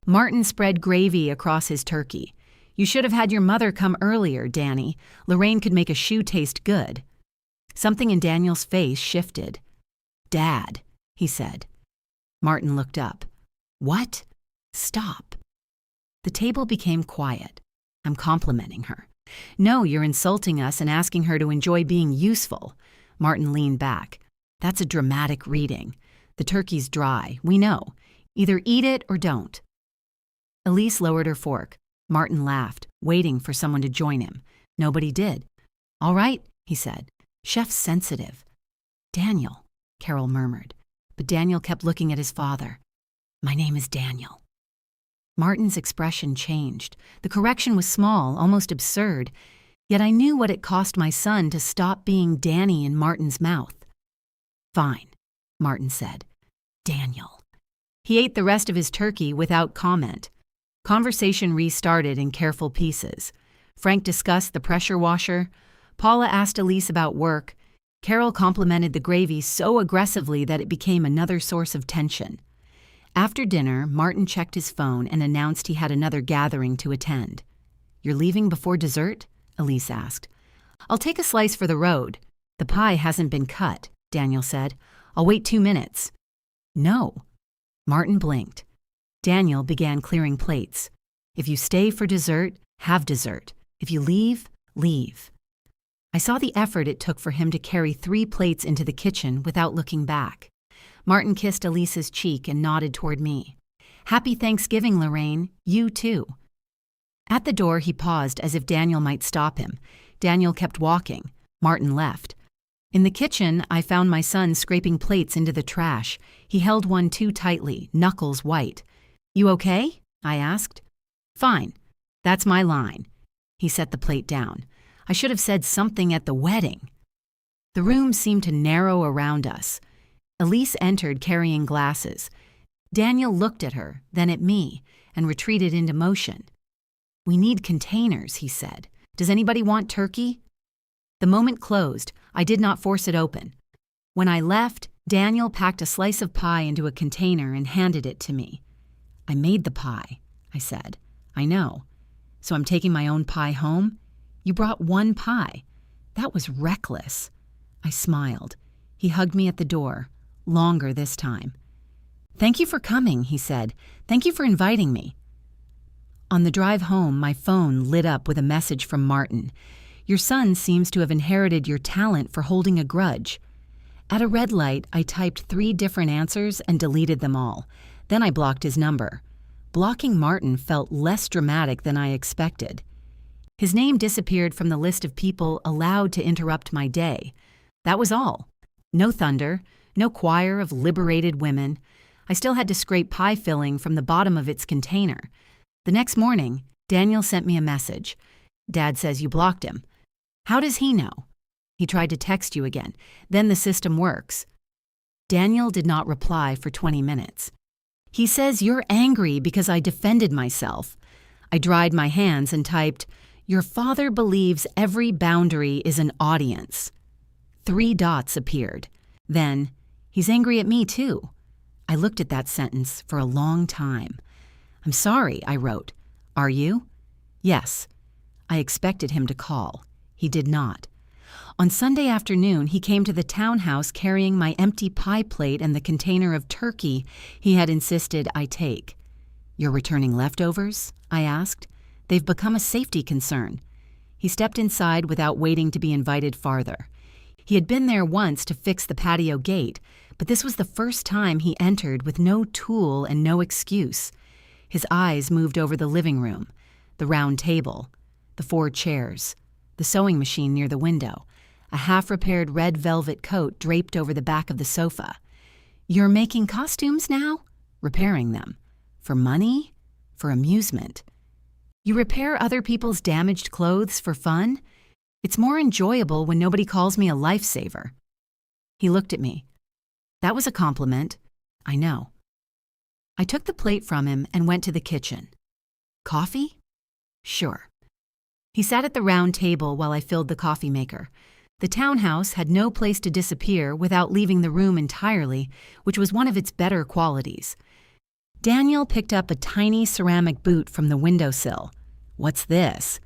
A: Martin spread gravy across his turkey. "You should have had your mother come earlier, Danny. Lorraine could make a shoe taste good." Something in Daniel's face shifted. "Dad," he said. Martin looked up. "What? Stop." The table became quiet. I'm complimenting her. "No, you're insulting us and asking her to enjoy being useful." Martin leaned back. "That's a dramatic reading. The turkey's dry, we know. Either eat it or don't." Elise lowered her fork. Martin laughed, waiting for someone to join him. Nobody did. "All right," he said. "Chef's sensitive." "Daniel," Carol murmured, but Daniel kept looking at his father. "My name is Daniel." Martin's expression changed. The correction was small, almost absurd, yet I knew what it cost my son to stop being Danny in Martin's mouth. "Fine," Martin said. "Daniel." He ate the rest of his turkey without comment. Conversation restarted in careful pieces. Frank discussed the pressure washer. Paula asked Elise about work. Carol complimented the gravy so aggressively that it became another source of tension. After dinner, Martin checked his phone and announced he had another gathering to attend. "You're leaving before dessert?" Elise asked. "I'll take a slice for the road. The pie hasn't been cut," Daniel said. "I'll wait 2 minutes." "No." Martin blinked. Daniel began clearing plates. "If you stay for dessert, have dessert. If you leave, leave." I saw the effort it took for him to carry 3 plates into the kitchen without looking back. Martin kissed Elise's cheek and nodded toward me. "Happy Thanksgiving, Lorraine. You too." At the door, he paused as if Daniel might stop him. Daniel kept walking. Martin left. In the kitchen, I found my son scraping plates into the trash. He held one too tightly, knuckles white. "You okay?" I asked. "Fine. That's my line." He set the plate down. I should have said something at the wedding. The room seemed to narrow around us. Elise entered carrying glasses. Daniel looked at her, then at me, and retreated into motion. "We need containers," he said. "Does anybody want turkey?" The moment closed. I did not force it open. When I left, Daniel packed a slice of pie into a container and handed it to me. "I made the pie," I said. "I know. So I'm taking my own pie home? You brought 1 pie. That was reckless." I smiled. He hugged me at the door, longer this time. "Thank you for coming," he said. "Thank you for inviting me." On the drive home, my phone lit up with a message from Martin. "Your son seems to have inherited your talent for holding a grudge." At a red light, I typed 3 different answers and deleted them all. Then I blocked his number. Blocking Martin felt less dramatic than I expected. His name disappeared from the list of people allowed to interrupt my day. That was all. No thunder, no choir of liberated women. I still had to scrape pie filling from the bottom of its container. The next morning, Daniel sent me a message. "Dad says you blocked him." "How does he know?" "He tried to text you again. Then the system works." Daniel did not reply for 20 minutes. "He says you're angry because I defended myself." I dried my hands and typed, "Your father believes every boundary is an audience." 3 dots appeared. Then, "He's angry at me too." I looked at that sentence for a long time. "I'm sorry," I wrote. "Are you?" "Yes." I expected him to call. He did not. On Sunday afternoon, he came to the townhouse carrying my empty pie plate and the container of turkey he had insisted I take. "You're returning leftovers?" I asked. "They've become a safety concern." He stepped inside without waiting to be invited farther. He had been there once to fix the patio gate, but this was the first time he entered with no tool and no excuse. His eyes moved over the living room, the round table, the 4 chairs, the sewing machine near the window, a half-repaired red velvet coat draped over the back of the sofa. "You're making costumes now?" "Repairing them." "For money?" "For amusement." "You repair other people's damaged clothes for fun?" "It's more enjoyable when nobody calls me a lifesaver." He looked at me. "That was a compliment." "I know." I took the plate from him and went to the kitchen. "Coffee?" "Sure." He sat at the round table while I filled the coffee maker. The townhouse had no place to disappear without leaving the room entirely, which was one of its better qualities. Daniel picked up a tiny ceramic boot from the windowsill. "What's this?"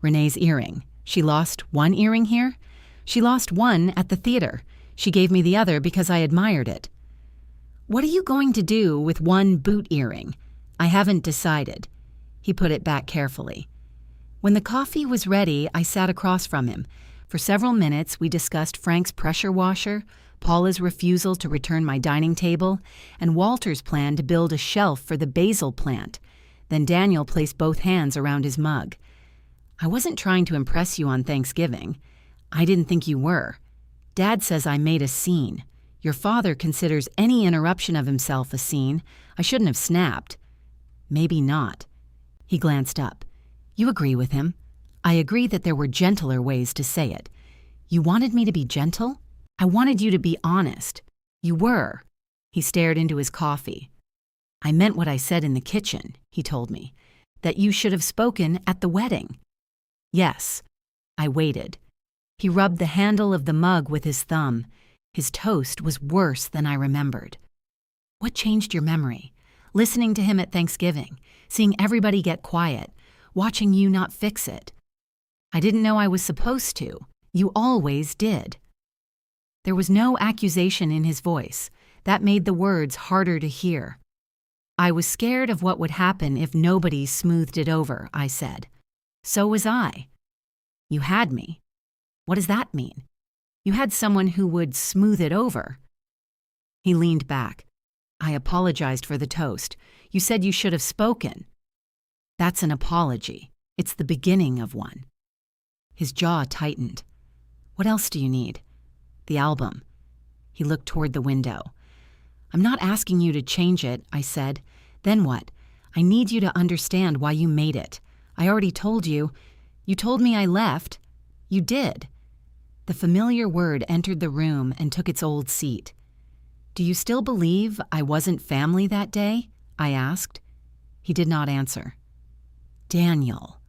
A: "Renee's earring. She lost 1 earring here?" "She lost 1 at the theater. She gave me the other because I admired it." "What are you going to do with 1 boot earring?" "I haven't decided." He put it back carefully. When the coffee was ready, I sat across from him. For several minutes, we discussed Frank's pressure washer, Paula's refusal to return my dining table, and Walter's plan to build a shelf for the basil plant. Then Daniel placed both hands around his mug. "I wasn't trying to impress you on Thanksgiving. I didn't think you were. Dad says I made a scene. Your father considers any interruption of himself a scene. I shouldn't have snapped." "Maybe not." He glanced up. "You agree with him?" "I agree that there were gentler ways to say it." "You wanted me to be gentle?" "I wanted you to be honest." "You were." He stared into his coffee. "I meant what I said in the kitchen," he told me. That you should have spoken at the wedding. Yes. I waited. He rubbed the handle of the mug with his thumb. His toast was worse than I remembered. What changed your memory? Listening to him at Thanksgiving, seeing everybody get quiet, watching you not fix it. I didn't know I was supposed to. You always did. There was no accusation in his voice. That made the words harder to hear. I was scared of what would happen if nobody smoothed it over, I said. So was I. You had me. What does that mean? You had someone who would smooth it over. He leaned back. I apologized for the toast. You said you should have spoken. That's an apology. It's the beginning of one. His jaw tightened. What else do you need? The album. He looked toward the window. I'm not asking you to change it, I said. Then what? I need you to understand why you made it. I already told you. You told me I left. You did. The familiar word entered the room and took its old seat. Do you still believe I wasn't family that day? I asked. He did not answer. Daniel.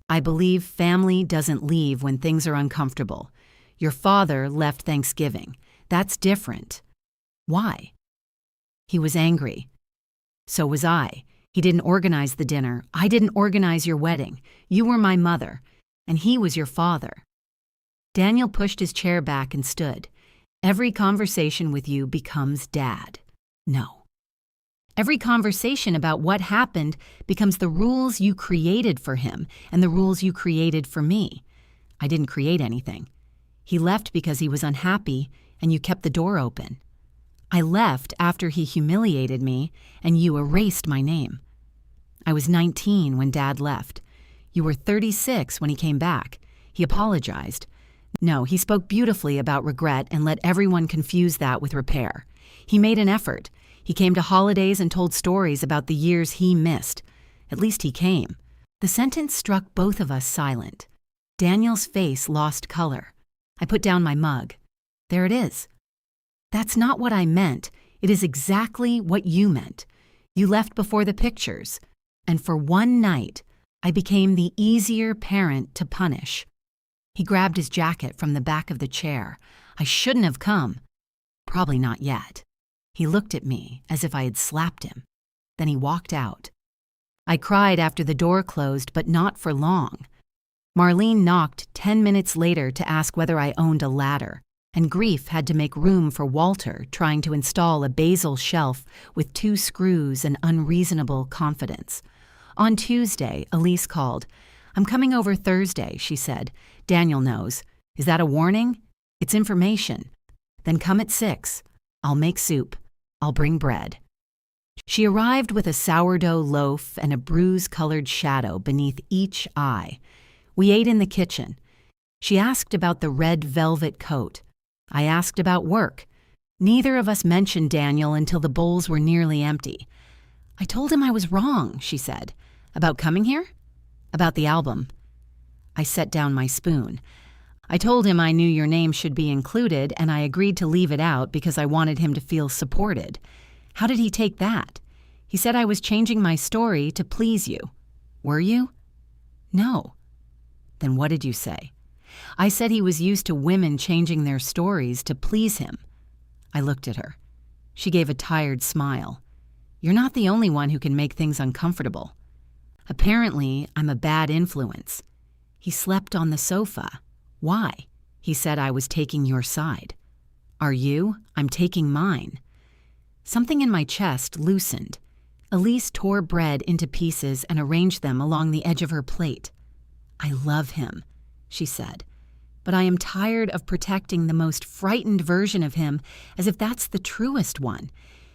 A: I believe family doesn't leave when things are uncomfortable. Your father left Thanksgiving. That's different. Why? He was angry. So was I. He didn't organize the dinner. I didn't organize your wedding. You were my mother, and he was your father. Daniel pushed his chair back and stood. Every conversation with you becomes Dad. No. Every conversation about what happened becomes the rules you created for him and the rules you created for me. I didn't create anything. He left because he was unhappy, and you kept the door open. I left after he humiliated me, and you erased my name. I was 19 when Dad left. You were 36 when he came back. He apologized. No, he spoke beautifully about regret and let everyone confuse that with repair. He made an effort. He came to holidays and told stories about the years he missed. At least he came. The sentence struck both of us silent. Daniel's face lost color. I put down my mug. There it is. That's not what I meant. It is exactly what you meant. You left before the pictures. And for one night, I became the easier parent to punish. He grabbed his jacket from the back of the chair. I shouldn't have come. Probably not yet. He looked at me as if I had slapped him. Then he walked out. I cried after the door closed, but not for long. Marlene knocked 10 minutes later to ask whether I owned a ladder, and grief had to make room for Walter trying to install a basil shelf with 2 screws and unreasonable confidence. On Tuesday, Elise called. I'm coming over Thursday, she said. Daniel knows. Is that a warning? It's information. Then come at 6. I'll make soup. I'll bring bread. She arrived with a sourdough loaf and a bruise-colored shadow beneath each eye. We ate in the kitchen. She asked about the red velvet coat. I asked about work. Neither of us mentioned Daniel until the bowls were nearly empty. I told him I was wrong, she said. About coming here? About the album. I set down my spoon. I told him I knew your name should be included, and I agreed to leave it out because I wanted him to feel supported. How did he take that? He said I was changing my story to please you. Were you? No. Then what did you say? I said he was used to women changing their stories to please him. I looked at her. She gave a tired smile. You're not the only one who can make things uncomfortable. Apparently, I'm a bad influence. He slept on the sofa. Why? He said I was taking your side. Are you? I'm taking mine. Something in my chest loosened. Elise tore bread into pieces and arranged them along the edge of her plate. I love him, she said, but I am tired of protecting the most frightened version of him as if that's the truest one.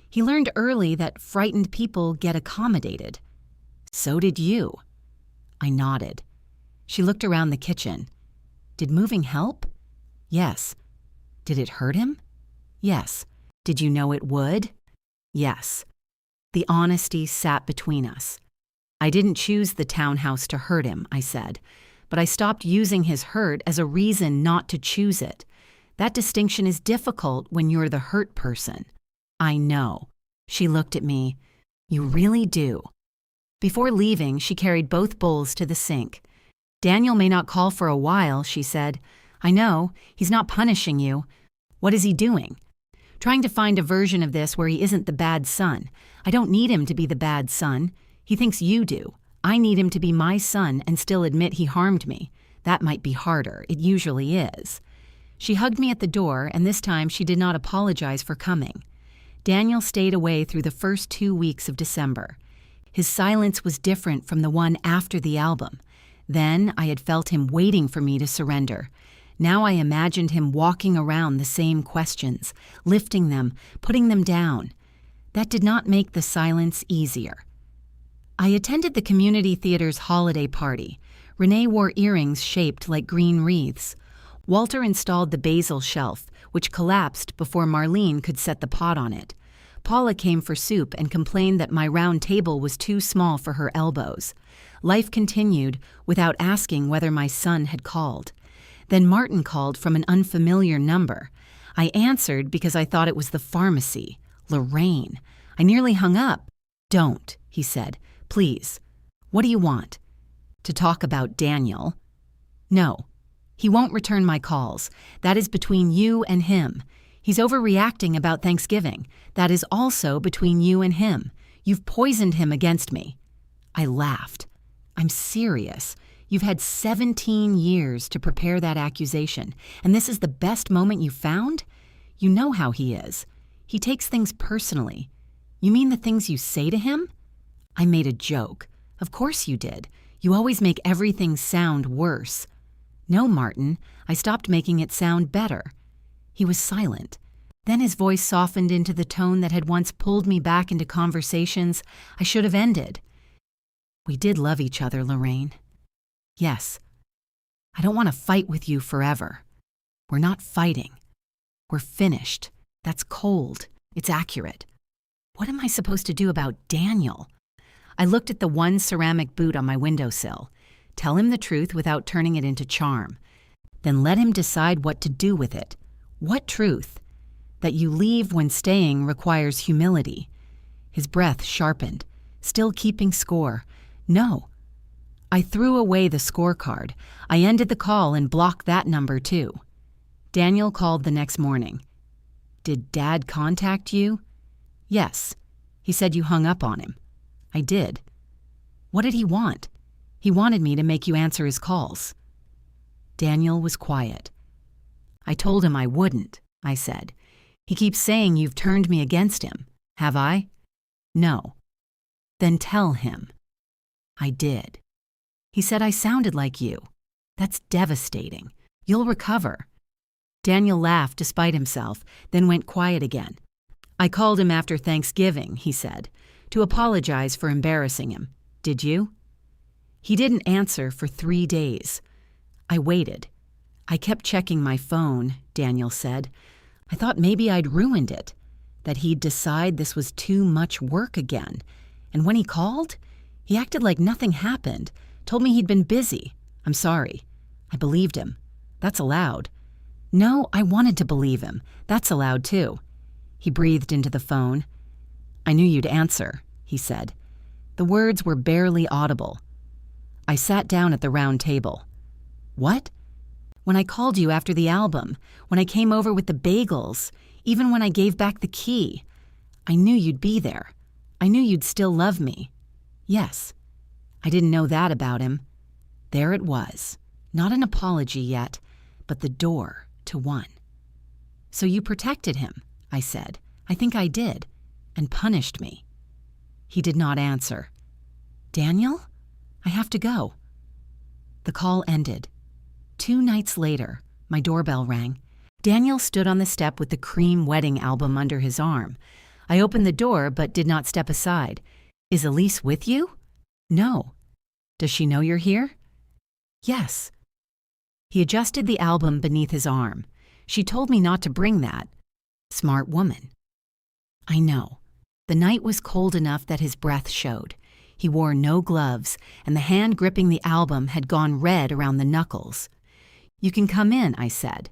A: He learned early that frightened people get accommodated. So did you. I nodded. She looked around the kitchen. Did moving help? Yes. Did it hurt him? Yes. Did you know it would? Yes. The honesty sat between us. I didn't choose the townhouse to hurt him, I said, but I stopped using his hurt as a reason not to choose it. That distinction is difficult when you're the hurt person. I know. She looked at me. You really do. Before leaving, she carried both bowls to the sink. "Daniel may not call for a while," she said. "I know, he's not punishing you. What is he doing?" "Trying to find a version of this where he isn't the bad son. I don't need him to be the bad son. He thinks you do. I need him to be my son and still admit he harmed me. That might be harder. It usually is." She hugged me at the door, and this time she did not apologize for coming. Daniel stayed away through the first 2 weeks of December. His silence was different from the one after the album. Then I had felt him waiting for me to surrender. Now I imagined him walking around the same questions, lifting them, putting them down. That did not make the silence easier. I attended the community theater's holiday party. Renee wore earrings shaped like green wreaths. Walter installed the basil shelf, which collapsed before Marlene could set the pot on it. Paula came for soup and complained that my round table was too small for her elbows. Life continued without asking whether my son had called. Then Martin called from an unfamiliar number. I answered because I thought it was the pharmacy. Lorraine. I nearly hung up. "Don't," he said. "Please. What do you want?" "To talk about Daniel." "No. He won't return my calls. That is between you and him. He's overreacting about Thanksgiving. That is also between you and him. You've poisoned him against me." I laughed. "I'm serious. You've had 17 years to prepare that accusation, and this is the best moment you found? You know how he is. He takes things personally. You mean the things you say to him?" I made a joke. "Of course you did. You always make everything sound worse." "No, Martin, I stopped making it sound better." He was silent. Then his voice softened into the tone that had once pulled me back into conversations I should have ended. "We did love each other, Lorraine." "Yes. I don't want to fight with you forever. We're not fighting. We're finished. That's cold. It's accurate. What am I supposed to do about Daniel?" I looked at the one ceramic boot on my windowsill. Tell him the truth without turning it into charm. Then let him decide what to do with it. What truth? That you leave when staying requires humility. His breath sharpened, still keeping score. No. I threw away the scorecard. I ended the call and blocked that number too. Daniel called the next morning. "Did Dad contact you?" "Yes. He said you hung up on him." "I did." "What did he want?" "He wanted me to make you answer his calls." Daniel was quiet. "I told him I wouldn't," I said. "He keeps saying you've turned me against him. Have I?" "No." "Then tell him." I did. He said I sounded like you. That's devastating. You'll recover. Daniel laughed despite himself, then went quiet again. "I called him after Thanksgiving," he said, "to apologize for embarrassing him. Did you?" He didn't answer for 3 days. I waited. "I kept checking my phone," Daniel said. "I thought maybe I'd ruined it, that he'd decide this was too much work again. And when he called, he acted like nothing happened, told me he'd been busy. I'm sorry. I believed him. That's allowed." "No, I wanted to believe him. That's allowed too." He breathed into the phone. "I knew you'd answer," he said. The words were barely audible. I sat down at the round table. "What?" "When I called you after the album, when I came over with the bagels, even when I gave back the key. I knew you'd be there. I knew you'd still love me." "Yes." I didn't know that about him. There it was. Not an apology yet, but the door to one. "So you protected him," I said. "I think I did. And punished me." He did not answer. "Daniel? I have to go." The call ended. 2 nights later, my doorbell rang. Daniel stood on the step with the Cream wedding album under his arm. I opened the door but did not step aside. "Is Elise with you?" "No." "Does she know you're here?" "Yes." He adjusted the album beneath his arm. "She told me not to bring that." Smart woman. I know. The night was cold enough that his breath showed. He wore no gloves, and the hand gripping the album had gone red around the knuckles. "You can come in," I said.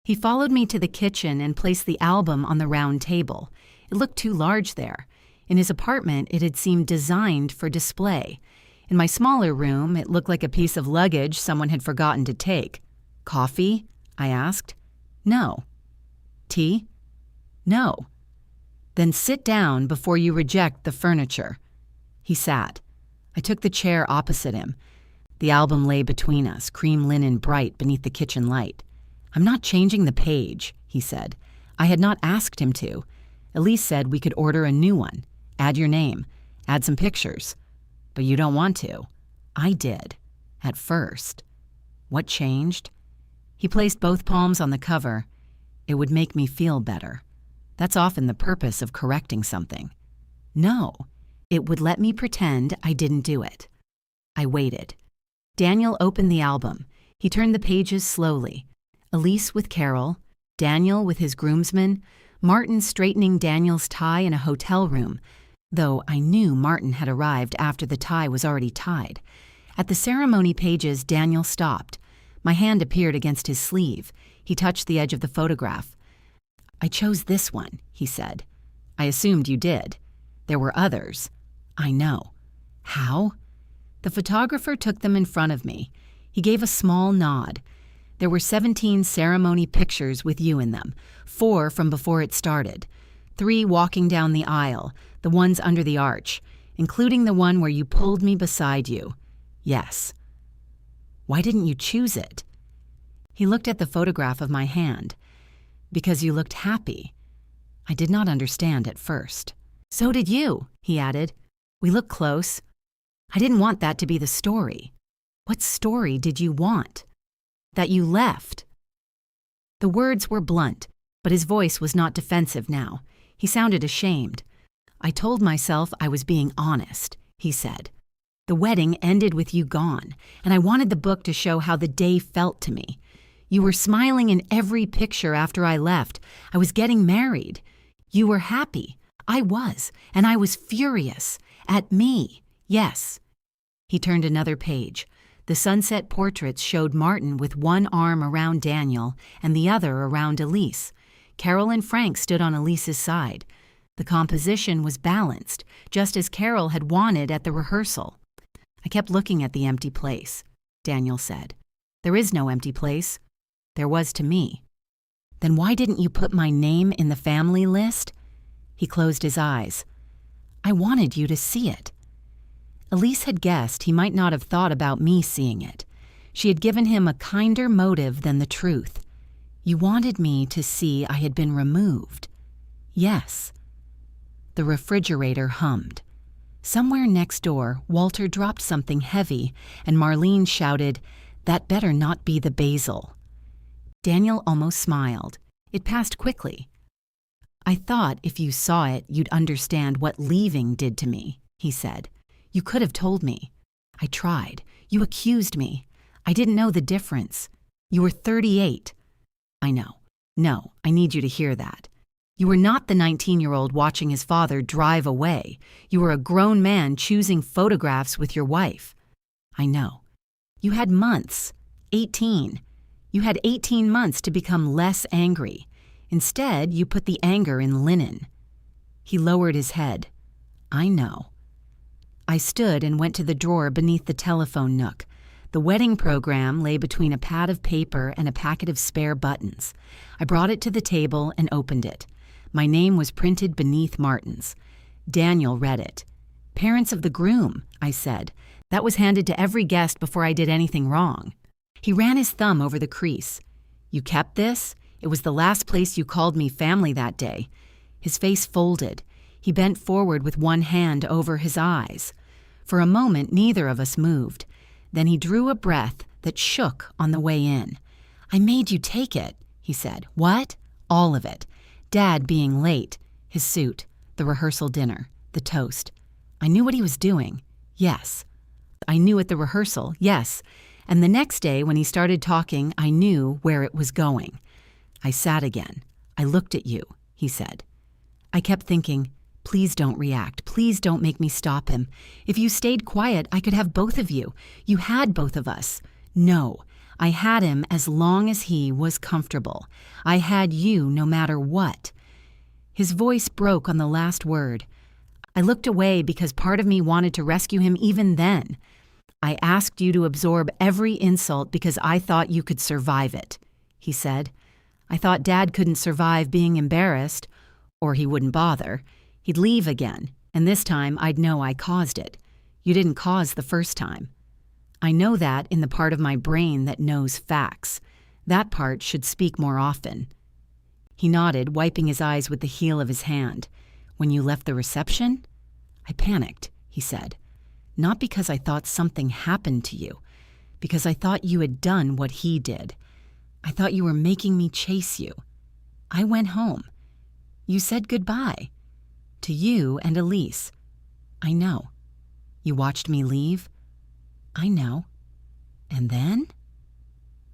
A: He followed me to the kitchen and placed the album on the round table. It looked too large there. In his apartment, it had seemed designed for display. In my smaller room, it looked like a piece of luggage someone had forgotten to take. Coffee? I asked. No. Tea? No. Then sit down before you reject the furniture. He sat. I took the chair opposite him. The album lay between us, cream linen bright beneath the kitchen light. I'm not changing the page, he said. I had not asked him to. Elise said we could order a new one. Add your name. Add some pictures. But you don't want to. I did. At first. What changed? He placed both palms on the cover. It would make me feel better. That's often the purpose of correcting something. No. It would let me pretend I didn't do it. I waited. Daniel opened the album. He turned the pages slowly. Elise with Carol, Daniel with his groomsmen, Martin straightening Daniel's tie in a hotel room, though I knew Martin had arrived after the tie was already tied. At the ceremony pages, Daniel stopped. My hand appeared against his sleeve. He touched the edge of the photograph. I chose this one, he said. I assumed you did. There were others. I know. How? The photographer took them in front of me. He gave a small nod. There were 17 ceremony pictures with you in them, 4 from before it started, 3 walking down the aisle, the ones under the arch, including the one where you pulled me beside you. Yes. Why didn't you choose it? He looked at the photograph of my hand. Because you looked happy. I did not understand at first. So did you, he added. We look close. I didn't want that to be the story. What story did you want? That you left. The words were blunt, but his voice was not defensive now. He sounded ashamed. I told myself I was being honest, he said. The wedding ended with you gone, and I wanted the book to show how the day felt to me. You were smiling in every picture after I left. I was getting married. You were happy. I was, and I was furious. At me, yes. He turned another page. The sunset portraits showed Martin with one arm around Daniel and the other around Elise. Carol and Frank stood on Elise's side. The composition was balanced, just as Carol had wanted at the rehearsal. I kept looking at the empty place, Daniel said. There is no empty place. There was to me. Then why didn't you put my name in the family list? He closed his eyes. I wanted you to see it. Elise had guessed he might not have thought about me seeing it. She had given him a kinder motive than the truth. You wanted me to see I had been removed. Yes. The refrigerator hummed. Somewhere next door, Walter dropped something heavy, and Marlene shouted, "That better not be the basil." Daniel almost smiled. It passed quickly. I thought if you saw it, you'd understand what leaving did to me, he said. You could have told me. I tried. You accused me. I didn't know the difference. You were 38. I know. No, I need you to hear that. You were not the 19-year-old watching his father drive away. You were a grown man choosing photographs with your wife. I know. You had months. 18. You had 18 months to become less angry. Instead, you put the anger in linen. He lowered his head. I know. I stood and went to the drawer beneath the telephone nook. The wedding program lay between a pad of paper and a packet of spare buttons. I brought it to the table and opened it. My name was printed beneath Martin's. Daniel read it. Parents of the groom, I said. That was handed to every guest before I did anything wrong. He ran his thumb over the crease. You kept this? It was the last place you called me family that day. His face folded. He bent forward with one hand over his eyes. For a moment, neither of us moved. Then he drew a breath that shook on the way in. I made you take it, he said. What? All of it. Dad being late, his suit, the rehearsal dinner, the toast. I knew what he was doing. Yes. I knew at the rehearsal, yes. And the next day when he started talking, I knew where it was going. I sat again. I looked at you, he said. I kept thinking, please don't react. Please don't make me stop him. If you stayed quiet, I could have both of you. You had both of us. No, I had him as long as he was comfortable. I had you no matter what. His voice broke on the last word. I looked away because part of me wanted to rescue him even then. I asked you to absorb every insult because I thought you could survive it, he said. I thought Dad couldn't survive being embarrassed, or he wouldn't bother. He'd leave again, and this time I'd know I caused it. You didn't cause the first time. I know that in the part of my brain that knows facts. That part should speak more often. He nodded, wiping his eyes with the heel of his hand. When you left the reception? I panicked, he said. Not because I thought something happened to you, because I thought you had done what he did. I thought you were making me chase you. I went home. You said goodbye. To you and Elise. I know. You watched me leave? I know. And then?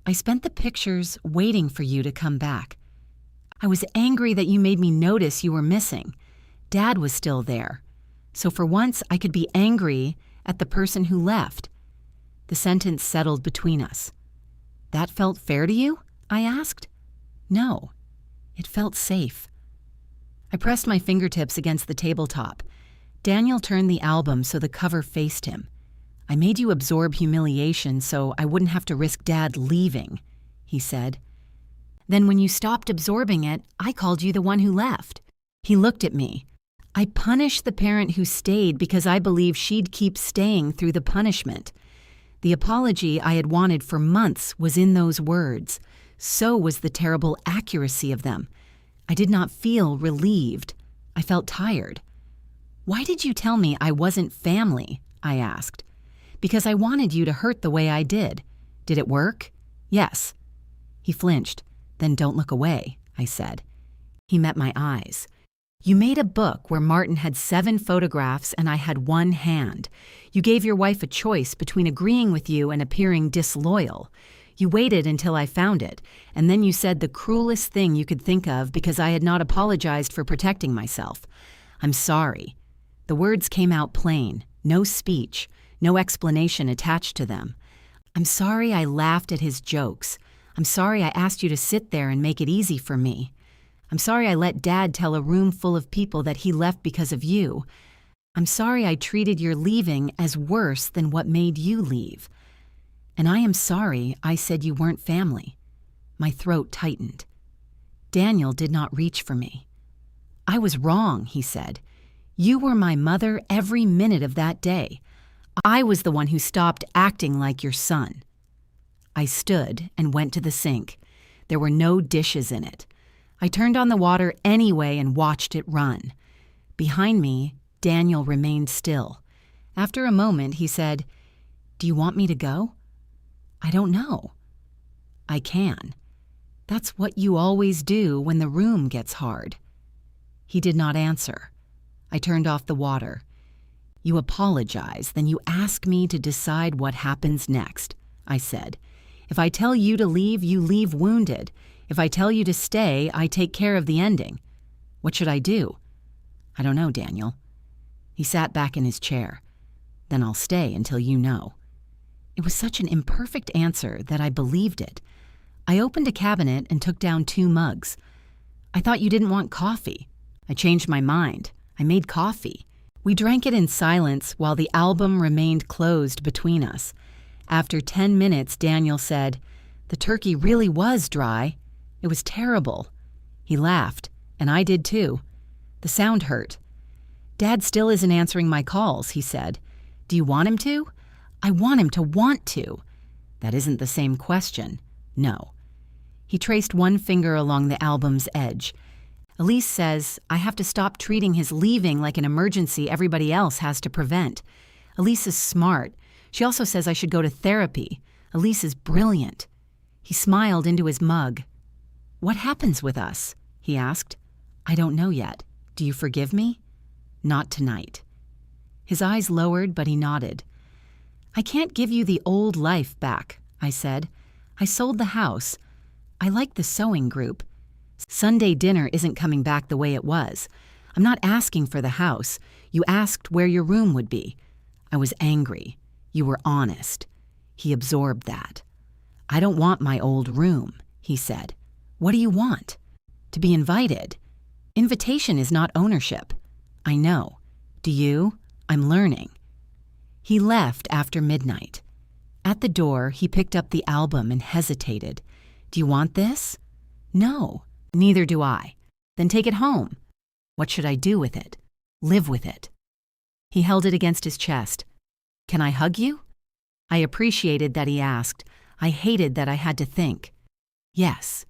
A: I spent the pictures waiting for you to come back. I was angry that you made me notice you were missing. Dad was still there. So for once, I could be angry at the person who left. The sentence settled between us. That felt fair to you? I asked. No. It felt safe. I pressed my fingertips against the tabletop. Daniel turned the album so the cover faced him. I made you absorb humiliation so I wouldn't have to risk Dad leaving, he said. Then when you stopped absorbing it, I called you the one who left. He looked at me. I punished the parent who stayed because I believed she'd keep staying through the punishment. The apology I had wanted for months was in those words. So was the terrible accuracy of them. I did not feel relieved. I felt tired. Why did you tell me I wasn't family? I asked. Because I wanted you to hurt the way I did. Did it work? Yes. He flinched. Then don't look away, I said. He met my eyes. You made a book where Martin had 7 photographs and I had 1 hand. You gave your wife a choice between agreeing with you and appearing disloyal. You waited until I found it, and then you said the cruelest thing you could think of because I had not apologized for protecting myself. I'm sorry. The words came out plain, no speech, no explanation attached to them. I'm sorry I laughed at his jokes. I'm sorry I asked you to sit there and make it easy for me. I'm sorry I let Dad tell a room full of people that he left because of you. I'm sorry I treated your leaving as worse than what made you leave. And I am sorry I said you weren't family. My throat tightened. Daniel did not reach for me. I was wrong, he said. You were my mother every minute of that day. I was the one who stopped acting like your son. I stood and went to the sink. There were no dishes in it. I turned on the water anyway and watched it run. Behind me, Daniel remained still. After a moment, he said, "Do you want me to go?" I don't know. I can. That's what you always do when the room gets hard. He did not answer. I turned off the water. You apologize, then you ask me to decide what happens next, I said. If I tell you to leave, you leave wounded. If I tell you to stay, I take care of the ending. What should I do? I don't know, Daniel. He sat back in his chair. Then I'll stay until you know. It was such an imperfect answer that I believed it. I opened a cabinet and took down 2 mugs. I thought you didn't want coffee. I changed my mind. I made coffee. We drank it in silence while the album remained closed between us. After 10 minutes, Daniel said, "The turkey really was dry. It was terrible." He laughed, and I did too. The sound hurt. "Dad still isn't answering my calls," he said. "Do you want him to?" "I want him to want to." "That isn't the same question." "No." He traced one finger along the album's edge. "Elise says I have to stop treating his leaving like an emergency everybody else has to prevent. Elise is smart. She also says I should go to therapy. Elise is brilliant." He smiled into his mug. "What happens with us?" he asked. "I don't know yet. Do you forgive me?" "Not tonight." His eyes lowered, but he nodded. "I can't give you the old life back," I said. "I sold the house. I like the sewing group. Sunday dinner isn't coming back the way it was. I'm not asking for the house. You asked where your room would be. I was angry. You were honest." He absorbed that. "I don't want my old room," he said. "What do you want?" "To be invited." "Invitation is not ownership." "I know. Do you? I'm learning." He left after midnight. At the door, he picked up the album and hesitated. "Do you want this?" "No, neither do I." "Then take it home." "What should I do with it?" "Live with it." He held it against his chest. "Can I hug you?" I appreciated that he asked. I hated that I had to think. "Yes."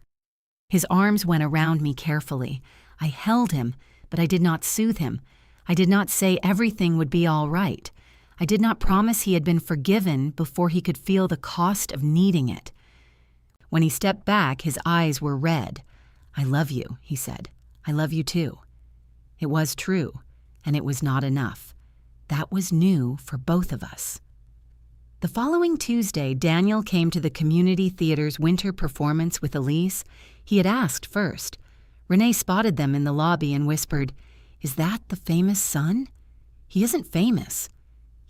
A: His arms went around me carefully. I held him, but I did not soothe him. I did not say everything would be all right. I did not promise he had been forgiven before he could feel the cost of needing it. When he stepped back, his eyes were red. "I love you," he said. "I love you too." It was true, and it was not enough. That was new for both of us. The following Tuesday, Daniel came to the community theater's winter performance with Elise. He had asked first. Renee spotted them in the lobby and whispered, "Is that the famous son?" "He isn't famous."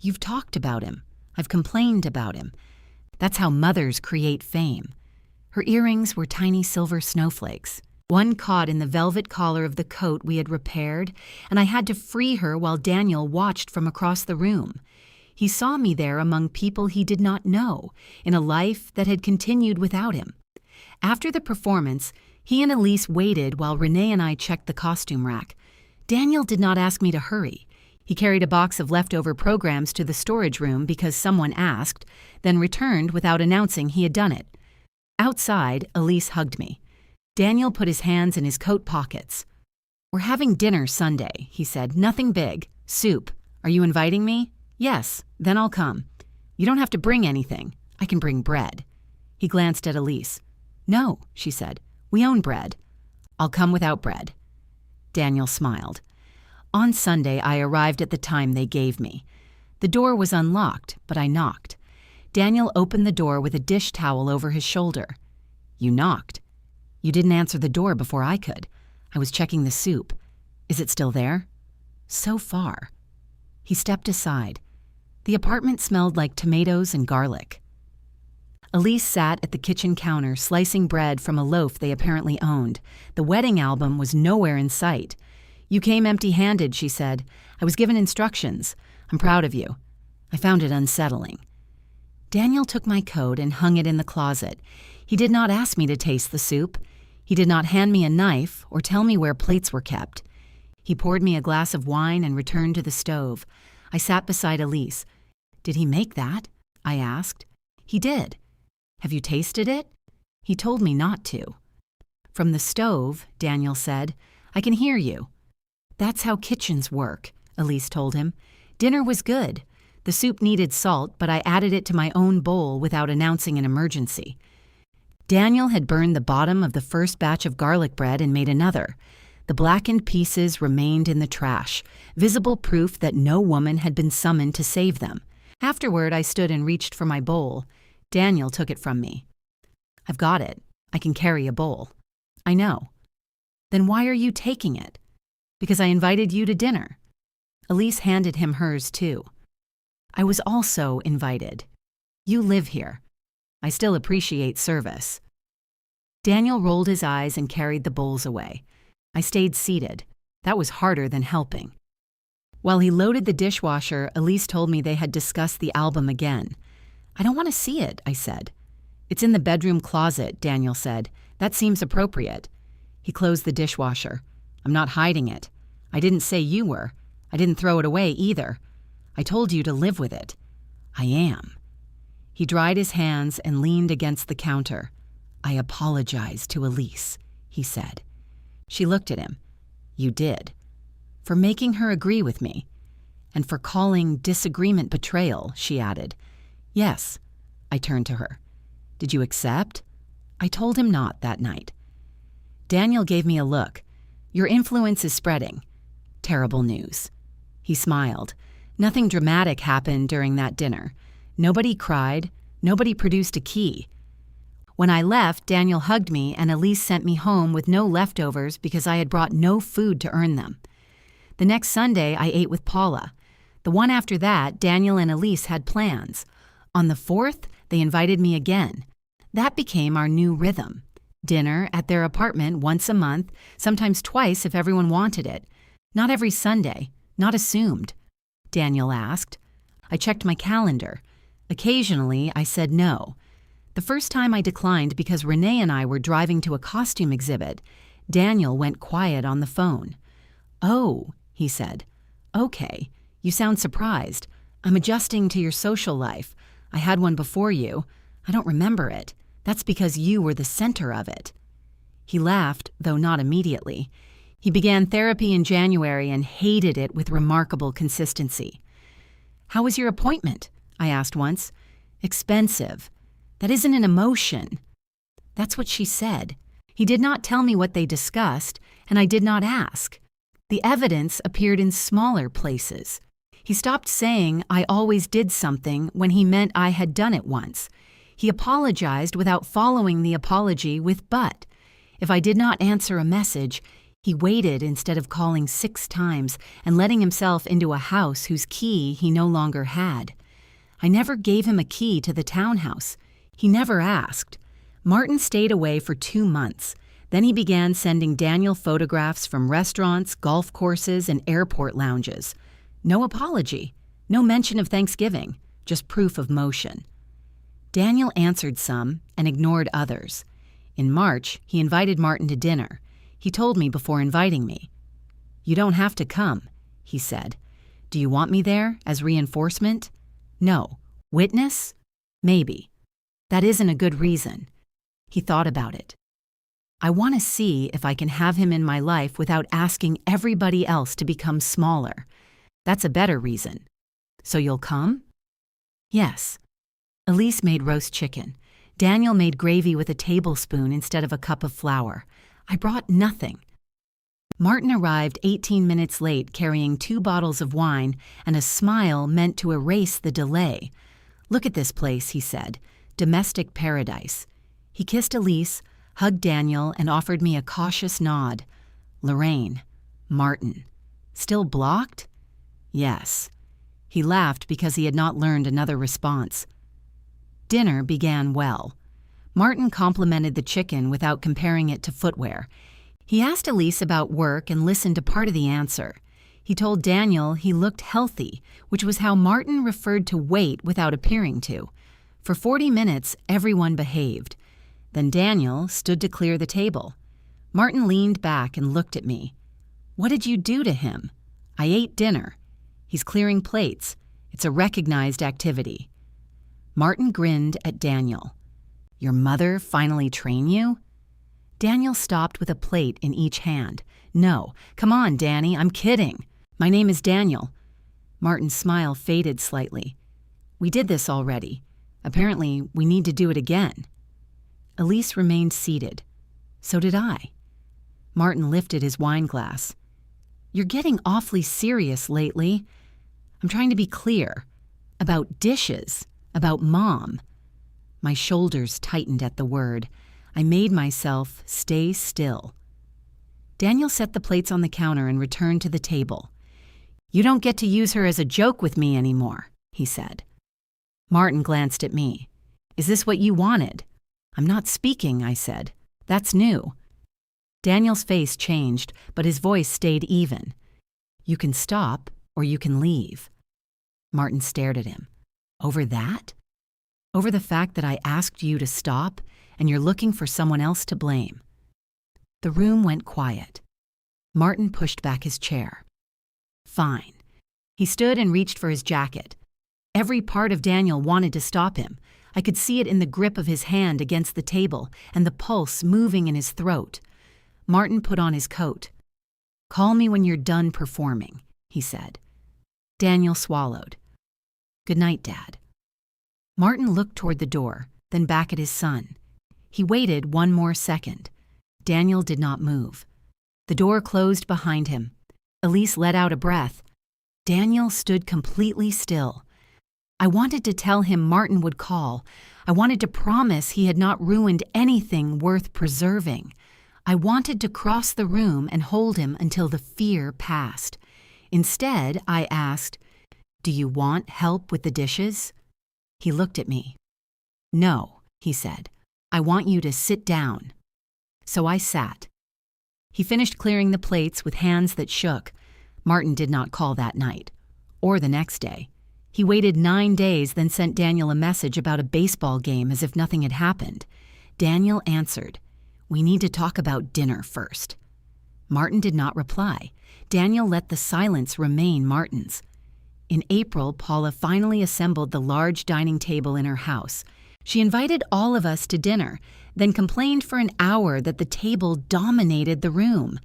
A: "You've talked about him. I've complained about him. That's how mothers create fame." Her earrings were tiny silver snowflakes. One caught in the velvet collar of the coat we had repaired, and I had to free her while Daniel watched from across the room. He saw me there among people he did not know, in a life that had continued without him. After the performance, he and Elise waited while Renee and I checked the costume rack. Daniel did not ask me to hurry. He carried a box of leftover programs to the storage room because someone asked, then returned without announcing he had done it. Outside, Elise hugged me. Daniel put his hands in his coat pockets. "We're having dinner Sunday," he said. "Nothing big. Soup. Are you inviting me?" "Yes, then I'll come." "You don't have to bring anything. I can bring bread." He glanced at Elise. "No," she said. "We own bread." "I'll come without bread." Daniel smiled. On Sunday, I arrived at the time they gave me. The door was unlocked, but I knocked. Daniel opened the door with a dish towel over his shoulder. "You knocked. You didn't answer the door before I could. I was checking the soup. Is it still there?" "So far." He stepped aside. The apartment smelled like tomatoes and garlic. Elise sat at the kitchen counter, slicing bread from a loaf they apparently owned. The wedding album was nowhere in sight. "You came empty-handed," she said. "I was given instructions. I'm proud of you." I found it unsettling. Daniel took my coat and hung it in the closet. He did not ask me to taste the soup. He did not hand me a knife or tell me where plates were kept. He poured me a glass of wine and returned to the stove. I sat beside Elise. "Did he make that?" I asked. "He did." "Have you tasted it?" "He told me not to." "From the stove," Daniel said. "I can hear you." "That's how kitchens work," Elise told him. "Dinner was good. The soup needed salt, but I added it to my own bowl without announcing an emergency." Daniel had burned the bottom of the first batch of garlic bread and made another. The blackened pieces remained in the trash, visible proof that no woman had been summoned to save them. Afterward, I stood and reached for my bowl. Daniel took it from me. "I've got it. I can carry a bowl." "I know." "Then why are you taking it?" "Because I invited you to dinner." Elise handed him hers too. "I was also invited. You live here. I still appreciate service." Daniel rolled his eyes and carried the bowls away. I stayed seated. That was harder than helping. While he loaded the dishwasher, Elise told me they had discussed the album again. "I don't want to see it," I said. "It's in the bedroom closet," Daniel said. "That seems appropriate." He closed the dishwasher. "I'm not hiding it. I didn't say you were. I didn't throw it away either. I told you to live with it." "I am." He dried his hands and leaned against the counter. "I apologize to Elise," he said. She looked at him. "You did." "For making her agree with me." "And for calling disagreement betrayal," she added. "Yes." I turned to her. "Did you accept?" I told him not that night. Daniel gave me a look. "Your influence is spreading." Terrible news. He smiled. Nothing dramatic happened during that dinner. Nobody cried. Nobody produced a key. When I left, Daniel hugged me and Elise sent me home with no leftovers because I had brought no food to earn them. The next Sunday, I ate with Paula. The one after that, Daniel and Elise had plans. On the 4th, they invited me again. That became our new rhythm. Dinner at their apartment once a month, sometimes twice if everyone wanted it. Not every Sunday, not assumed. Daniel asked. I checked my calendar. Occasionally, I said no. The first time I declined because Renee and I were driving to a costume exhibit, Daniel went quiet on the phone. "Oh," he said. "Okay. You sound surprised. I'm adjusting to your social life. I had one before you. I don't remember it. That's because you were the center of it." He laughed, though not immediately. He began therapy in January and hated it with remarkable consistency. "How was your appointment?" I asked once. "Expensive. That isn't an emotion." That's what she said. He did not tell me what they discussed, and I did not ask. The evidence appeared in smaller places. He stopped saying I always did something when he meant I had done it once. He apologized without following the apology with "but." If I did not answer a message, he waited instead of calling 6 times and letting himself into a house whose key he no longer had. I never gave him a key to the townhouse. He never asked. Martin stayed away for 2 months. Then he began sending Daniel photographs from restaurants, golf courses, and airport lounges. No apology, no mention of Thanksgiving, just proof of motion. Daniel answered some and ignored others. In March, he invited Martin to dinner. He told me before inviting me. "You don't have to come," he said. "Do you want me there as reinforcement?" "No." "Witness?" "Maybe." "That isn't a good reason." He thought about it. "I want to see if I can have him in my life without asking everybody else to become smaller. That's a better reason." "So you'll come?" "Yes." Elise made roast chicken. Daniel made gravy with a tablespoon instead of a cup of flour. I brought nothing. Martin arrived 18 minutes late carrying 2 bottles of wine and a smile meant to erase the delay. "Look at this place," he said. "Domestic paradise." He kissed Elise, hugged Daniel, and offered me a cautious nod. Lorraine. Martin. Still blocked? Yes. He laughed because he had not learned another response. Dinner began well. Martin complimented the chicken without comparing it to footwear. He asked Elise about work and listened to part of the answer. He told Daniel he looked healthy, which was how Martin referred to weight without appearing to. For 40 minutes, everyone behaved. Then Daniel stood to clear the table. Martin leaned back and looked at me. "What did you do to him?" "I ate dinner." "He's clearing plates. It's a recognized activity." Martin grinned at Daniel. "Your mother finally train you?" Daniel stopped with a plate in each hand. "No, come on, Danny, I'm kidding. My name is Daniel." Martin's smile faded slightly. "We did this already. Apparently, we need to do it again." Elise remained seated. So did I. Martin lifted his wine glass. "You're getting awfully serious lately. I'm trying to be clear. About dishes. About Mom." My shoulders tightened at the word. I made myself stay still. Daniel set the plates on the counter and returned to the table. "You don't get to use her as a joke with me anymore," he said. Martin glanced at me. "Is this what you wanted?" "I'm not speaking," I said. "That's new." Daniel's face changed, but his voice stayed even. "You can stop, or you can leave." Martin stared at him. "Over that? Over the fact that I asked you to stop, and you're looking for someone else to blame?" The room went quiet. Martin pushed back his chair. "Fine." He stood and reached for his jacket. Every part of Daniel wanted to stop him. I could see it in the grip of his hand against the table and the pulse moving in his throat. Martin put on his coat. "Call me when you're done performing," he said. Daniel swallowed. "Good night, Dad." Martin looked toward the door, then back at his son. He waited 1 more second. Daniel did not move. The door closed behind him. Elise let out a breath. Daniel stood completely still. I wanted to tell him Martin would call. I wanted to promise he had not ruined anything worth preserving. I wanted to cross the room and hold him until the fear passed. Instead, I asked, "Do you want help with the dishes?" He looked at me. "No," he said. "I want you to sit down." So I sat. He finished clearing the plates with hands that shook. Martin did not call that night. or the next day. He waited 9 days, then sent Daniel a message about a baseball game as if nothing had happened. Daniel answered, "We need to talk about dinner first." Martin did not reply. Daniel let the silence remain Martin's. In April, Paula finally assembled the large dining table in her house. She invited all of us to dinner, then complained for an hour that the table dominated the room.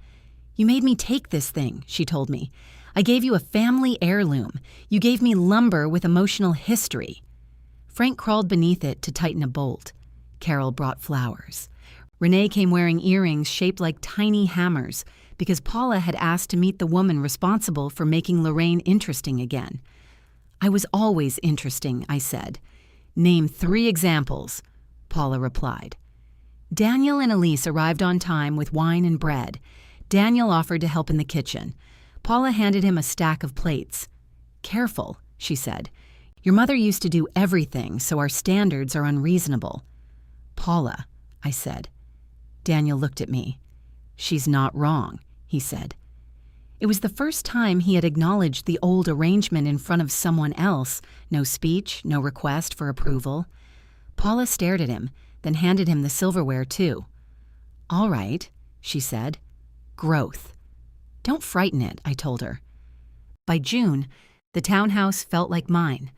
A: "You made me take this thing," she told me. "I gave you a family heirloom. You gave me lumber with emotional history." Frank crawled beneath it to tighten a bolt. Carol brought flowers. Renee came wearing earrings shaped like tiny hammers because Paula had asked to meet the woman responsible for making Lorraine interesting again. "I was always interesting," I said. "Name 3 examples," Paula replied. Daniel and Elise arrived on time with wine and bread. Daniel offered to help in the kitchen. Paula handed him a stack of plates. "Careful," she said. "Your mother used to do everything, so our standards are unreasonable." "Paula," I said. Daniel looked at me. "She's not wrong," he said. It was the first time he had acknowledged the old arrangement in front of someone else, no speech, no request for approval. Paula stared at him, then handed him the silverware too. "All right," she said. "Growth." "Don't frighten it," I told her. By June, the townhouse felt like mine.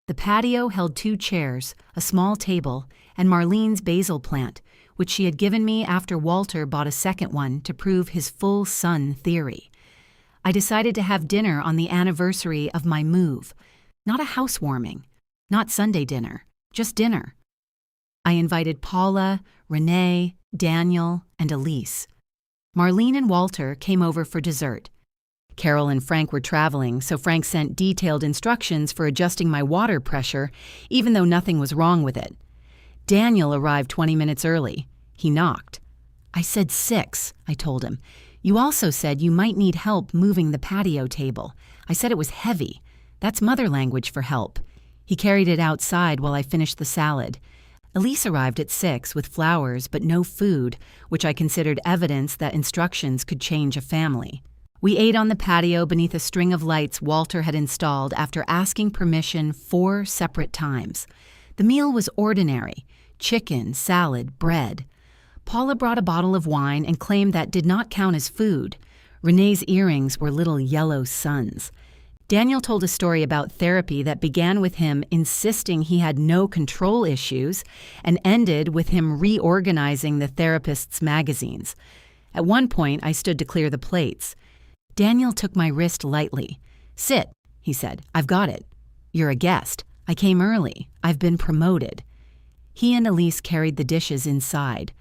A: The patio held 2 chairs, a small table, and Marlene's basil plant, which she had given me after Walter bought a second one to prove his full sun theory. I decided to have dinner on the anniversary of my move. Not a housewarming, not Sunday dinner, just dinner. I invited Paula, Renee, Daniel, and Elise. Marlene and Walter came over for dessert. Carol and Frank were traveling, so Frank sent detailed instructions for adjusting my water pressure, even though nothing was wrong with it. Daniel arrived 20 minutes early. He knocked. "I said 6, I told him. "You also said you might need help moving the patio table. I said it was heavy. That's mother language for help." He carried it outside while I finished the salad. Elise arrived at 6 with flowers but no food, which I considered evidence that instructions could change a family. We ate on the patio beneath a string of lights Walter had installed after asking permission 4 separate times. The meal was ordinary: chicken, salad, bread. Paula brought a bottle of wine and claimed that did not count as food. Renee's earrings were little yellow suns. Daniel told a story about therapy that began with him insisting he had no control issues and ended with him reorganizing the therapist's magazines. At one point, I stood to clear the plates. Daniel took my wrist lightly. "Sit," he said. "I've got it. You're a guest. I came early. I've been promoted." He and Elise carried the dishes inside.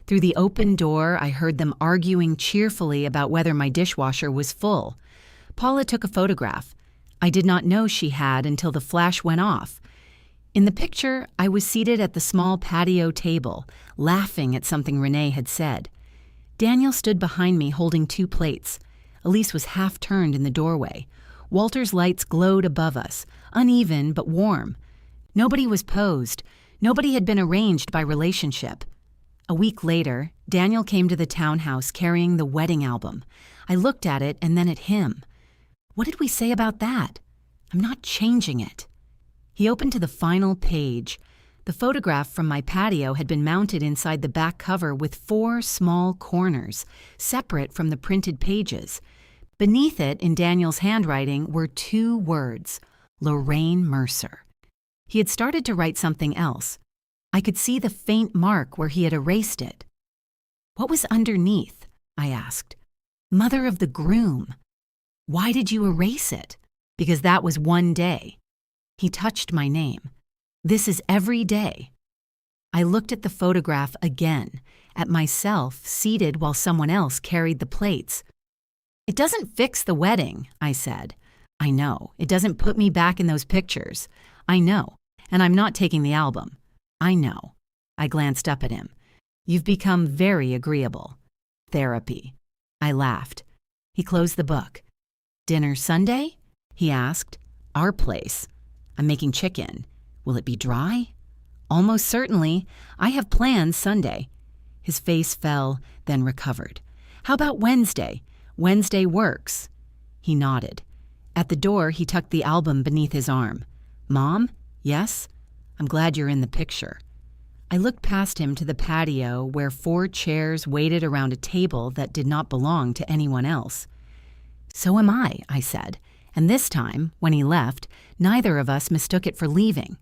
A: Through the open door, I heard them arguing cheerfully about whether my dishwasher was full. Paula took a photograph. I did not know she had until the flash went off. In the picture, I was seated at the small patio table, laughing at something Renee had said. Daniel stood behind me holding 2 plates. Elise was half turned in the doorway. Walter's lights glowed above us, uneven but warm. Nobody was posed. Nobody had been arranged by relationship. A week later, Daniel came to the townhouse carrying the wedding album. I looked at it and then at him. What did we say about that? I'm not changing it. He opened to the final page. The photograph from my patio had been mounted inside the back cover with 4 small corners, separate from the printed pages. Beneath it, in Daniel's handwriting, were 2 words: Lorraine Mercer. He had started to write something else. I could see the faint mark where he had erased it. "What was underneath?" I asked. "Mother of the groom." "Why did you erase it?" "Because that was one day." He touched my name. "This is every day." I looked at the photograph again, at myself seated while someone else carried the plates. "It doesn't fix the wedding," I said. "I know. It doesn't put me back in those pictures. I know. And I'm not taking the album. I know." I glanced up at him. "You've become very agreeable." "Therapy." I laughed. He closed the book. "Dinner Sunday?" he asked. "Our place. I'm making chicken. Will it be dry?" "Almost certainly. I have plans Sunday." His face fell, then recovered. "How about Wednesday? Wednesday works." He nodded. At the door, he tucked the album beneath his arm. "Mom? Yes? I'm glad you're in the picture." I looked past him to the patio where 4 chairs waited around a table that did not belong to anyone else. "So am I," said, and this time, when he left, neither of us mistook it for leaving.